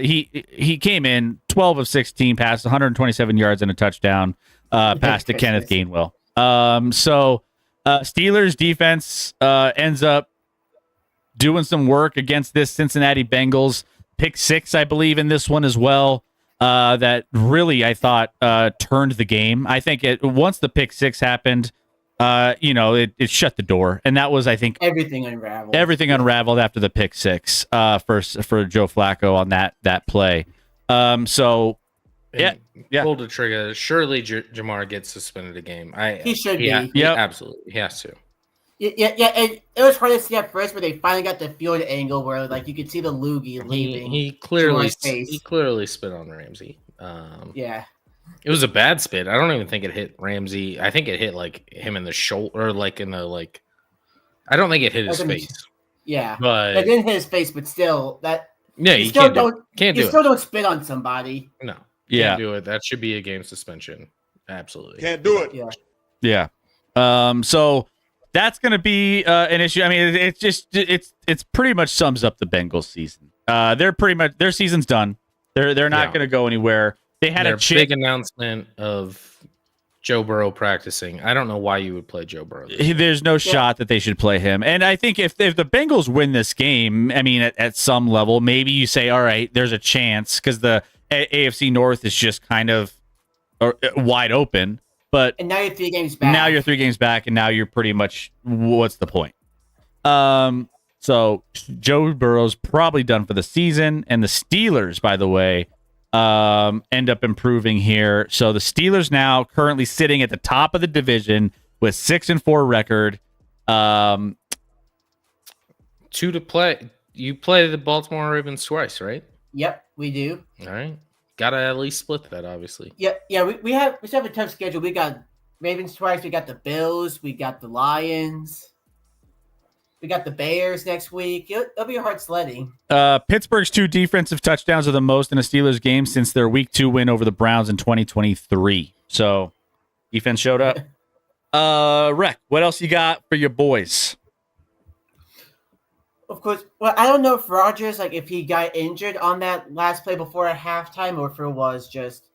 he came in 12 of 16 passes, 127 yards and a touchdown pass to Kenneth Gainwell. So Steelers defense ends up doing some work against this Cincinnati Bengals. Pick six, I believe, in this one as well. That really, I thought, turned the game. I think once the pick six happened, it shut the door, and that was, I think, everything unraveled. Everything unraveled after the pick six for Joe Flacco on that play. Pulled the trigger. Surely Jamar gets suspended a game. He should be. Yep. Absolutely, he has to. Yeah. And it was hard to see at first, but they finally got the field angle where you could see the loogie leaving. He clearly spit on Ramsey. Yeah. It was a bad spit. I don't even think it hit Ramsey. I think it hit him in the shoulder, or in the I don't think it hit his face. Yeah, but it didn't hit his face, but still, that. Yeah, you still don't spit on somebody. No, can't do it. That should be a game suspension. Absolutely, Can't do it. Yeah. So that's going to be an issue. I mean, it's pretty much sums up the Bengals season. Their season's done. They're not going to go anywhere. They had a big announcement of Joe Burrow practicing. I don't know why you would play Joe Burrow. There's no shot that they should play him. And I think if the Bengals win this game, I mean, at some level, maybe you say, all right, there's a chance because the AFC North is just kind of wide open. And now you're 3 games back. Now you're 3 games back, and now you're pretty much, what's the point? So Joe Burrow's probably done for the season, and the Steelers, by the way, end up improving here. So the Steelers now currently sitting at the top of the division with 6-4 record. 2 to play. You play the Baltimore Ravens twice, right? Yep, we do. All right. Gotta at least split that, obviously. Yeah. We have a tough schedule. We got Ravens twice. We got the Bills. We got the Lions. We got the Bears next week. It'll be hard sledding. Pittsburgh's 2 defensive touchdowns are the most in a Steelers game since their Week 2 win over the Browns in 2023. So defense showed up. Rec, what else you got for your boys? Of course. Well, I don't know if Rodgers, if he got injured on that last play before at halftime, or if it was just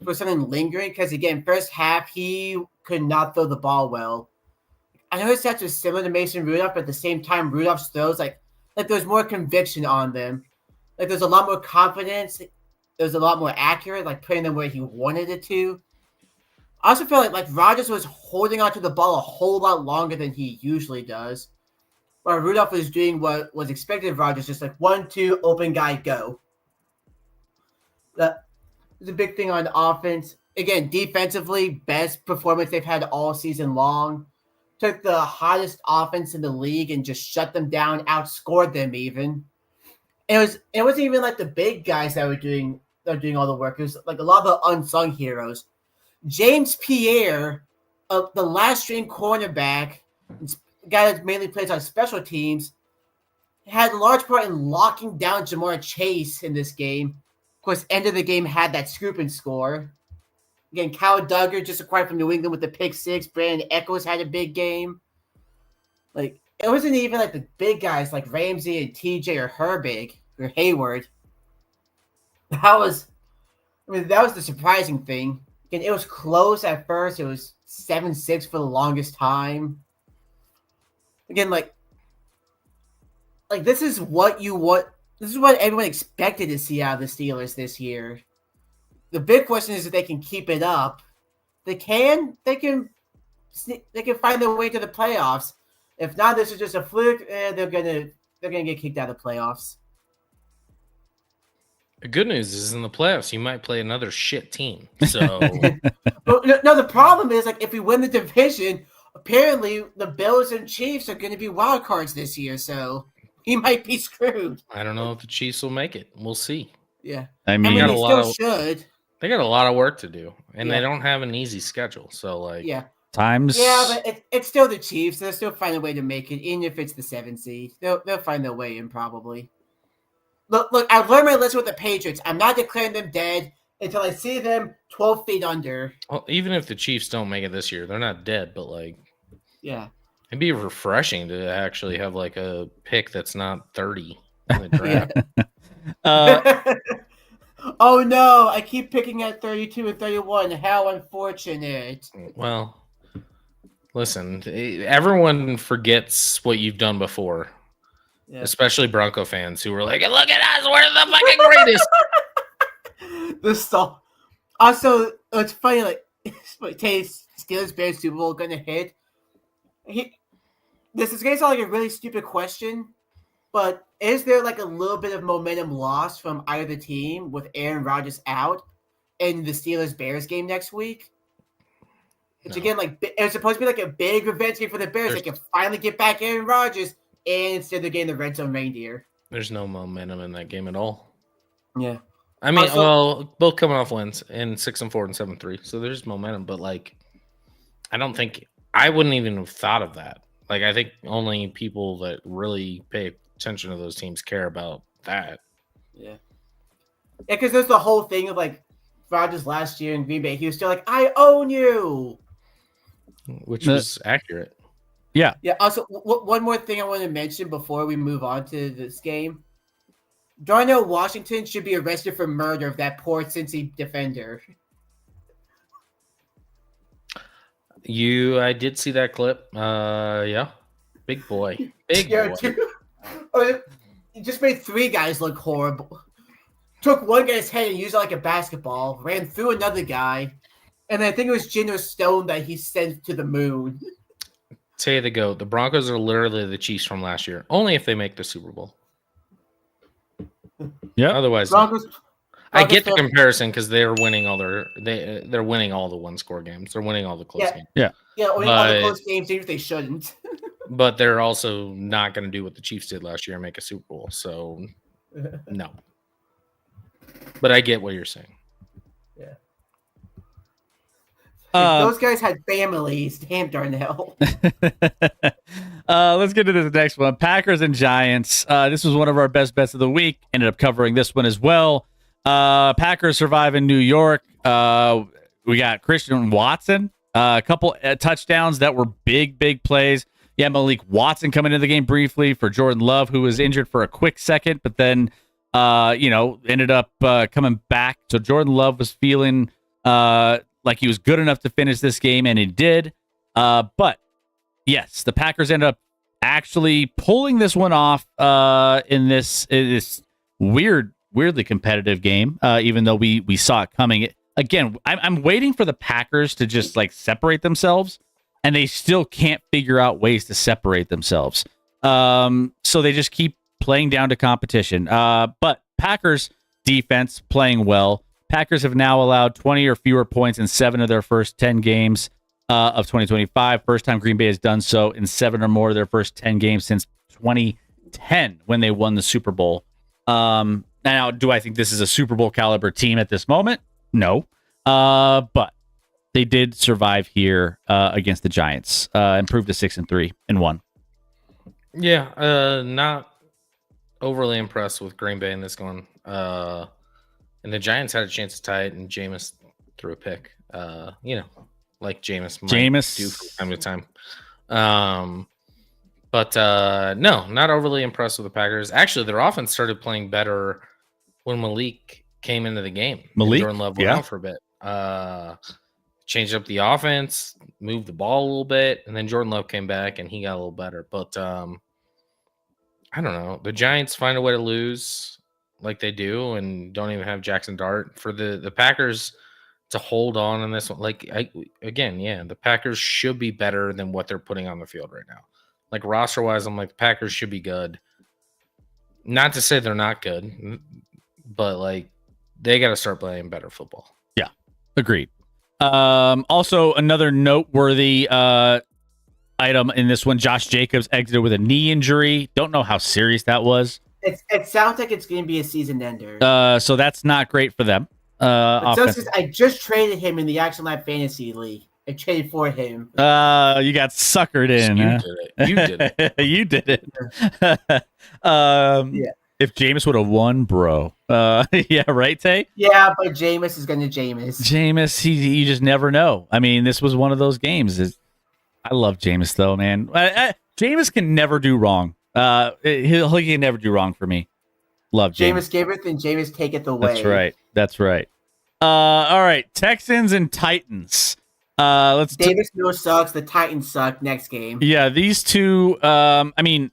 for something lingering. Because again, first half he could not throw the ball well. I know his stats are similar to Mason Rudolph, but at the same time, Rudolph's throws there's more conviction on them. There's a lot more confidence. There's a lot more accurate, putting them where he wanted it to. I also feel like Rodgers was holding onto the ball a whole lot longer than he usually does. While Rudolph was doing what was expected of Rodgers, just 1-2, open guy, go. That is a big thing on offense. Again, defensively, best performance they've had all season long. Took the hottest offense in the league and just shut them down, outscored them even. It wasn't even the big guys that were doing all the work. It was a lot of the unsung heroes. James Pierre, the last string cornerback, a guy that mainly plays on special teams, had a large part in locking down Jamar Chase in this game. Of course, end of the game had that scoop and score. Again, Kyle Duggar just acquired from New England with the pick 6. Brandon Echols had a big game. Like, it wasn't even like the big guys like Ramsey and TJ or Herbig or Hayward. That was the surprising thing. Again, it was close at first. It was 7-6 for the longest time. Again, like this is what you want. This is what everyone expected to see out of the Steelers this year. The big question is if they can keep it up. They can find their way to the playoffs. If not, this is just a fluke. They're gonna get kicked out of the playoffs. The good news is in the playoffs, you might play another shit team. So, no, the problem is like if we win the division, apparently the Bills and Chiefs are going to be wild cards this year. So he might be screwed. I don't know if the Chiefs will make it. We'll see. Yeah, I mean, they got a lot still should. They got a lot of work to do, and they don't have an easy schedule. So, like, times. Yeah, but it's still the Chiefs. They'll still find a way to make it, even if it's the 7th seed. They'll find their way in probably. Look! I learned my lesson with the Patriots. I'm not declaring them dead until I see them 12 feet under. well, even if the Chiefs don't make it this year, they're not dead. But like, Yeah. it'd be refreshing to actually have like a pick that's not 30 in the draft. Oh no! I keep picking at 32 and 31. How unfortunate. Well, listen, everyone forgets what you've done before. Yeah. Especially Bronco fans who were like, "Look at us, we're the fucking greatest." This stuff. Also, it's funny. Like, Steelers Bears Super Bowl gonna hit. This is gonna sound like a really stupid question, but is there like a little bit of momentum lost from either team with Aaron Rodgers out in the Steelers Bears game next week? Which again, like it's supposed to be like a big revenge game for the Bears. They can finally get back Aaron Rodgers, and instead they're getting the red zone reindeer. There's no momentum in that game at all. Yeah. I mean, Also- both coming off wins in 6-4 and 7-3, so there's momentum. But like, I wouldn't even have thought of that. Like, I think only people that really pay attention to those teams care about that. Yeah, because there's the whole thing of like Rodgers last year in Green Bay. He was still like, "I own you," Which was accurate. Yeah. Also, one more thing I want to mention before we move on to this game: Darnell Washington should be arrested for murder of that poor Cincy defender. I did see that clip. Yeah, big boy, big Yeah, boy. dude. He just made 3 guys look horrible. Took one guy's head and used it like a basketball. Ran through another guy, and I think it was Geno Stone that he sent to the moon. Say the goat. The Broncos are literally the Chiefs from last year. Only if they make the Super Bowl. Yeah. Otherwise, Broncos I get the still- comparison because they're winning all they're winning all the 1-score games. They're winning all the close games. Yeah, only all the But- close games, even if they shouldn't. But they're also not going to do what the Chiefs did last year and make a Super Bowl. So no. But I get what you're saying. Those guys had families. Damn, Darnell. Let's get to this next one. Packers and Giants. This was one of our best bets of the week. Ended up covering this one as well. Packers survive in New York. We got Christian Watson. A couple touchdowns that were big plays. Yeah, Malik Watson coming into the game briefly for Jordan Love, who was injured for a quick second, but then, ended up coming back. So Jordan Love was feeling like he was good enough to finish this game, and he did. But yes, the Packers end up actually pulling this one off in this weirdly competitive game, even though we saw it coming. Again, I'm waiting for the Packers to just like separate themselves, and they still can't figure out ways to separate themselves. So they just keep playing down to competition. But Packers defense playing well. Packers have now allowed 20 or fewer points in 7 of their first 10 games of 2025. First time Green Bay has done so in 7 or more of their first 10 games since 2010 when they won the Super Bowl. Now, do I think this is a Super Bowl caliber team at this moment? No. But they did survive here against the Giants, improved to 6-3 and 1. Yeah, not overly impressed with Green Bay in this one. And the Giants had a chance to tie it, and Jameis threw a pick. Like Jameis might do from time to time. But no, not overly impressed with the Packers. Actually, their offense started playing better when Malik came into the game. Malik, Jordan Love went out for a bit. Changed up the offense, moved the ball a little bit, and then Jordan Love came back and he got a little better. But I don't know. The Giants find a way to lose like they do and don't even have Jackson Dart. For the Packers to hold on in this one, the Packers should be better than what they're putting on the field right now. Like roster-wise, I'm like, the Packers should be good. Not to say they're not good, but like they got to start playing better football. Yeah, agreed. Also, another noteworthy item in this one, Josh Jacobs exited with a knee injury. Don't know how serious that was. It sounds like it's going to be a season ender. So that's not great for them. I just traded him in the Action Lab Fantasy League. I traded for him. You got suckered in. You did it. You did it. Yeah. If Jameis would have won, bro. Yeah, right, Tay? Yeah, but Jameis is going to Jameis. Jameis, you just never know. I mean, this was one of those games. I love Jameis, though, man. Jameis can never do wrong. He can never do wrong for me. Love Jameis. Jameis giveth and Jameis taketh away. That's right. All right, Texans and Titans. Davis Mills sucks. The Titans suck. Next game. Yeah, these two. I mean,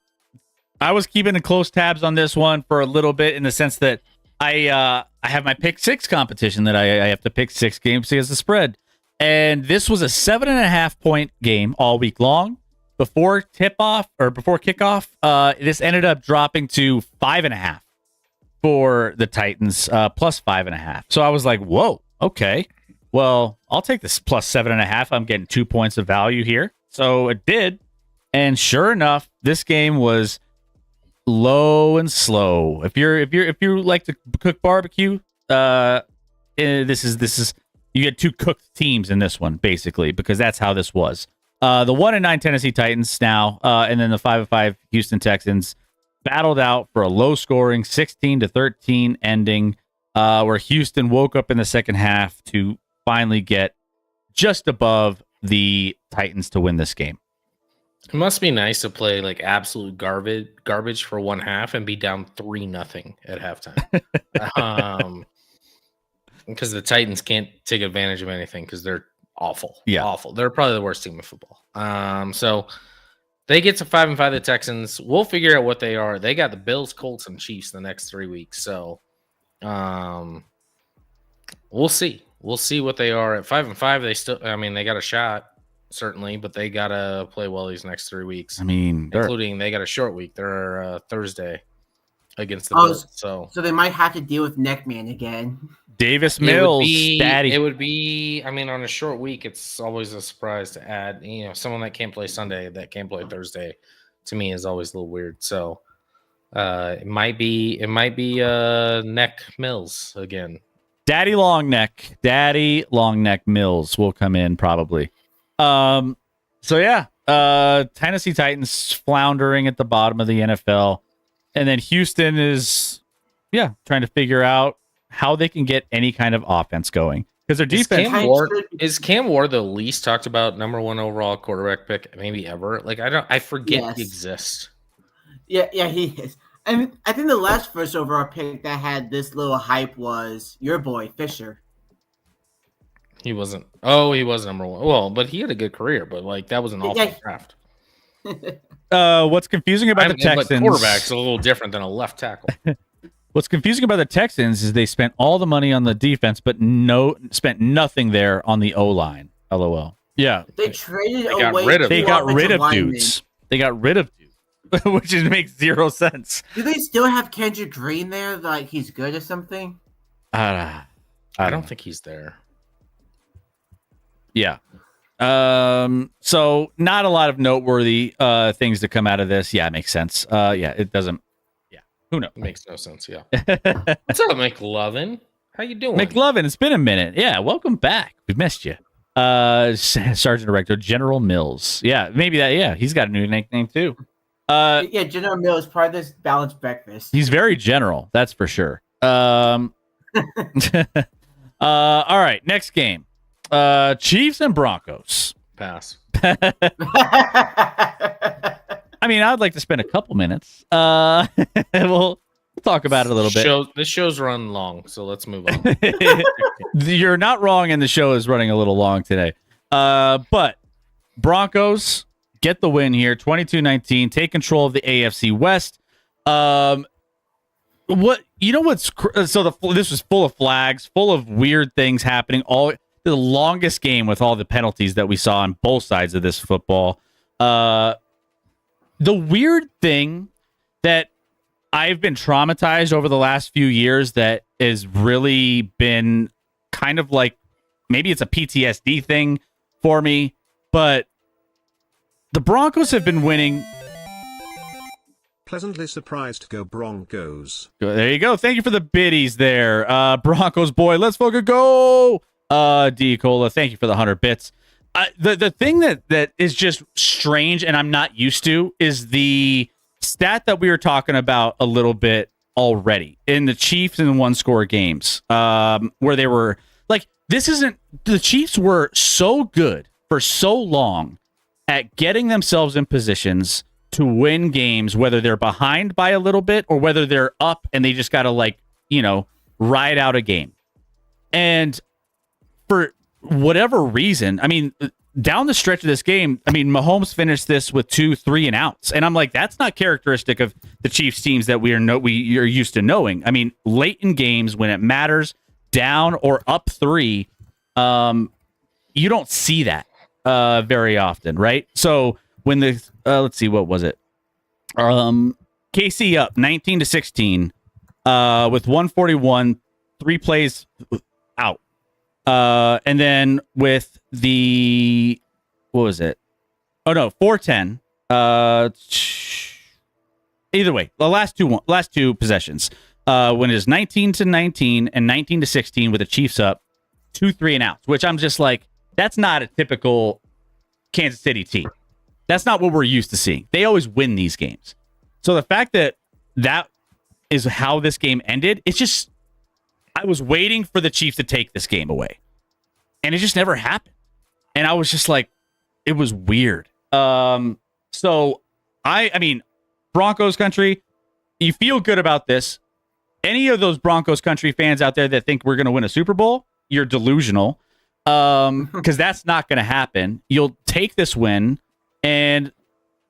I was keeping a close tabs on this one for a little bit in the sense that I have my pick six competition that I have to pick 6 games against the spread, and this was a 7.5 point game all week long. Before kickoff, this ended up dropping to 5.5 for the Titans, plus 5.5. So I was like, whoa, okay. Well, I'll take this plus 7.5. I'm getting 2 points of value here. So it did. And sure enough, this game was low and slow. If you like to cook barbecue, this is you get 2 cooked teams in this one, basically, because that's how this was. The 1-9 Tennessee Titans now, and then the 5-5 Houston Texans battled out for a low-scoring 16-13 ending, where Houston woke up in the second half to finally get just above the Titans to win this game. It must be nice to play like absolute garbage for one half and be down 3-0 at halftime. Because the Titans can't take advantage of anything because they're awful. Yeah, awful. They're probably the worst team in football. So they get to 5-5. The Texans. We'll figure out what they are. They got the Bills, Colts, and Chiefs the next 3 weeks. So we'll see. We'll see what they are at 5-5. They still. I mean, they got a shot certainly, but they gotta play well these next 3 weeks. I mean, including they got a short week. They're Thursday against the Bills. So they might have to deal with Neckman again. Davis Mills, daddy. It would be. I mean, on a short week, it's always a surprise to add. Someone that can't play Sunday, that can't play Thursday, to me is always a little weird. So it might be Neck Mills again. Daddy Long Neck Mills will come in probably. So yeah, Tennessee Titans floundering at the bottom of the NFL, and then Houston is trying to figure out how they can get any kind of offense going because their defense. Is Cam Ward the least talked about number 1 overall quarterback pick maybe ever? Like I forget he exists. Yeah, he is. I mean, I think the last first overall pick that had this little hype was your boy Fisher. He wasn't. Oh, he was number 1. Well, but he had a good career. But like that was an awful draft. What's confusing about the Texans? But quarterback's a little different than a left tackle. What's confusing about the Texans is they spent all the money on the defense, but spent nothing there on the O-line. LOL. Yeah, they traded away. They got rid of dudes. They got rid of dudes, which makes zero sense. Do they still have Kendrick Green there? Like he's good or something? I don't think he's there. Yeah. So not a lot of noteworthy things to come out of this. Yeah, it makes sense. It doesn't. Yeah, who knows? It makes no sense. Yeah. What's up, McLovin? How you doing, McLovin? It's been a minute. Yeah, welcome back. We've missed you. Sergeant Director General Mills. Yeah, maybe that. Yeah, he's got a new nickname too. Yeah, General Mills, part of this balanced breakfast. He's very general, that's for sure. All right, next game. Chiefs and Broncos. Pass. I mean, I'd like to spend a couple minutes. We'll talk about it a little bit. This show's run long, so let's move on. You're not wrong, and the show is running a little long today. But Broncos get the win here, 22-19, take control of the AFC West. This was full of flags, full of weird things happening. All the longest game with all the penalties that we saw on both sides of this football. The weird thing that I've been traumatized over the last few years that has really been kind of like, maybe it's a PTSD thing for me, but the Broncos have been winning. Pleasantly surprised, go Broncos. There you go. Thank you for the biddies there. Broncos boy, let's fucking go. D Cola, thank you for the 100 bits. The thing that is just strange and I'm not used to is the stat that we were talking about a little bit already in the Chiefs and one-score games, where they were like, the Chiefs were so good for so long at getting themselves in positions to win games, whether they're behind by a little bit or whether they're up and they just got to ride out a game. And for whatever reason, I mean, down the stretch of this game, I mean, Mahomes finished this with 2 3-and-outs, and I'm like, that's not characteristic of the Chiefs teams that we are used to knowing. I mean, late in games when it matters, down or up 3, you don't see that very often, right? So when let's see, what was it? KC up 19-16 with 141, 3 plays out. And then with the, what was it? Oh no, 4-10. Either way, the last two possessions. When it is 19-19 and 19-16 with the Chiefs up 2 3-and-outs, which I'm just like, that's not a typical Kansas City team. That's not what we're used to seeing. They always win these games. So the fact that is how this game ended, it's just, I was waiting for the Chiefs to take this game away. And it just never happened. And I was just like, it was weird. So I mean, Broncos country, you feel good about this. Any of those Broncos country fans out there that think we're going to win a Super Bowl, you're delusional. Because that's not going to happen. You'll take this win. And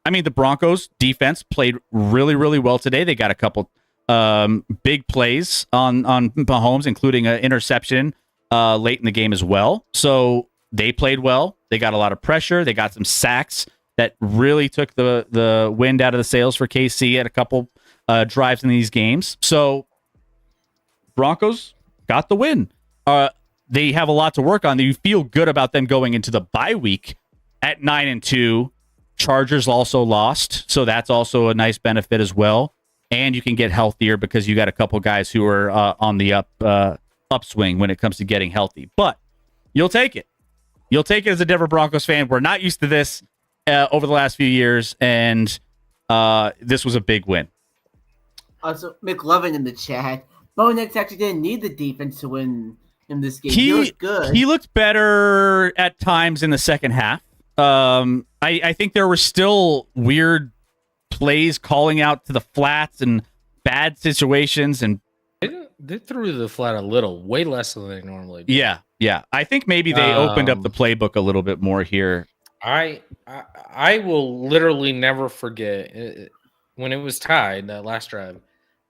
I mean, the Broncos defense played really, really well today. They got a couple big plays on Mahomes, including an interception late in the game as well. So they played well. They got a lot of pressure. They got some sacks that really took the wind out of the sails for KC at a couple drives in these games. So Broncos got the win. They have a lot to work on. You feel good about them going into the bye week at 9-2. Chargers also lost, so that's also a nice benefit as well. And you can get healthier because you got a couple guys who are on the upswing when it comes to getting healthy. But you'll take it. You'll take it as a Denver Broncos fan. We're not used to this over the last few years, and this was a big win. Also, McLovin in the chat. Bo Nix actually didn't need the defense to win in this game. He looked good. He looked better at times in the second half. I think there were still weird plays calling out to the flats and bad situations, and they threw the flat a little, way less than they normally do. Yeah. I think maybe they opened up the playbook a little bit more here. I will literally never forget when it was tied that last drive,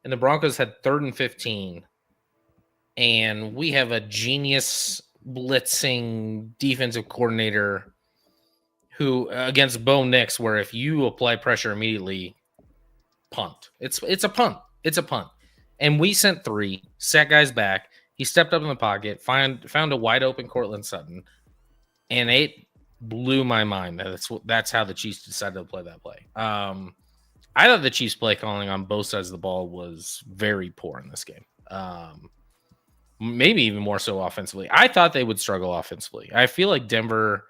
and the Broncos had 3rd and 15, and we have a genius blitzing defensive coordinator who against Bo Nix, where if you apply pressure immediately, punt. It's a punt. It's a punt. And we sent 3, sat guys back. He stepped up in the pocket, found a wide open Cortland Sutton, and it blew my mind. That's how the Chiefs decided to play that play. I thought the Chiefs play calling on both sides of the ball was very poor in this game. maybe even more so offensively. I thought they would struggle offensively. I feel like Denver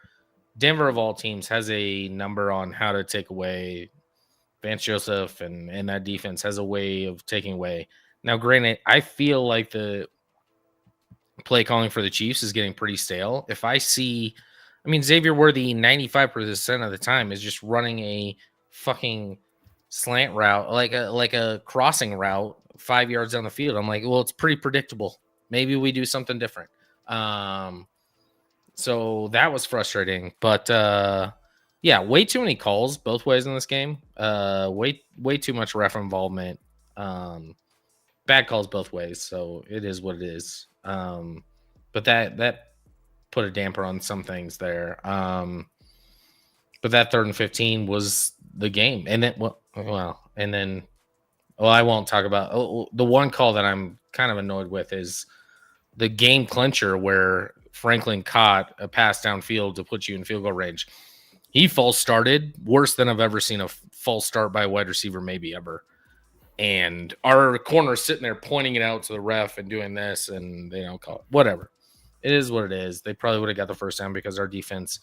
of all teams has a number on how to take away. Vance Joseph and that defense has a way of taking away. Now, granted, I feel like the play calling for the Chiefs is getting pretty stale. If I see, I mean, Xavier Worthy 95% of the time is just running a fucking slant route, like a crossing route 5 yards down the field. I'm like, well, it's pretty predictable. Maybe we do something different. So that was frustrating, but yeah, way too many calls both ways in this game. Way too much ref involvement. Bad calls both ways, so it is what it is. But that put a damper on some things there. But that 3rd and 15 was the game, and then I won't talk about the one call that I'm kind of annoyed with is the game clincher where Franklin caught a pass downfield to put you in field goal range. He false started worse than I've ever seen a false start by a wide receiver, maybe ever. And our corner's sitting there pointing it out to the ref and doing this, and they don't call it. Whatever. It is what it is. They probably would have got the first down because our defense,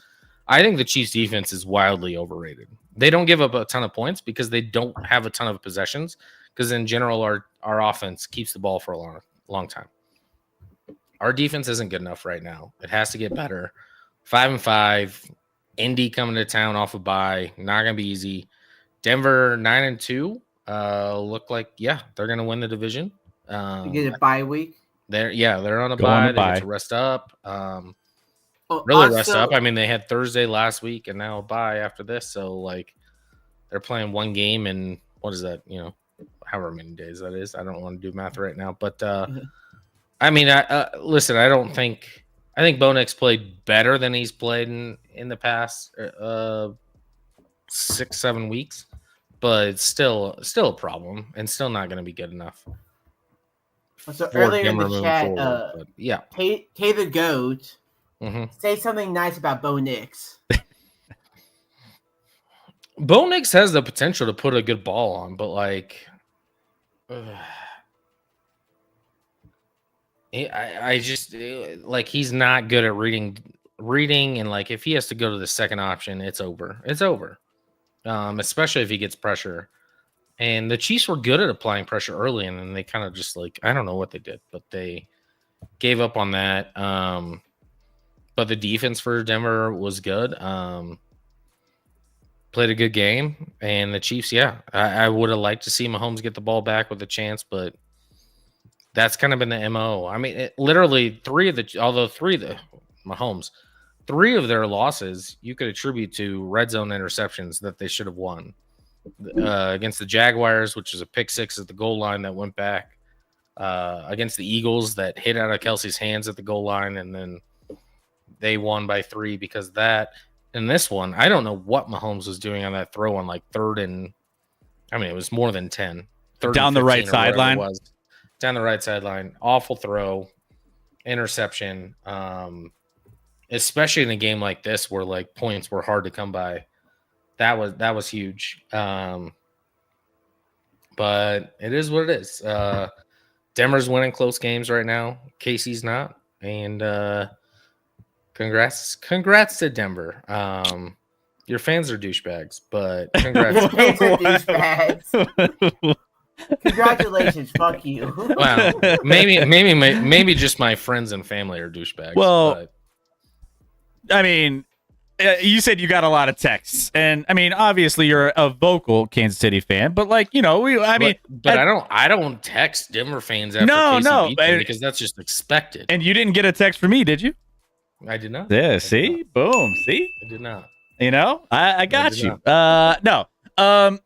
I think the Chiefs defense is wildly overrated. They don't give up a ton of points because they don't have a ton of possessions, because in general, our offense keeps the ball for a long time. Our defense isn't good enough right now. It has to get better. 5-5. Indy coming to town off a bye. Not going to be easy. Denver 9-2. Look like, they're going to win the division. You get a bye week. They're on a bye. They get to rest up. Rest up. I mean, they had Thursday last week and now a bye after this. So, like, they're playing one game and what is that? However many days that is. I don't want to do math right now. But, I mean, listen, I think Bo Nix played better than he's played in the past 6-7 weeks, but it's still a problem and still not going to be good enough. So earlier in the chat, Tay the Goat, say something nice about Bo Nix. Bo Nix has the potential to put a good ball on, but like, I just like he's not good at reading, and like if he has to go to the second option, it's over. Especially if he gets pressure. And the Chiefs were good at applying pressure early, and then they kind of just like I don't know what they did, but they gave up on that. But the defense for Denver was good. Played a good game, and the Chiefs, I would have liked to see Mahomes get the ball back with a chance, but that's kind of been the MO. I mean, literally three of their losses you could attribute to red zone interceptions that they should have won. Against the Jaguars, which is a pick six at the goal line that went back. Against the Eagles that hit out of Kelsey's hands at the goal line, and then they won by 3 because of that. In this one, I don't know what Mahomes was doing on that throw on like it was more than 10. Down the right sideline. Down the right sideline. Awful throw. Interception. Especially in a game like this where like points were hard to come by. That was huge. But it is what it is. Denver's winning close games right now. Casey's not. And congrats to Denver. Your fans are douchebags, but congrats. Fans are douchebags. Congratulations, fuck you. Wow. Maybe just my friends and family are douchebags. Well, but I mean, you said you got a lot of texts, and I mean, obviously you're a vocal Kansas City fan, but like, I don't text Denver fans after Casey beats them because that's just expected. And you didn't get a text from me, did you? I did not. Yeah, see? Boom. See? I did not. I got you. No.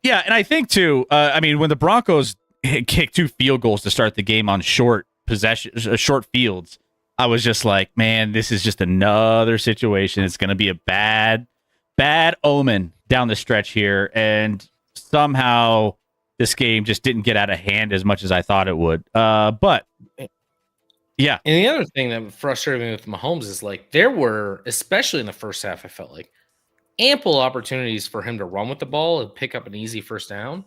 Yeah, and I think too, when the Broncos kicked 2 field goals to start the game on short fields, I was just like, man, this is just another situation. It's going to be a bad omen down the stretch here. And somehow this game just didn't get out of hand as much as I thought it would. But yeah. And the other thing that frustrated me with Mahomes is like there were, especially in the first half, I felt like ample opportunities for him to run with the ball and pick up an easy first down.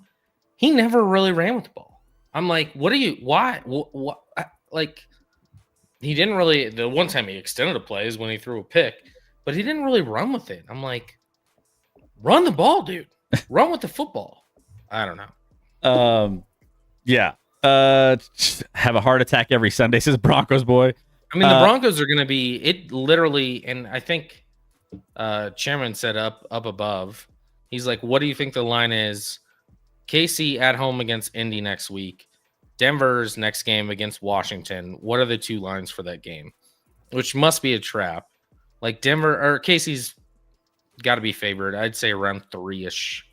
He never really ran with the ball. I'm like, why? What? Like, he didn't really. The one time he extended a play is when he threw a pick, but he didn't really run with it. I'm like, run the ball, dude. Run with the football. I don't know. Yeah. Have a heart attack every Sunday, says Broncos boy. I mean, the Broncos are going to be it literally, and I think Chairman said up above. He's like, "What do you think the line is? KC at home against Indy next week. Denver's next game against Washington. What are the two lines for that game?" Which must be a trap. Like Denver or KC's got to be favored. I'd say around 3-ish.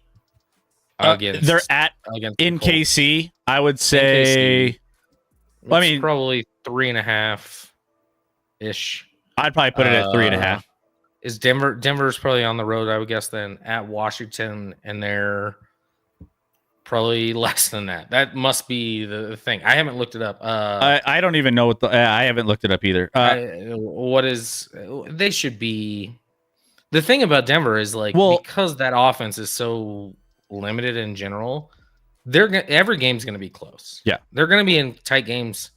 They're in KC. I would say. Well, I mean, probably 3.5 ish. I'd probably put it at 3.5. Is Denver's probably on the road? I would guess then at Washington, and they're probably less than that. That must be the thing. I haven't looked it up. I don't even know what I haven't looked it up either. They should be. The thing about Denver is because that offense is so limited in general, every game's going to be close. Yeah, they're going to be in tight games.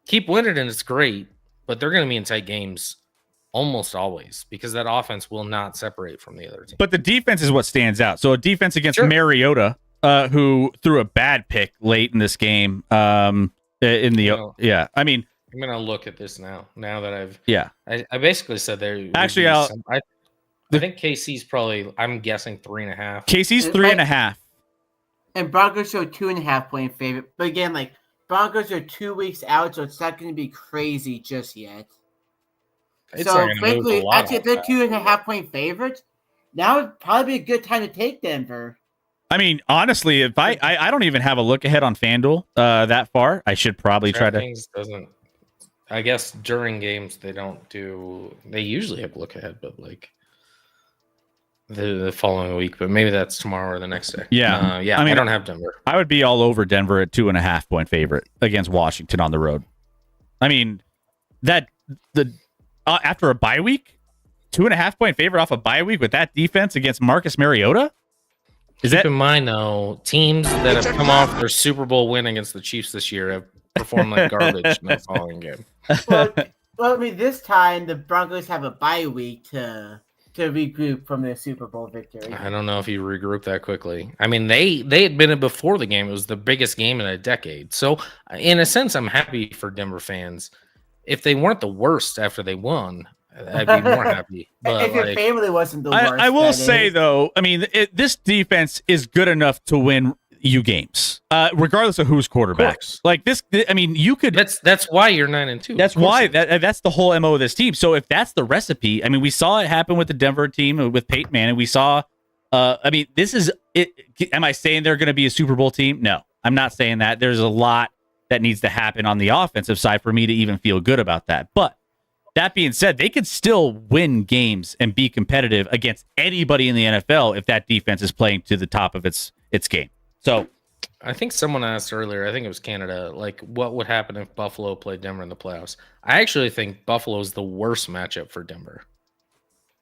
Keep winning, and it's great, but they're going to be in tight games almost always because that offense will not separate from the other team. But the defense is what stands out. So a defense against Mariota, who threw a bad pick late in this game. I mean, I'm gonna look at this now. Now that I basically said there. Actually, I think KC's probably. I'm guessing 3.5. KC's 3.5. And Broncos are 2.5 point favorite. But again, like Broncos are 2 weeks out, so it's not going to be crazy just yet. So frankly, actually, if they're 2.5 point favorites, now would probably be a good time to take Denver. I mean, honestly, if I don't even have a look ahead on FanDuel that far, I should probably try to. Doesn't. I guess during games they don't do. They usually have look ahead, but like. The following week, but maybe that's tomorrow or the next day. Yeah. I mean, I don't have Denver. I would be all over Denver at 2.5 point favorite against Washington on the road. I mean, after a bye week, 2.5 point favorite off a bye week with that defense against Marcus Mariota. Keep in mind though, teams that have come off their Super Bowl win against the Chiefs this year have performed like garbage in the following game. Well, I mean, this time the Broncos have a bye week to regroup from their Super Bowl victory. I don't know if you regroup that quickly. I mean, they had been in before the game. It was the biggest game in a decade. So, in a sense, I'm happy for Denver fans. If they weren't the worst after they won, I'd be more happy. But if your family wasn't the worst. I will say, though, I mean, this defense is good enough to win you games, regardless of who's quarterback. Like this, I mean, you could. That's why you're 9-2. That's why that's the whole MO of this team. So if that's the recipe, I mean, we saw it happen with the Denver team with Peyton Manning. We saw. I mean, this is it. Am I saying they're going to be a Super Bowl team? No, I'm not saying that. There's a lot that needs to happen on the offensive side for me to even feel good about that. But that being said, they could still win games and be competitive against anybody in the NFL if that defense is playing to the top of its game. So I think someone asked earlier, I think it was Canada, like what would happen if Buffalo played Denver in the playoffs? I actually think Buffalo is the worst matchup for Denver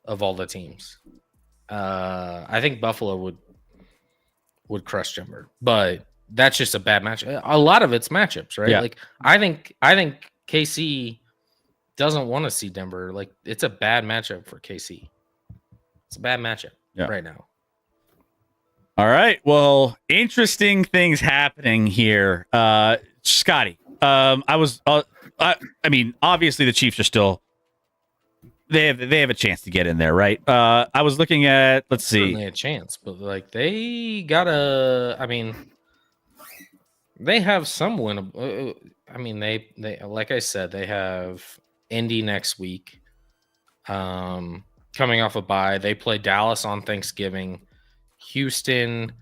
of all the teams. I think Buffalo would crush Denver, but that's just a bad matchup. A lot of it's matchups, right? Yeah. Like I think KC doesn't want to see Denver. Like it's a bad matchup for KC. It's a bad matchup right now. All right. Well, interesting things happening here. Scotty, I mean, obviously the Chiefs are still they have a chance to get in there, right? I was looking at let's see. Certainly a chance, but like they gotta they have some winnable. I mean, they like I said, they have Indy next week. Coming off a bye, they play Dallas on Thanksgiving. Houston,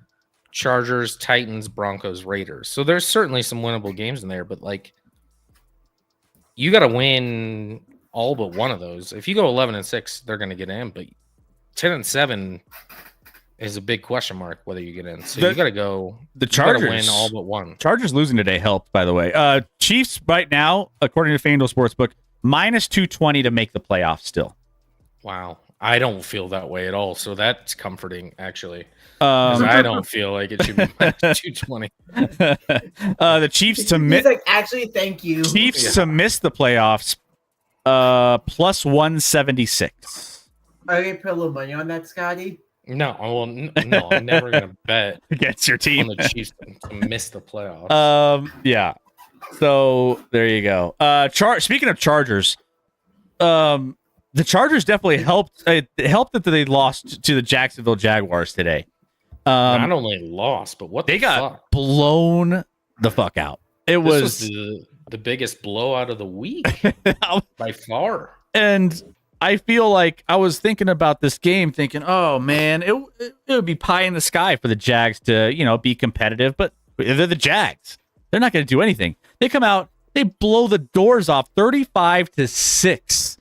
Chargers, Titans, Broncos, Raiders. So there's certainly some winnable games in there, but like you got to win all but one of those. If you go 11-6, they're going to get in, but 10-7 is a big question mark whether you get in. So you got to go. The Chargers win all but one. Chargers losing today helped, by the way. Chiefs right now, according to FanDuel Sportsbook, -220 to make the playoffs still. Wow. I don't feel that way at all, so that's comforting, actually. I don't feel like it should be minus 220. The Chiefs to miss. He's like, actually, thank you. Chiefs to miss the playoffs. Plus 176. Are you gonna put a little money on that, Scotty? No, no, I'm never gonna bet against your team on the Chiefs to miss the playoffs. Yeah. So there you go. Speaking of Chargers, the Chargers definitely helped. It helped that they lost to the Jacksonville Jaguars today. Not only lost, but what they got fuck? Blown the fuck out. This was the biggest blowout of the week by far. And I feel like I was thinking about this game, thinking, "Oh man, it would be pie in the sky for the Jags to be competitive." But they're the Jags; they're not going to do anything. They come out, they blow the doors off, 35-6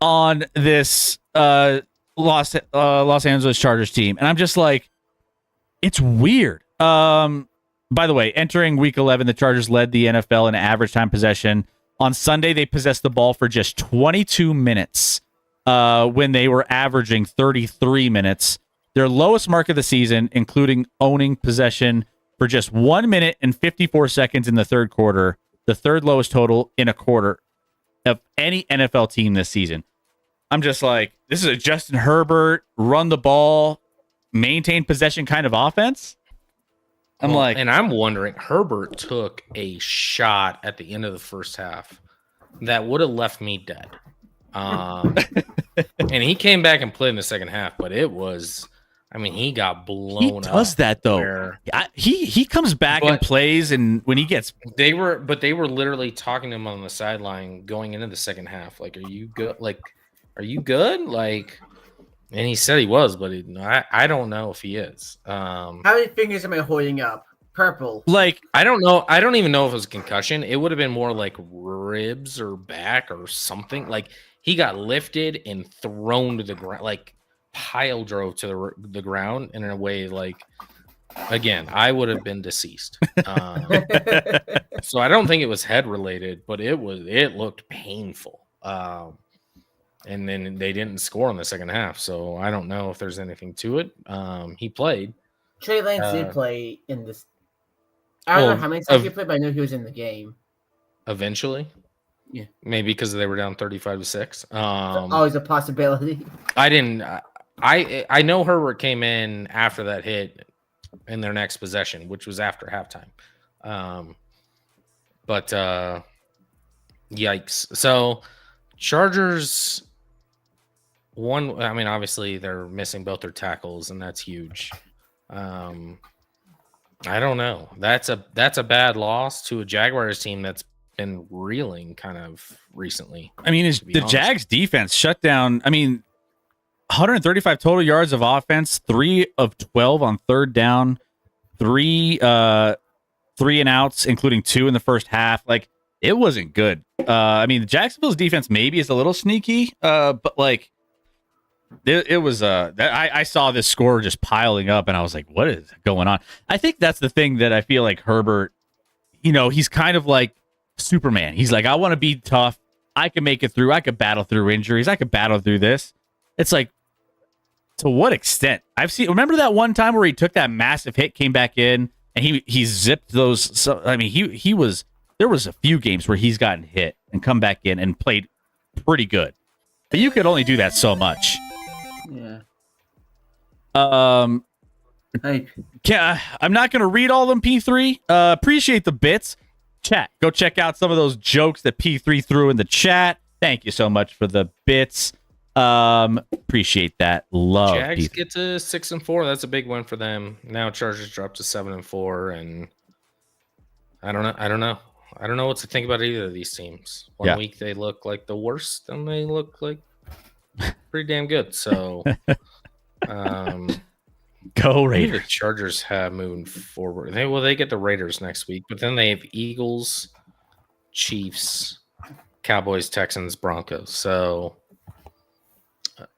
on this Los Angeles Chargers team, and I'm just like, it's weird. By the way, entering Week 11, the Chargers led the NFL in average time possession. On Sunday, they possessed the ball for just 22 minutes when they were averaging 33 minutes. Their lowest mark of the season, including owning possession for just 1 minute and 54 seconds in the third quarter, the third lowest total in a quarter of any NFL team this season. I'm just like, this is a Justin Herbert, run the ball, maintain possession kind of offense. I'm wondering, Herbert took a shot at the end of the first half that would have left me dead. And he came back and played in the second half, but it was, he got blown up. He does that though. He comes back and plays, and when he gets, they were literally talking to him on the sideline going into the second half. Like, are you good? Are you good? And he said he was, but I don't know if he is. How many fingers am I holding up? Purple. I don't know. I don't even know if it was concussion. It would have been more like ribs or back or something. He got lifted and thrown to the ground, pile drove to the ground. And in a way, again, I would have been deceased. So I don't think it was head related, but it looked painful. And then they didn't score in the second half, so I don't know if there's anything to it. He played. Trey Lance did play in this. I don't know how many times he played, but I know he was in the game. Eventually? Yeah. Maybe because they were down 35-6. Always a possibility. I know Herbert came in after that hit in their next possession, which was after halftime. But yikes. So Chargers... obviously they're missing both their tackles, and that's huge. I don't know. That's a bad loss to a Jaguars team that's been reeling kind of recently. The Jags defense shut down. 135 total yards of offense, 3 of 12 on third down, 3 and outs, including 2 in the first half. It wasn't good. Jacksonville's defense maybe is a little sneaky, but it was I saw this score just piling up, and I was like, what is going on? I think that's the thing that I feel like Herbert, he's kind of like Superman. He's like, I want to be tough. I can make it through. I could battle through injuries. I could battle through this. It's like, to what extent? Remember that one time where he took that massive hit, came back in, and he zipped those. So, he was, there was a few games where he's gotten hit and come back in and played pretty good, but you could only do that so much. Yeah. I'm not going to read all of them, P3. Appreciate the bits. Chat, go check out some of those jokes that P3 threw in the chat. Thank you so much for the bits. Appreciate that. Love. Jags get to 6-4. That's a big win for them. Now Chargers drop to 7-4, and I don't know. I don't know what to think about either of these teams. One week they look like the worst, and they look like pretty damn good. So, go Raiders. The Chargers have moving forward. They get the Raiders next week, but then they have Eagles, Chiefs, Cowboys, Texans, Broncos. So,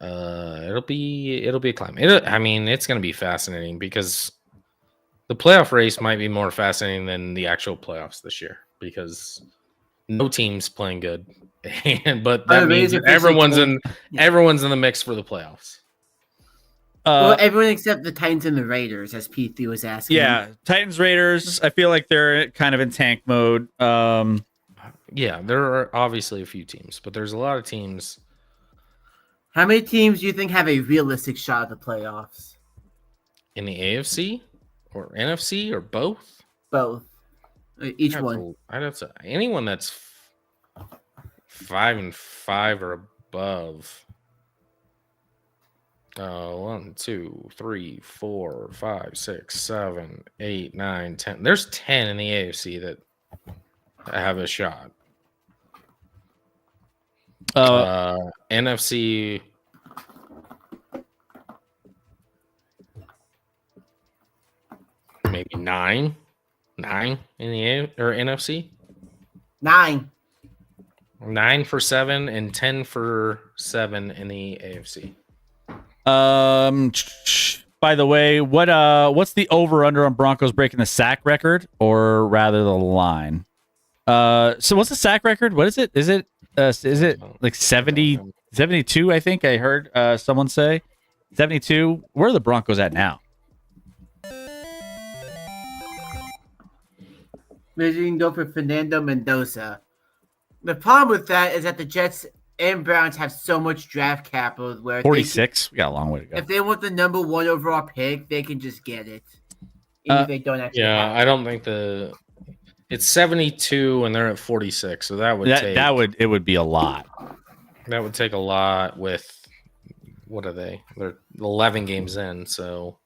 it'll be a climb. It's going to be fascinating because the playoff race might be more fascinating than the actual playoffs this year, because no team's playing good, but Oh, that the means Raiders are everyone's playing- everyone's in the mix for the playoffs. Well, everyone except the Titans and the Raiders, as P3 was asking. Yeah, Titans, Raiders. I feel like they're kind of in tank mode. Yeah, there are obviously a few teams, but there's a lot of teams. How many teams do you think have a realistic shot at the playoffs? In the AFC or NFC or both? Both. Each one. I'd have to anyone that's 5-5 or above. 1, 2, 3, 4, 5, 6, 7, 8, 9, 10. There's 10 in the AFC that have a shot. NFC. Maybe 9 in the or NFC. 9. 9 for 7 and 10 for 7 in the AFC. By the way, what's the over under on Broncos breaking the sack record, or rather the line? So what's the sack record? What is it? Is it like 70, 72? I think I heard someone say 72. Where are the Broncos at now? Maybe you can go for Fernando Mendoza. The problem with that is that the Jets and Browns have so much draft capital where 46. We got a long way to go. If they want the number 1 overall pick, they can just get it. Even if they don't actually. Yeah, I don't think it's 72 and they're at 46, so that would be a lot. That would take a lot with what are they? They're 11 games in, so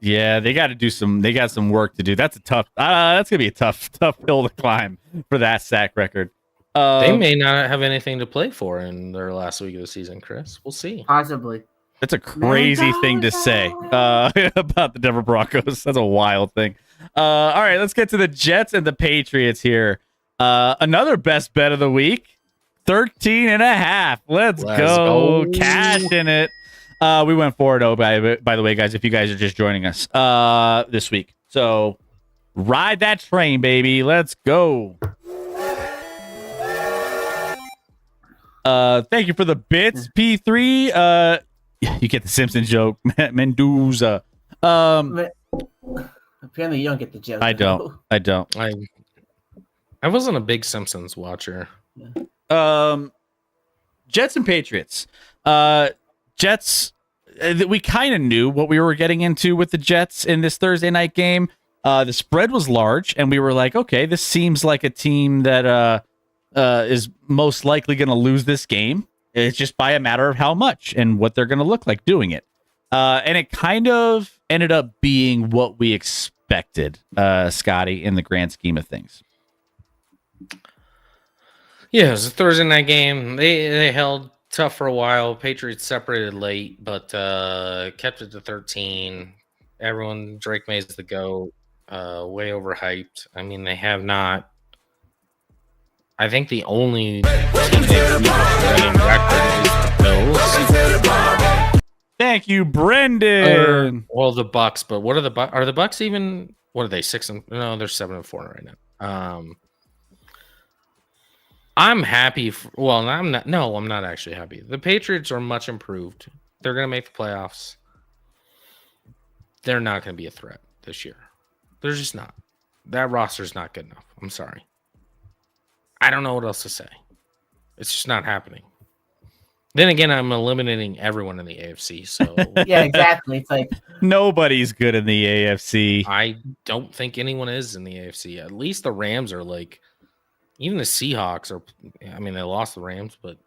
yeah, they got some work to do. That's gonna be a tough hill to climb for that sack record. They may not have anything to play for in their last week of the season, Chris. We'll see. Possibly. That's a crazy thing to say about the Denver Broncos. That's a wild thing. All right, let's get to the Jets and the Patriots here. Another best bet of the week, 13.5. Let's go. Cash in it. We went 4-0, by the way, guys, if you guys are just joining us this week. So ride that train, baby. Let's go. Thank you for the bits, P3. You get the Simpson joke, Mendoza. Apparently, you don't get the joke. I don't. I wasn't a big Simpsons watcher. Jets and Patriots. Jets. We kind of knew what we were getting into with the Jets in this Thursday night game. The spread was large, and we were like, okay, this seems like a team that is most likely going to lose this game. It's just by a matter of how much and what they're going to look like doing it. And it kind of ended up being what we expected, Scotty, in the grand scheme of things. Yeah, it was a Thursday night game. They held tough for a while. Patriots separated late, but kept it to 13. Drake May's the GOAT. Way overhyped. I mean, they have not. I think the only team they've beaten record is the Bills. Thank you, Brendan. Well, the Bucks, but what are the Bucks? Are the Bucks even? What are they? 6-? No, they're 7-4 right now. I'm happy. I'm not. No, I'm not actually happy. The Patriots are much improved. They're going to make the playoffs. They're not going to be a threat this year. They're just not. That roster's not good enough. I'm sorry. I don't know what else to say. It's just not happening. Then again, I'm eliminating everyone in the AFC. So yeah, exactly. It's like nobody's good in the AFC. I don't think anyone is in the AFC. At least the Rams are like. Even the Seahawks are. I mean, they lost the Rams, but at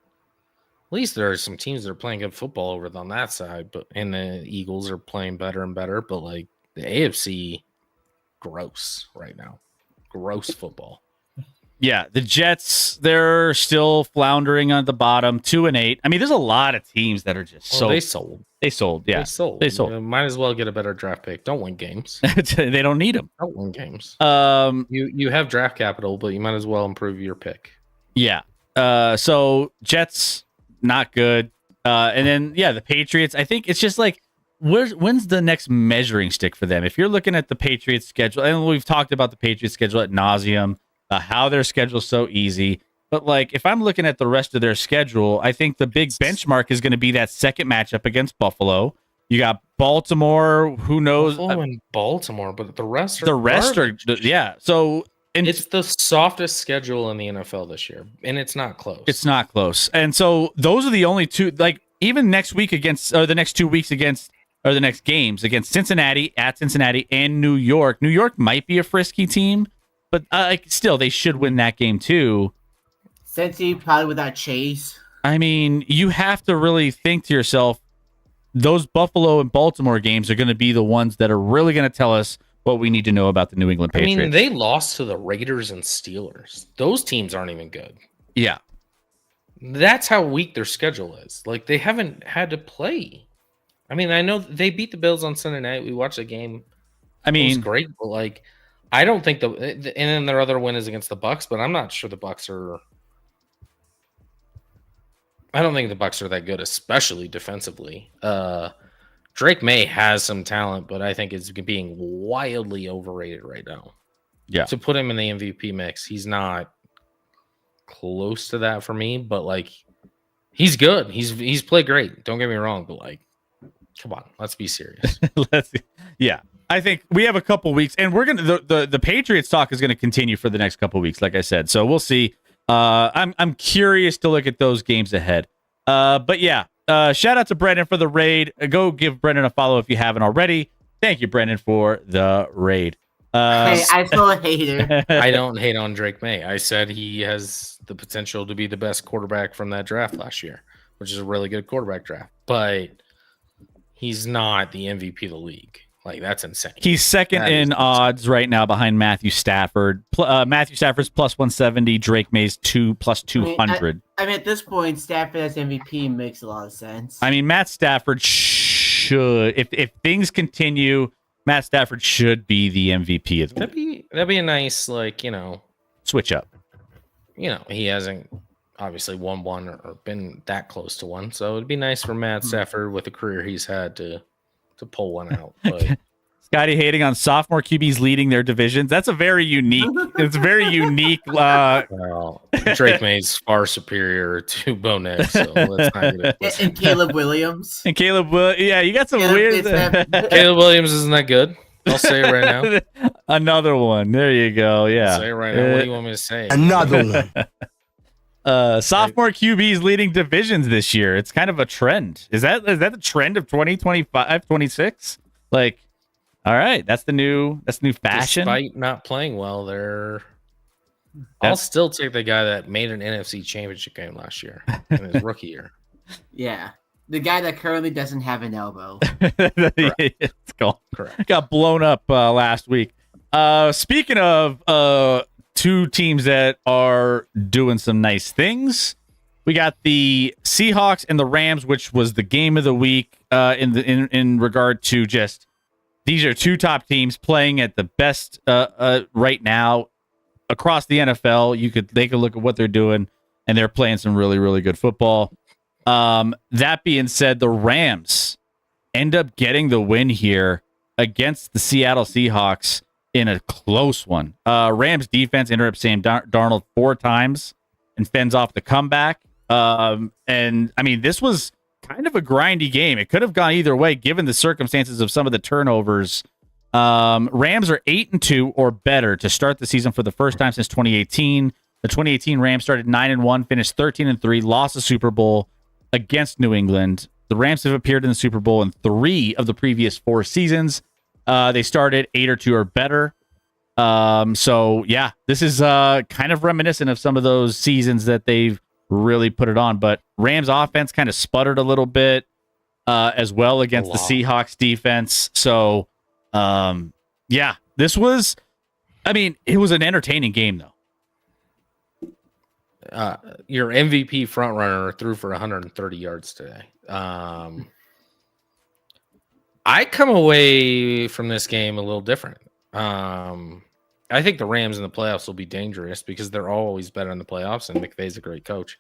least there are some teams that are playing good football over on that side. And the Eagles are playing better and better. But like the AFC, gross right now. Gross football. Yeah, the Jets, they're still floundering on the bottom, 2-8. I mean, there's a lot of teams that are just They sold. They sold, yeah. They sold. You might as well get a better draft pick. Don't win games. They don't need them. Don't win games. You have draft capital, but you might as well improve your pick. Yeah. So Jets, not good. And then, yeah, the Patriots, I think it's just like, when's the next measuring stick for them? If you're looking at the Patriots schedule, and we've talked about the Patriots schedule ad nauseum, how their schedule is so easy. But like, if I'm looking at the rest of their schedule, I think the big benchmark is going to be that second matchup against Buffalo. You got Baltimore. Who knows? Buffalo and Baltimore, but the rest are yeah. So it's the softest schedule in the NFL this year, and it's not close. It's not close. And so those are the only two. Like even next week against, or the next 2 weeks against, or the next games against Cincinnati, at Cincinnati, and New York. New York might be a frisky team, but still they should win that game too. Cincy probably without Chase. I mean, you have to really think to yourself, those Buffalo and Baltimore games are going to be the ones that are really going to tell us what we need to know about the New England Patriots. I mean, they lost to the Raiders and Steelers. Those teams aren't even good. Yeah. That's how weak their schedule is. Like, they haven't had to play. I mean, I know they beat the Bills on Sunday night. We watched the game. I mean, it was great, but like, I don't think and then their other win is against the Bucks, but I'm not sure the Bucks are. I don't think the Bucks are that good, especially defensively. Drake May has some talent, but I think it's being wildly overrated right now. Yeah. To put him in the MVP mix, he's not close to that for me, but like, he's good. He's played great. Don't get me wrong, but like, come on, let's be serious. Yeah. I think we have a couple weeks, and we're gonna the Patriots talk is gonna continue for the next couple weeks, like I said. So we'll see. I'm curious to look at those games ahead. But yeah, shout out to Brendan for the raid. Go give Brendan a follow if you haven't already. Thank you, Brendan, for the raid. Hey, I feel a hater. I don't hate on Drake May. I said he has the potential to be the best quarterback from that draft last year, which is a really good quarterback draft. But he's not the MVP of the league. Like, that's insane. He's second in odds right now behind Matthew Stafford. Matthew Stafford's plus 170. Drake May's plus 200. I mean, at this point, Stafford as MVP makes a lot of sense. I mean, Matt Stafford should, if things continue, Matt Stafford should be the MVP of the league. That'd be a nice, like, switch up. He hasn't obviously won one or been that close to one, so it'd be nice for Matt Stafford with the career he's had to pull one out. But Scotty hating on sophomore QBs leading their divisions. That's a very unique. It's very unique. Well, Drake May's far superior to Bo Nix, so let's not get it. And Caleb Williams. And Caleb, yeah, you got some weird. Caleb Williams isn't that good. I'll say it right now. Another one. There you go. Yeah. I'll say it right now. What do you want me to say? Another one. Sophomore QBs leading divisions this year. It's kind of a trend. Is that the trend of 2025, 26? Like, all right, that's the new fashion. Despite not playing well, I'll still take the guy that made an NFC championship game last year in his rookie year. Yeah. The guy that currently doesn't have an elbow. It's Correct. Got blown up last week. Speaking of two teams that are doing some nice things, we got the Seahawks and the Rams, which was the game of the week in regard to just these are two top teams playing at the best right now across the NFL. You could take a look at what they're doing, and they're playing some really, really good football. That being said, the Rams end up getting the win here against the Seattle Seahawks in a close one. Rams defense interrupts Sam Darnold 4 times and fends off the comeback. And I mean, this was kind of a grindy game. It could have gone either way given the circumstances of some of the turnovers. Rams are 8-2 or better to start the season for the first time since 2018. The 2018 Rams started 9-1, finished 13-3, lost the Super Bowl against New England. The Rams have appeared in the Super Bowl in 3 of the previous 4 seasons. They started 8-2 or better. So yeah, this is kind of reminiscent of some of those seasons that they've really put it on. But Rams offense kind of sputtered a little bit as well against the Seahawks defense. So yeah, this was, I mean, it was an entertaining game though. Your MVP frontrunner threw for 130 yards today. I come away from this game a little different. I think the Rams in the playoffs will be dangerous because they're always better in the playoffs, and McVay's a great coach.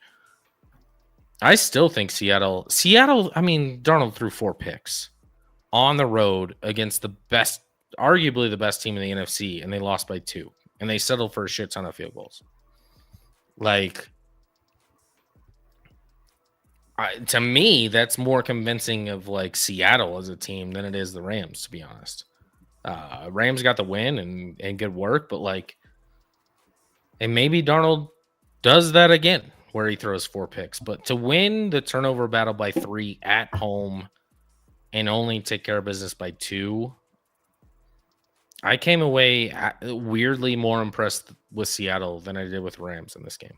I still think Seattle, I mean, Darnold threw 4 picks on the road against the best, arguably the best team in the NFC, and they lost by 2, and they settled for a shit ton of field goals. Like, To me, that's more convincing of like Seattle as a team than it is the Rams, to be honest. Rams got the win and good work, but like, and maybe Darnold does that again where he throws 4 picks. But to win the turnover battle by 3 at home and only take care of business by 2, I came away weirdly more impressed with Seattle than I did with Rams in this game.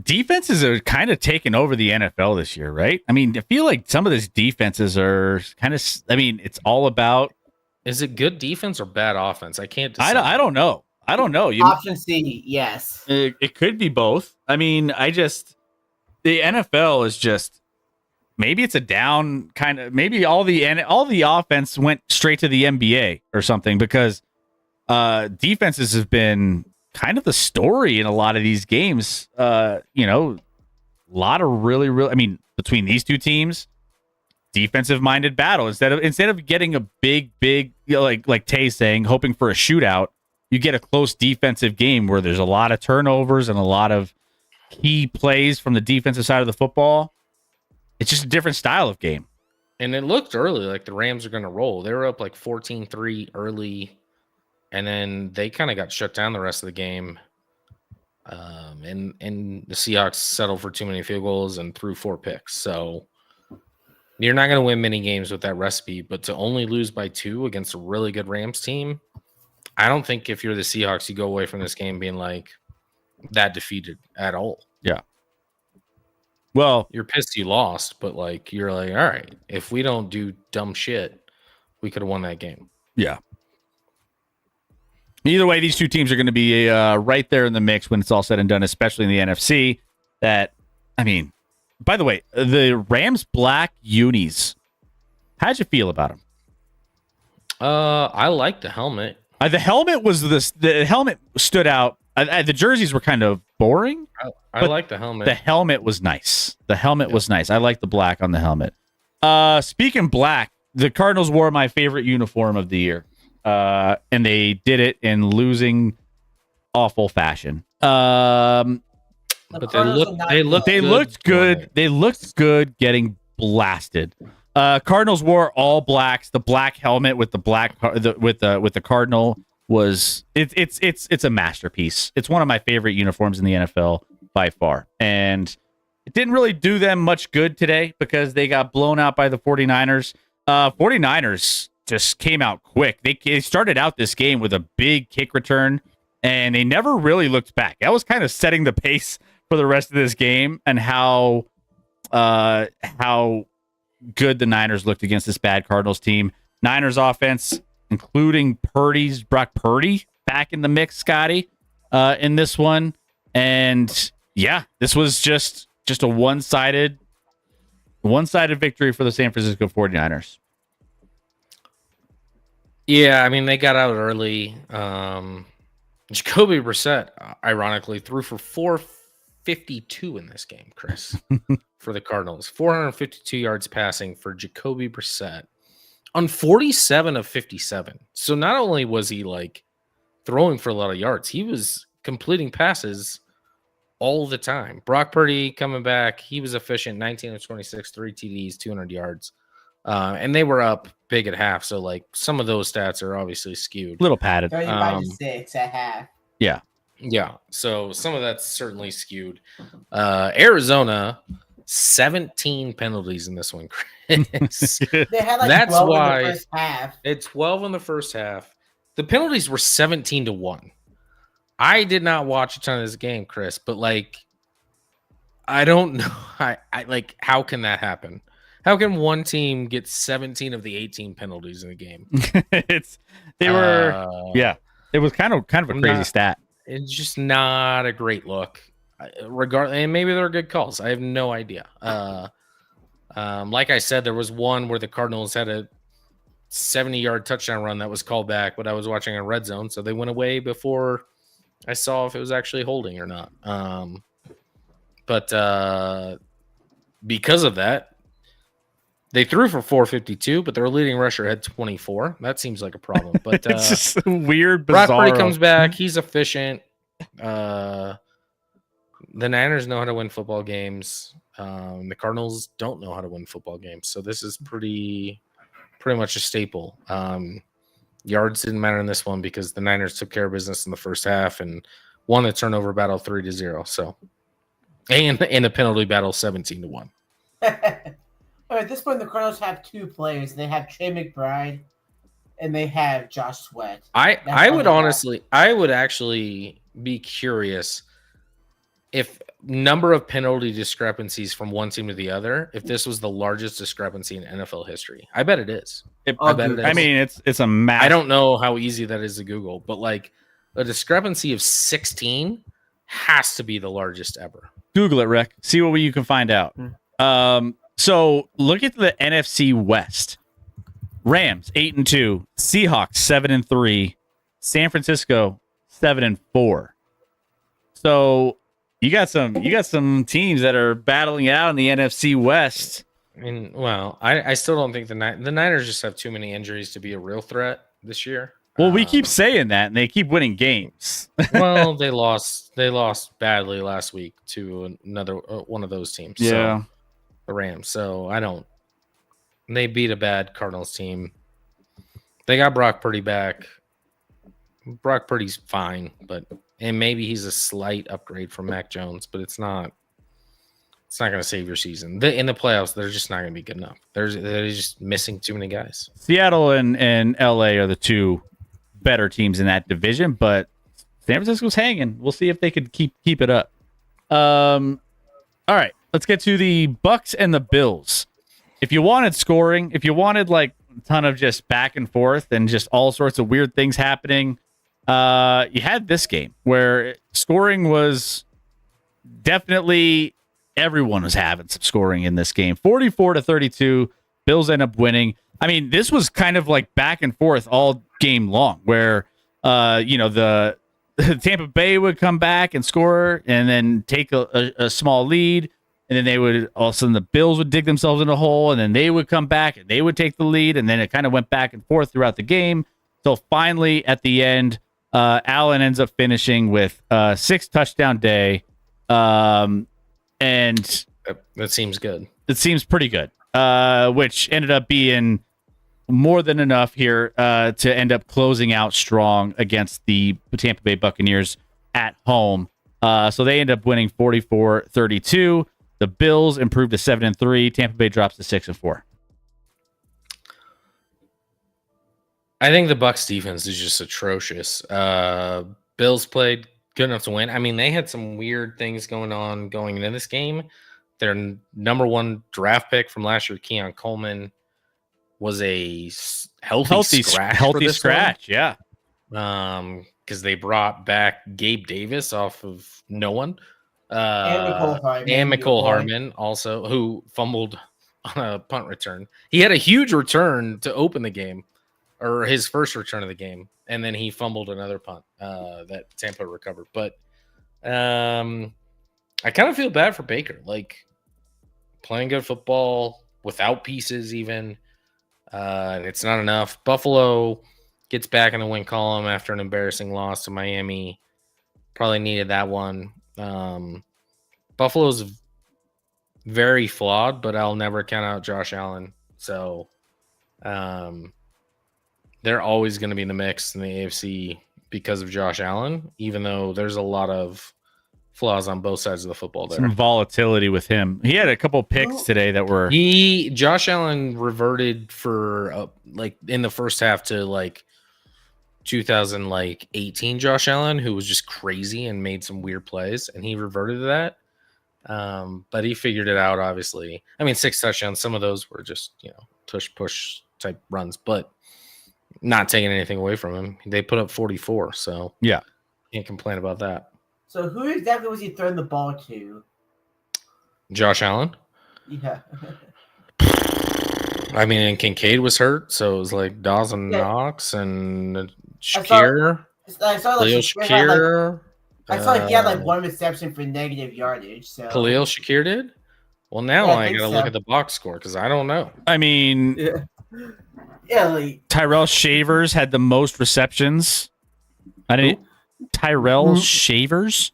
Defenses are kind of taking over the NFL this year, right? I mean, I feel like some of these defenses are kind of, I mean, it's all about. Is it good defense or bad offense? I can't decide. I don't know. I don't know. Option C, yes. It could be both. I mean, the NFL is just, maybe it's a down kind of, maybe all the offense went straight to the NBA or something, because defenses have been kind of the story in a lot of these games. A lot of really, I mean, between these two teams, defensive minded battle. Instead of getting a big, like Tay saying, hoping for a shootout, you get a close defensive game where there's a lot of turnovers and a lot of key plays from the defensive side of the football. It's just a different style of game. And it looked early like the Rams are going to roll. They were up like 14-3 early, and then they kind of got shut down the rest of the game. And the Seahawks settled for too many field goals and threw 4 picks. So you're not going to win many games with that recipe, but to only lose by 2 against a really good Rams team, I don't think if you're the Seahawks, you go away from this game being like that defeated at all. Yeah. Well, you're pissed you lost, but like you're like, all right, if we don't do dumb shit, we could have won that game. Yeah. Either way, these two teams are going to be right there in the mix when it's all said and done, especially in the NFC. That, I mean, by the way, the Rams black unis, how'd you feel about them? I like the helmet. The helmet was the helmet stood out. The jerseys were kind of boring. I like the helmet. The helmet was nice. Was nice. I like the black on the helmet. Speaking black, the Cardinals wore my favorite uniform of the year. And they did it in losing awful fashion. But they looked good. They looked good getting blasted. Cardinals wore all blacks. The black helmet with the black with the Cardinal was it's a masterpiece. It's one of my favorite uniforms in the NFL by far. And it didn't really do them much good today because they got blown out by the 49ers. 49ers just came out quick. They started out this game with a big kick return, and they never really looked back. That was kind of setting the pace for the rest of this game and how good the Niners looked against this bad Cardinals team. Niners offense, including Brock Purdy back in the mix, Scotty, in this one. And yeah, this was just a one-sided victory for the San Francisco 49ers. Yeah, I mean, they got out early. Jacoby Brissett, ironically, threw for 452 in this game, Chris, for the Cardinals. 452 yards passing for Jacoby Brissett on 47 of 57. So not only was he like throwing for a lot of yards, he was completing passes all the time. Brock Purdy coming back, he was efficient, 19 of 26, 3 TDs, 200 yards. And they were up big at half, so like some of those stats are obviously skewed. Little padded. 35-6 at half. Yeah. Yeah. So some of that's certainly skewed. Arizona, 17 penalties in this one, Chris. They had like that's 12 why in the first half. It's 12 in the first half. The penalties were 17-1. I did not watch a ton of this game, Chris, but like I don't know. I like, how can that happen? How can one team get 17 of the 18 penalties in the game? It was kind of a crazy stat. It's just not a great look. Regardless, and maybe they're good calls. I have no idea. Like I said, there was one where the Cardinals had a 70-yard touchdown run that was called back, but I was watching a red zone, so they went away before I saw if it was actually holding or not. But because of that, they threw for 452, but their leading rusher had 24. That seems like a problem. But it's just weird, bizarre. Brock Purdy comes back. He's efficient. The Niners know how to win football games. The Cardinals don't know how to win football games, so this is pretty much a staple. Yards didn't matter in this one because the Niners took care of business in the first half and won the turnover battle 3-0. So, and in the penalty battle 17-1. At this point, the Cardinals have 2 players. They have Trey McBride, and they have Josh Sweat. I would actually be curious if number of penalty discrepancies from one team to the other, if this was the largest discrepancy in NFL history. I bet it is. I mean, it's a massive. I don't know how easy that is to Google, but like a discrepancy of 16 has to be the largest ever. Google it, Rick. See what you can find out. So look at the NFC West. Rams 8-2, Seahawks 7-3, San Francisco 7-4. So you got some teams that are battling it out in the NFC West. I mean, well, I still don't think the Niners just have too many injuries to be a real threat this year. Well, we keep saying that, and they keep winning games. Well, they lost badly last week to another one of those teams. Yeah, so, the Rams. So they beat a bad Cardinals team. They got Brock Purdy back. Brock Purdy's fine, and maybe he's a slight upgrade from Mac Jones, but it's not going to save your season. In the playoffs, they're just not going to be good enough. They're just missing too many guys. Seattle and LA are the 2 better teams in that division, but San Francisco's hanging. We'll see if they could keep it up. All right, let's get to the Bucks and the Bills. If you wanted scoring, if you wanted like a ton of just back and forth and just all sorts of weird things happening, you had this game where scoring was definitely everyone was having some scoring in this game. 44-32, Bills end up winning. I mean, this was kind of like back and forth all game long where, the Tampa Bay would come back and score and then take a small lead. And then they would all of a sudden the Bills would dig themselves in a hole, and then they would come back and they would take the lead. And then it kind of went back and forth throughout the game. So finally, at the end, Allen ends up finishing with a 6-touchdown day. And that seems good. It seems pretty good, which ended up being more than enough here to end up closing out strong against the Tampa Bay Buccaneers at home. So they end up winning 44-32. The Bills improved to 7-3. Tampa Bay drops to 6-4. I think the Bucs defense is just atrocious. Bills played good enough to win. I mean, they had some weird things going into this game. Their number 1 draft pick from last year, Keon Coleman, was a healthy scratch. Yeah. Because they brought back Gabe Davis off of no one. And Mecole Hardman also, who fumbled on a punt return. He had a huge return to open the game, or his first return of the game, and then he fumbled another punt that Tampa recovered. But I kind of feel bad for Baker, like playing good football without pieces even. It's not enough. Buffalo gets back in the win column after an embarrassing loss to Miami. Probably needed that one. Buffalo's very flawed, but I'll never count out Josh Allen. So they're always going to be in the mix in the AFC because of Josh Allen, even though there's a lot of flaws on both sides of the football there. Some volatility with him. He had a couple picks today that were... Josh Allen reverted for like in the first half to like 2018 Josh Allen, who was just crazy and made some weird plays, and he reverted to that. But he figured it out, obviously. I mean, 6 touchdowns, some of those were just, tush push type runs, but not taking anything away from him. They put up 44, so yeah, can't complain about that. So who exactly was he throwing the ball to? Josh Allen? Yeah. I mean, and Kincaid was hurt, so it was like Dawson Knox and Shakir. I saw like Shakir. I saw like he had like 1 reception for negative yardage. So Khalil Shakir did? Well, now I gotta look at the box score because I don't know. I mean, like Tyrell Shavers had the most receptions. Tyrell Shavers?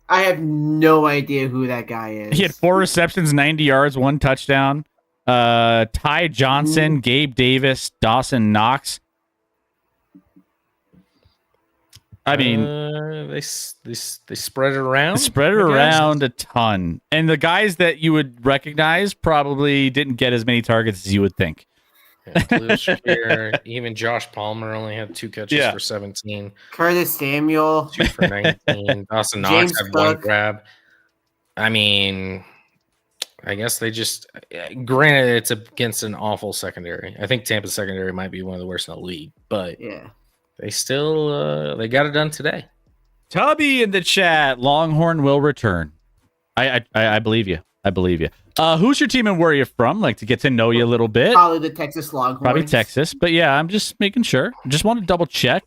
I have no idea who that guy is. He had 4 receptions, 90 yards, 1 touchdown. Ty Johnson, Gabe Davis, Dawson Knox. I mean, they spread it around. Spread it around a ton, and the guys that you would recognize probably didn't get as many targets as you would think. Yeah, Khalil Shakir, even Josh Palmer only had 2 catches for 17. Curtis Samuel 2 for 19. Dawson Knox James had 1 Cook. grab. I mean, I guess they just. Granted, it's against an awful secondary. I think Tampa's secondary might be one of the worst in the league, but Yeah. they still they got it done today. Tubby in the chat. Longhorn will return. I believe you. I believe you. Who's your team and where you're from? Like to get to know you a little bit. Probably the Texas Longhorns. Probably Texas, but yeah, I'm just making sure. Just want to double check.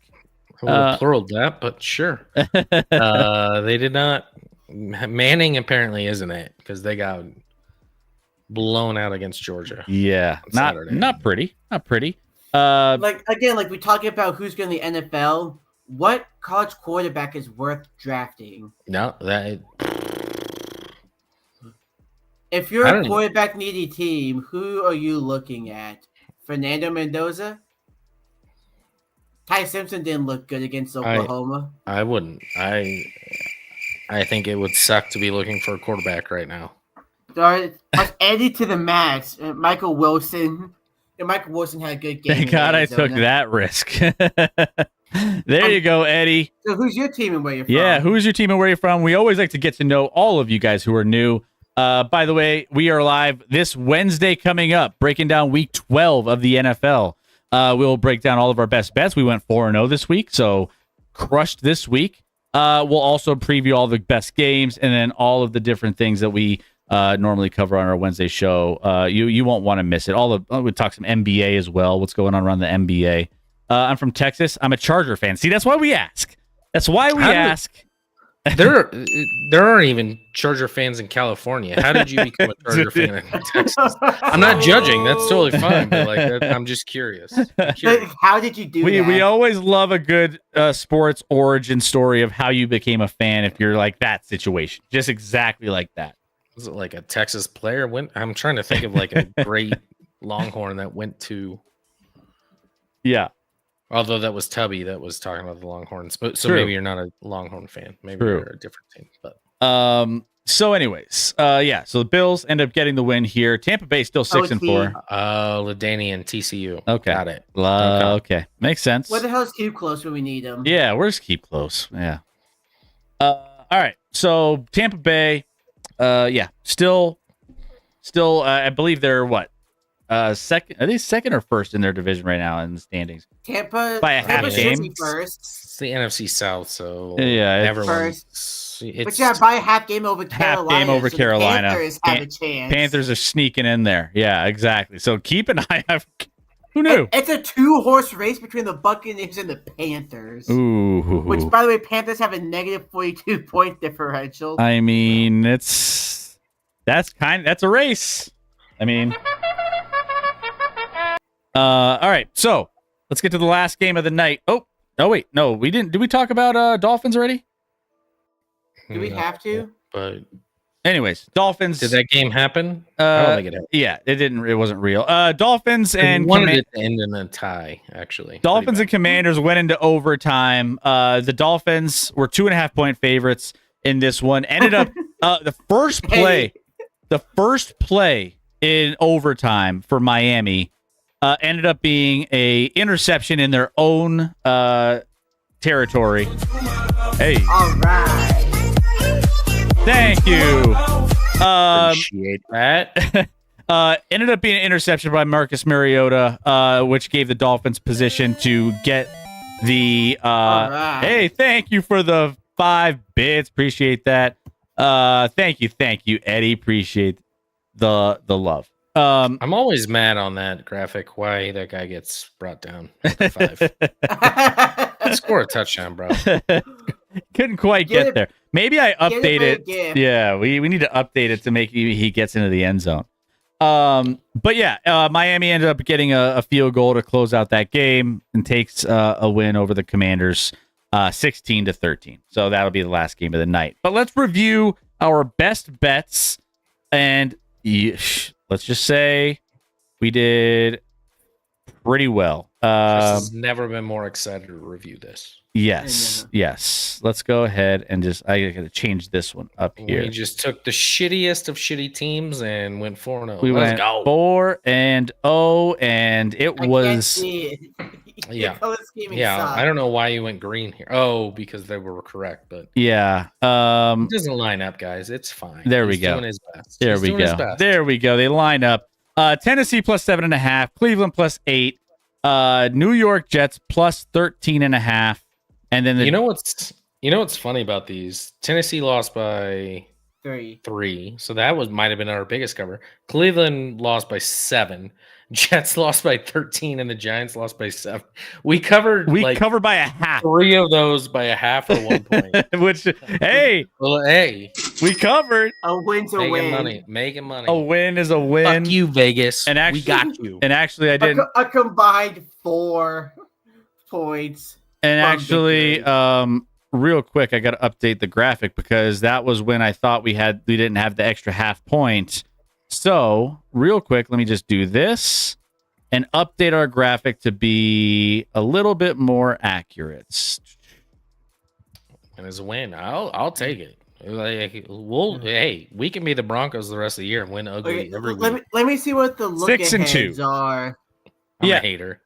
I would have pluraled that, but sure. They did not. Manning apparently isn't it because they got blown out against Georgia. Yeah, not pretty. Not pretty. Like we talking about who's going to the NFL. What college quarterback is worth drafting? No, that. If you're a quarterback needy team, who are you looking at? Fernando Mendoza? Ty Simpson didn't look good against Oklahoma. I wouldn't. I think it would suck to be looking for a quarterback right now. Eddie to the max. Michael Wilson. And Michael Wilson had a good game. Thank God I took that risk. There you go, Eddie. So who's your team and where you're from? Yeah, who's your team and where you're from? We always like to get to know all of you guys who are new. By the way, we are live this Wednesday coming up, breaking down week 12 of the NFL. We'll break down all of our best bets. We went 4-0 this week, so crushed this week. We'll also preview all the best games and then all of the different things that we normally cover on our Wednesday show. You won't want to miss it. We talk some NBA as well. What's going on around the NBA? I'm from Texas. I'm a Charger fan. See, that's why we ask. That's why we ask. There aren't even Charger fans in California. How did you become a Charger fan in Texas? I'm not judging. That's totally fine. But I'm just curious. How did you do that? We always love a good sports origin story of how you became a fan. If you're like that situation, just exactly like that. Was it like a Texas player? I'm trying to think of like a great Longhorn that went to. Yeah. Although that was Tubby that was talking about the Longhorns, so True. maybe you're not a Longhorn fan. Maybe you're a different team. But so anyways, so the Bills end up getting the win here. Tampa Bay still 6-4. LaDainian TCU. Okay, got it. Okay, makes sense. Where the hell's Keep Close when we need him? Yeah, where's Keep Close? Yeah. All right, so Tampa Bay, still, I believe they're what? Second? Are they second or first in their division right now in the standings? Tampa by a half game. First. It's the NFC South, so yeah, everyone's. But yeah, by a half game over Carolina. Half game over so Carolina. Panthers have a chance. Panthers are sneaking in there. Yeah, exactly. So keep an eye out. Who knew? It's a 2-horse race between the Buccaneers and the Panthers. Ooh. Which, by the way, Panthers have a negative 42-point differential. I mean, that's a race. I mean. All right, so let's get to the last game of the night. Oh, wait, no, we didn't. Did we talk about Dolphins already? Do we have to? But anyways, Dolphins. Did that game happen? I don't think it happened. Yeah, it didn't. It wasn't real. Dolphins and wanted it to end in a tie. Actually, Dolphins and Commanders went into overtime. The Dolphins were 2.5-point favorites in this one. Ended up the first play in overtime for Miami. Ended up being a interception in their own territory. Hey. All right. Thank you. Appreciate that. Ended up being an interception by Marcus Mariota, which gave the Dolphins position to get the. Right. Hey, thank you for the 5 bits. Appreciate that. Thank you, Eddie. Appreciate the love. I'm always mad on that graphic. Why that guy gets brought down at the 5? Score a touchdown, bro. Couldn't quite get there. Maybe I update it. Yeah, we need to update it to make he gets into the end zone. But yeah, Miami ended up getting a field goal to close out that game and takes a win over the Commanders. 16-13. So that'll be the last game of the night. But let's review our best bets. And let's just say we did pretty well. Chris has never been more excited to review this. Yes. Let's go ahead and I got to change this one up here. We just took the shittiest of shitty teams and went 4-0. We went 4-0, and it was yeah. I don't know why you went green here. Oh, because they were correct, but yeah. It doesn't line up, guys. It's fine. There we He's go. Doing his best. There He's we doing his go. best. There we go. They line up. Tennessee plus 7.5, Cleveland plus 8, New York Jets plus 13.5, and then you know what's funny about these? Tennessee lost by 3, so that might have been our biggest cover. Cleveland lost by 7, Jets lost by 13, and the Giants lost by 7. We covered by a half. 3 of those by a half or 1 point. Which we covered. A win's a win. Making money. A win is a win. Fuck you, Vegas. And actually, we got you. And actually, I didn't. A combined 4 points. And actually, real quick, I got to update the graphic because that was when I thought we didn't have the extra half point. So, real quick, let me just do this and update our graphic to be a little bit more accurate. And as a win, I'll take it. Hey, we can be the Broncos the rest of the year and win ugly every week. Let me see what the look 6-2 are. I'm a hater.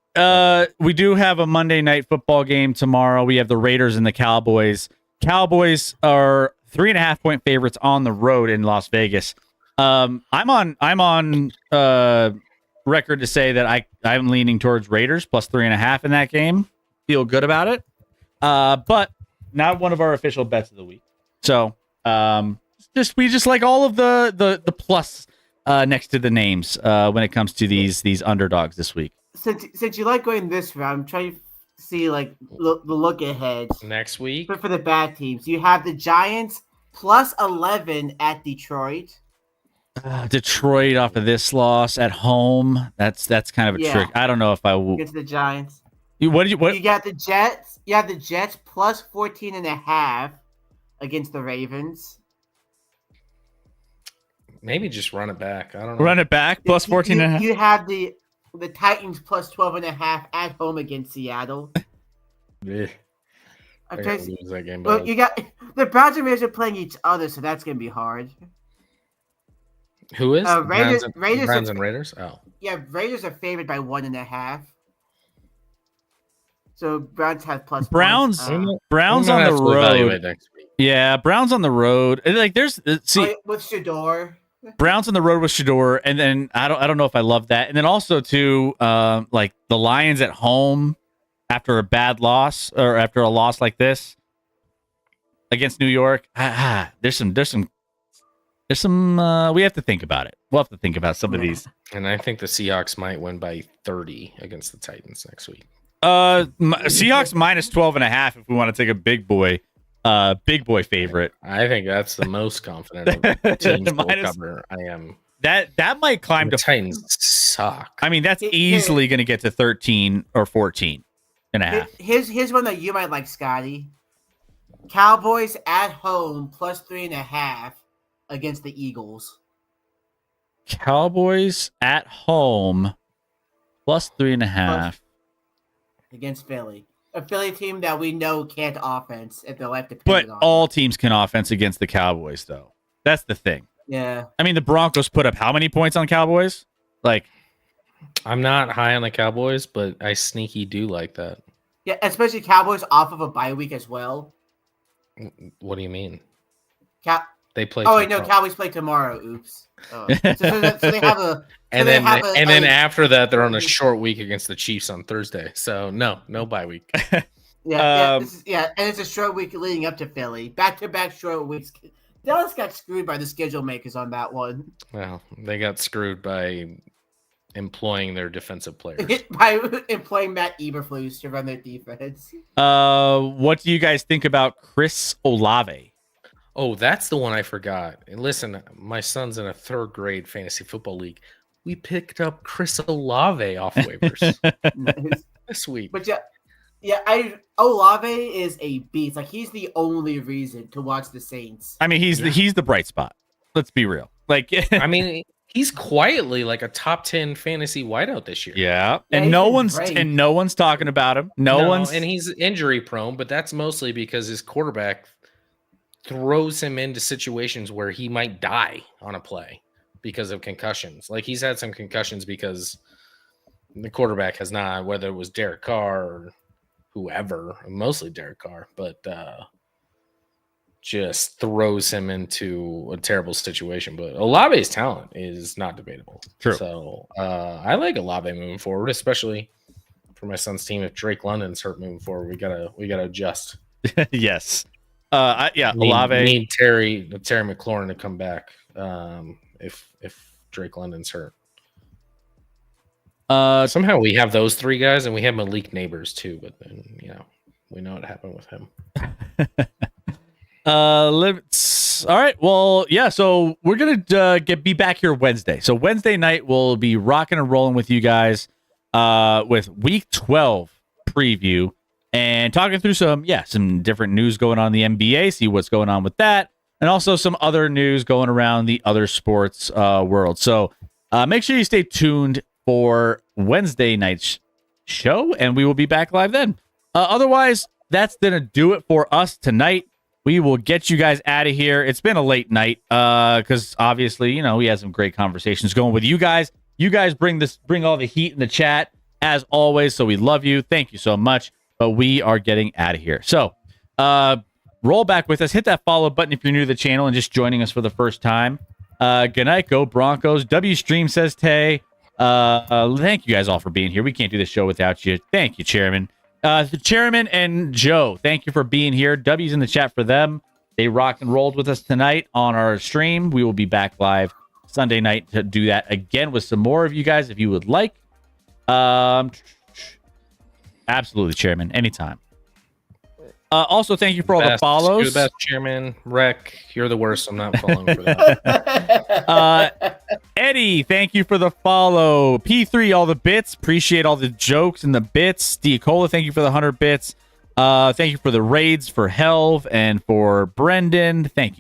We do have a Monday Night Football game tomorrow. We have the Raiders and the Cowboys. Cowboys are 3.5-point favorites on the road in Las Vegas. I'm on record to say that I'm leaning towards Raiders plus 3.5 in that game. Feel good about it. But not one of our official bets of the week. So we just like all of the plus next to the names when it comes to these underdogs this week. Since you like going this route, I'm trying to see like the look ahead next week. But for the bad teams, you have the Giants plus 11 at Detroit. Detroit off of this loss at home. That's kind of a trick. I don't know if I will get to the Giants. You got the Jets. You have the Jets plus 14.5 against the Ravens. Maybe just run it back. I don't know. Run it back plus 14.5. You have the Titans plus 12.5 at home against Seattle. Yeah. I'm trying to lose that game. Well, you got the Browns and Raiders are playing each other, so that's gonna be hard. Who is Raiders and Raiders? Oh, yeah, Raiders are favored by 1.5. So Browns have plus. Browns on the road. Yeah, Browns on the road. Like with Shador. Browns on the road with Shador, and then I don't know if I love that. And then also too, like the Lions at home after a bad loss or after a loss like this against New York. There's some. We have to think about it. We'll have to think about some of these. And I think the Seahawks might win by 30 against the Titans next week. Seahawks minus 12.5 if we want to take a big boy favorite. I think that's the most confident of teams will cover. I am. That might climb to Titans suck. I mean, that's easily going to get to 13 or 14.5. Here's one that you might like, Scotty. Cowboys at home plus 3.5 against the Eagles. Cowboys at home plus 3.5 against Philly. A Philly team that we know can't offense if they're left to. But all teams can offense against the Cowboys, though. That's the thing. Yeah. I mean, the Broncos put up how many points on Cowboys? Like, I'm not high on the Cowboys, but I sneaky do like that. Yeah, especially Cowboys off of a bye week as well. What do you mean? They play. Oh wait, no, Cowboys play tomorrow. Oops. So they have a. And then after that, they're on a short week against the Chiefs on Thursday. So no bye week. And it's a short week leading up to Philly. Back-to-back short weeks. Dallas got screwed by the schedule makers on that one. Well, they got screwed by employing their defensive players. By employing Matt Eberflus to run their defense. What do you guys think about Chris Olave? Oh, that's the one I forgot. And listen, my son's in a 3rd grade fantasy football league. We picked up Chris Olave off waivers this week. But yeah, Yeah, Olave is a beast. Like he's the only reason to watch the Saints. I mean, he's the bright spot. Let's be real. Like, I mean, he's quietly like a top 10 fantasy wideout this year. yeah, Yeah, and he's no been one's great. and no one's talking about him. No one's. and he's injury prone, but that's mostly because his quarterback throws him into situations where he might die on a play because of concussions. Like he's had some concussions because the quarterback has not, whether it was Derek Carr or whoever, mostly Derek Carr, but just throws him into a terrible situation. But Olave's talent is not debatable. True. So I like Olave moving forward, especially for my son's team. If Drake London's hurt moving forward, we gotta adjust. Yes. Need Olave. Terry McLaurin to come back if Drake London's hurt. Somehow we have those three guys and we have Malik Neighbors too, but then we know what happened with him. All right. Well, yeah. So we're gonna be back here Wednesday. So Wednesday night we'll be rocking and rolling with you guys with Week 12 preview and talking through some different news going on in the NBA. See what's going on with that, and also some other news going around the other sports world. So make sure you stay tuned for Wednesday night's show, and we will be back live then. Otherwise, that's gonna do it for us tonight. We will get you guys out of here. It's been a late night because obviously, we had some great conversations going with you guys. You guys bring all the heat in the chat as always. So we love you. Thank you so much. But we are getting out of here. So roll back with us. Hit that follow button if you're new to the channel and just joining us for the first time. Good night. Go Broncos. W Stream says Tay. Thank you guys all for being here. We can't do this show without you. Thank you, Chairman. The Chairman and Joe, thank you for being here. W's in the chat for them. They rocked and rolled with us tonight on our stream. We will be back live Sunday night to do that again with some more of you guys if you would like. Absolutely, Chairman. Anytime. Also, thank you for all the follows. You're the best, Chairman. Rec, you're the worst. I'm not following for that. Eddie, thank you for the follow. P3, all the bits. Appreciate all the jokes and the bits. Diacola, thank you for the 100 bits. Thank you for the raids for Helv and for Brendan. Thank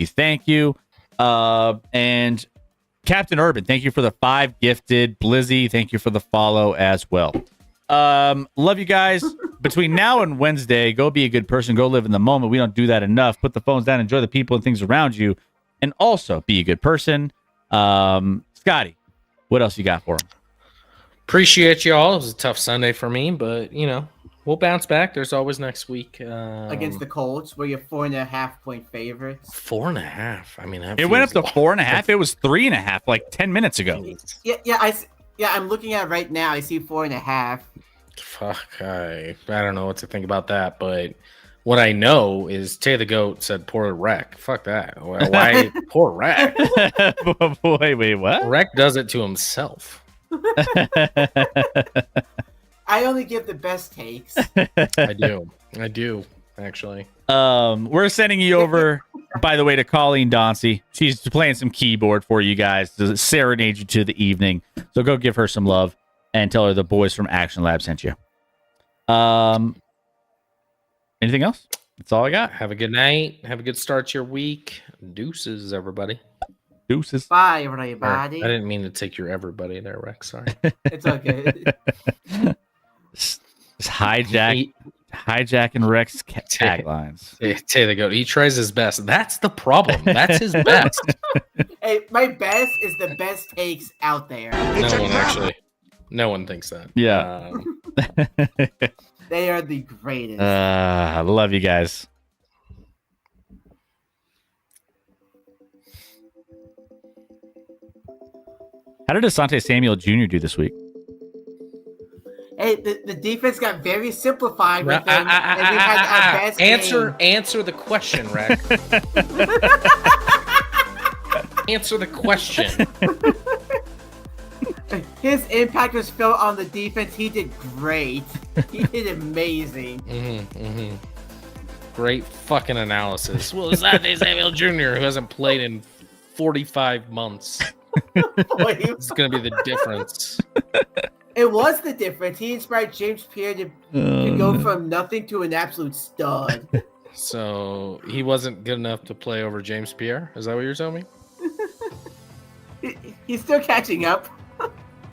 you. And Captain Urban, thank you for the 5 gifted. Blizzy, thank you for the follow as well. Love you guys. Between now and Wednesday, go be a good person. Go live in the moment. We don't do that enough. Put the phones down. Enjoy the people and things around you. And also be a good person. Scotty, what else you got for him? Appreciate you all. It was a tough Sunday for me, but we'll bounce back. There's always next week. Against the Colts, where you're 4.5 point favorites. 4.5. I mean, it went up to 4.5. It was 3.5 like 10 minutes ago. I'm looking at it right now. I see 4.5. Fuck, I don't know what to think about that, but what I know is Tay the Goat said poor Rec. Fuck that. Why poor Rec? Wait, what? Rec does it to himself. I only give the best takes. I do, actually. We're sending you over, by the way, to Colleen Dauncey. She's playing some keyboard for you guys to serenade you to the evening. So go give her some love and tell her the boys from Action Lab sent you. Anything else? That's all I got. Have a good night. Have a good start to your week. Deuces, everybody. Deuces. Bye, everybody. I didn't mean to take your everybody there, Rex. Sorry. It's okay. Just hijacking Rex taglines. Tay the Goat. He tries his best. That's the problem. That's his best. Hey, my best is the best takes out there. No one thinks that. Yeah. They are the greatest. I love you guys. How did Asante Samuel Jr. do this week? Hey, the defense got very simplified with them, and we had our best game. Answer the question, Rack. Answer the question. His impact was felt on the defense. He did great. He did amazing. Great fucking analysis. Well, Asante Samuel Jr., who hasn't played in 45 months. It's going to be the difference. It was the difference. He inspired James Pierre to go from nothing to an absolute stud. So he wasn't good enough to play over James Pierre? Is that what you're telling me? He's still catching up.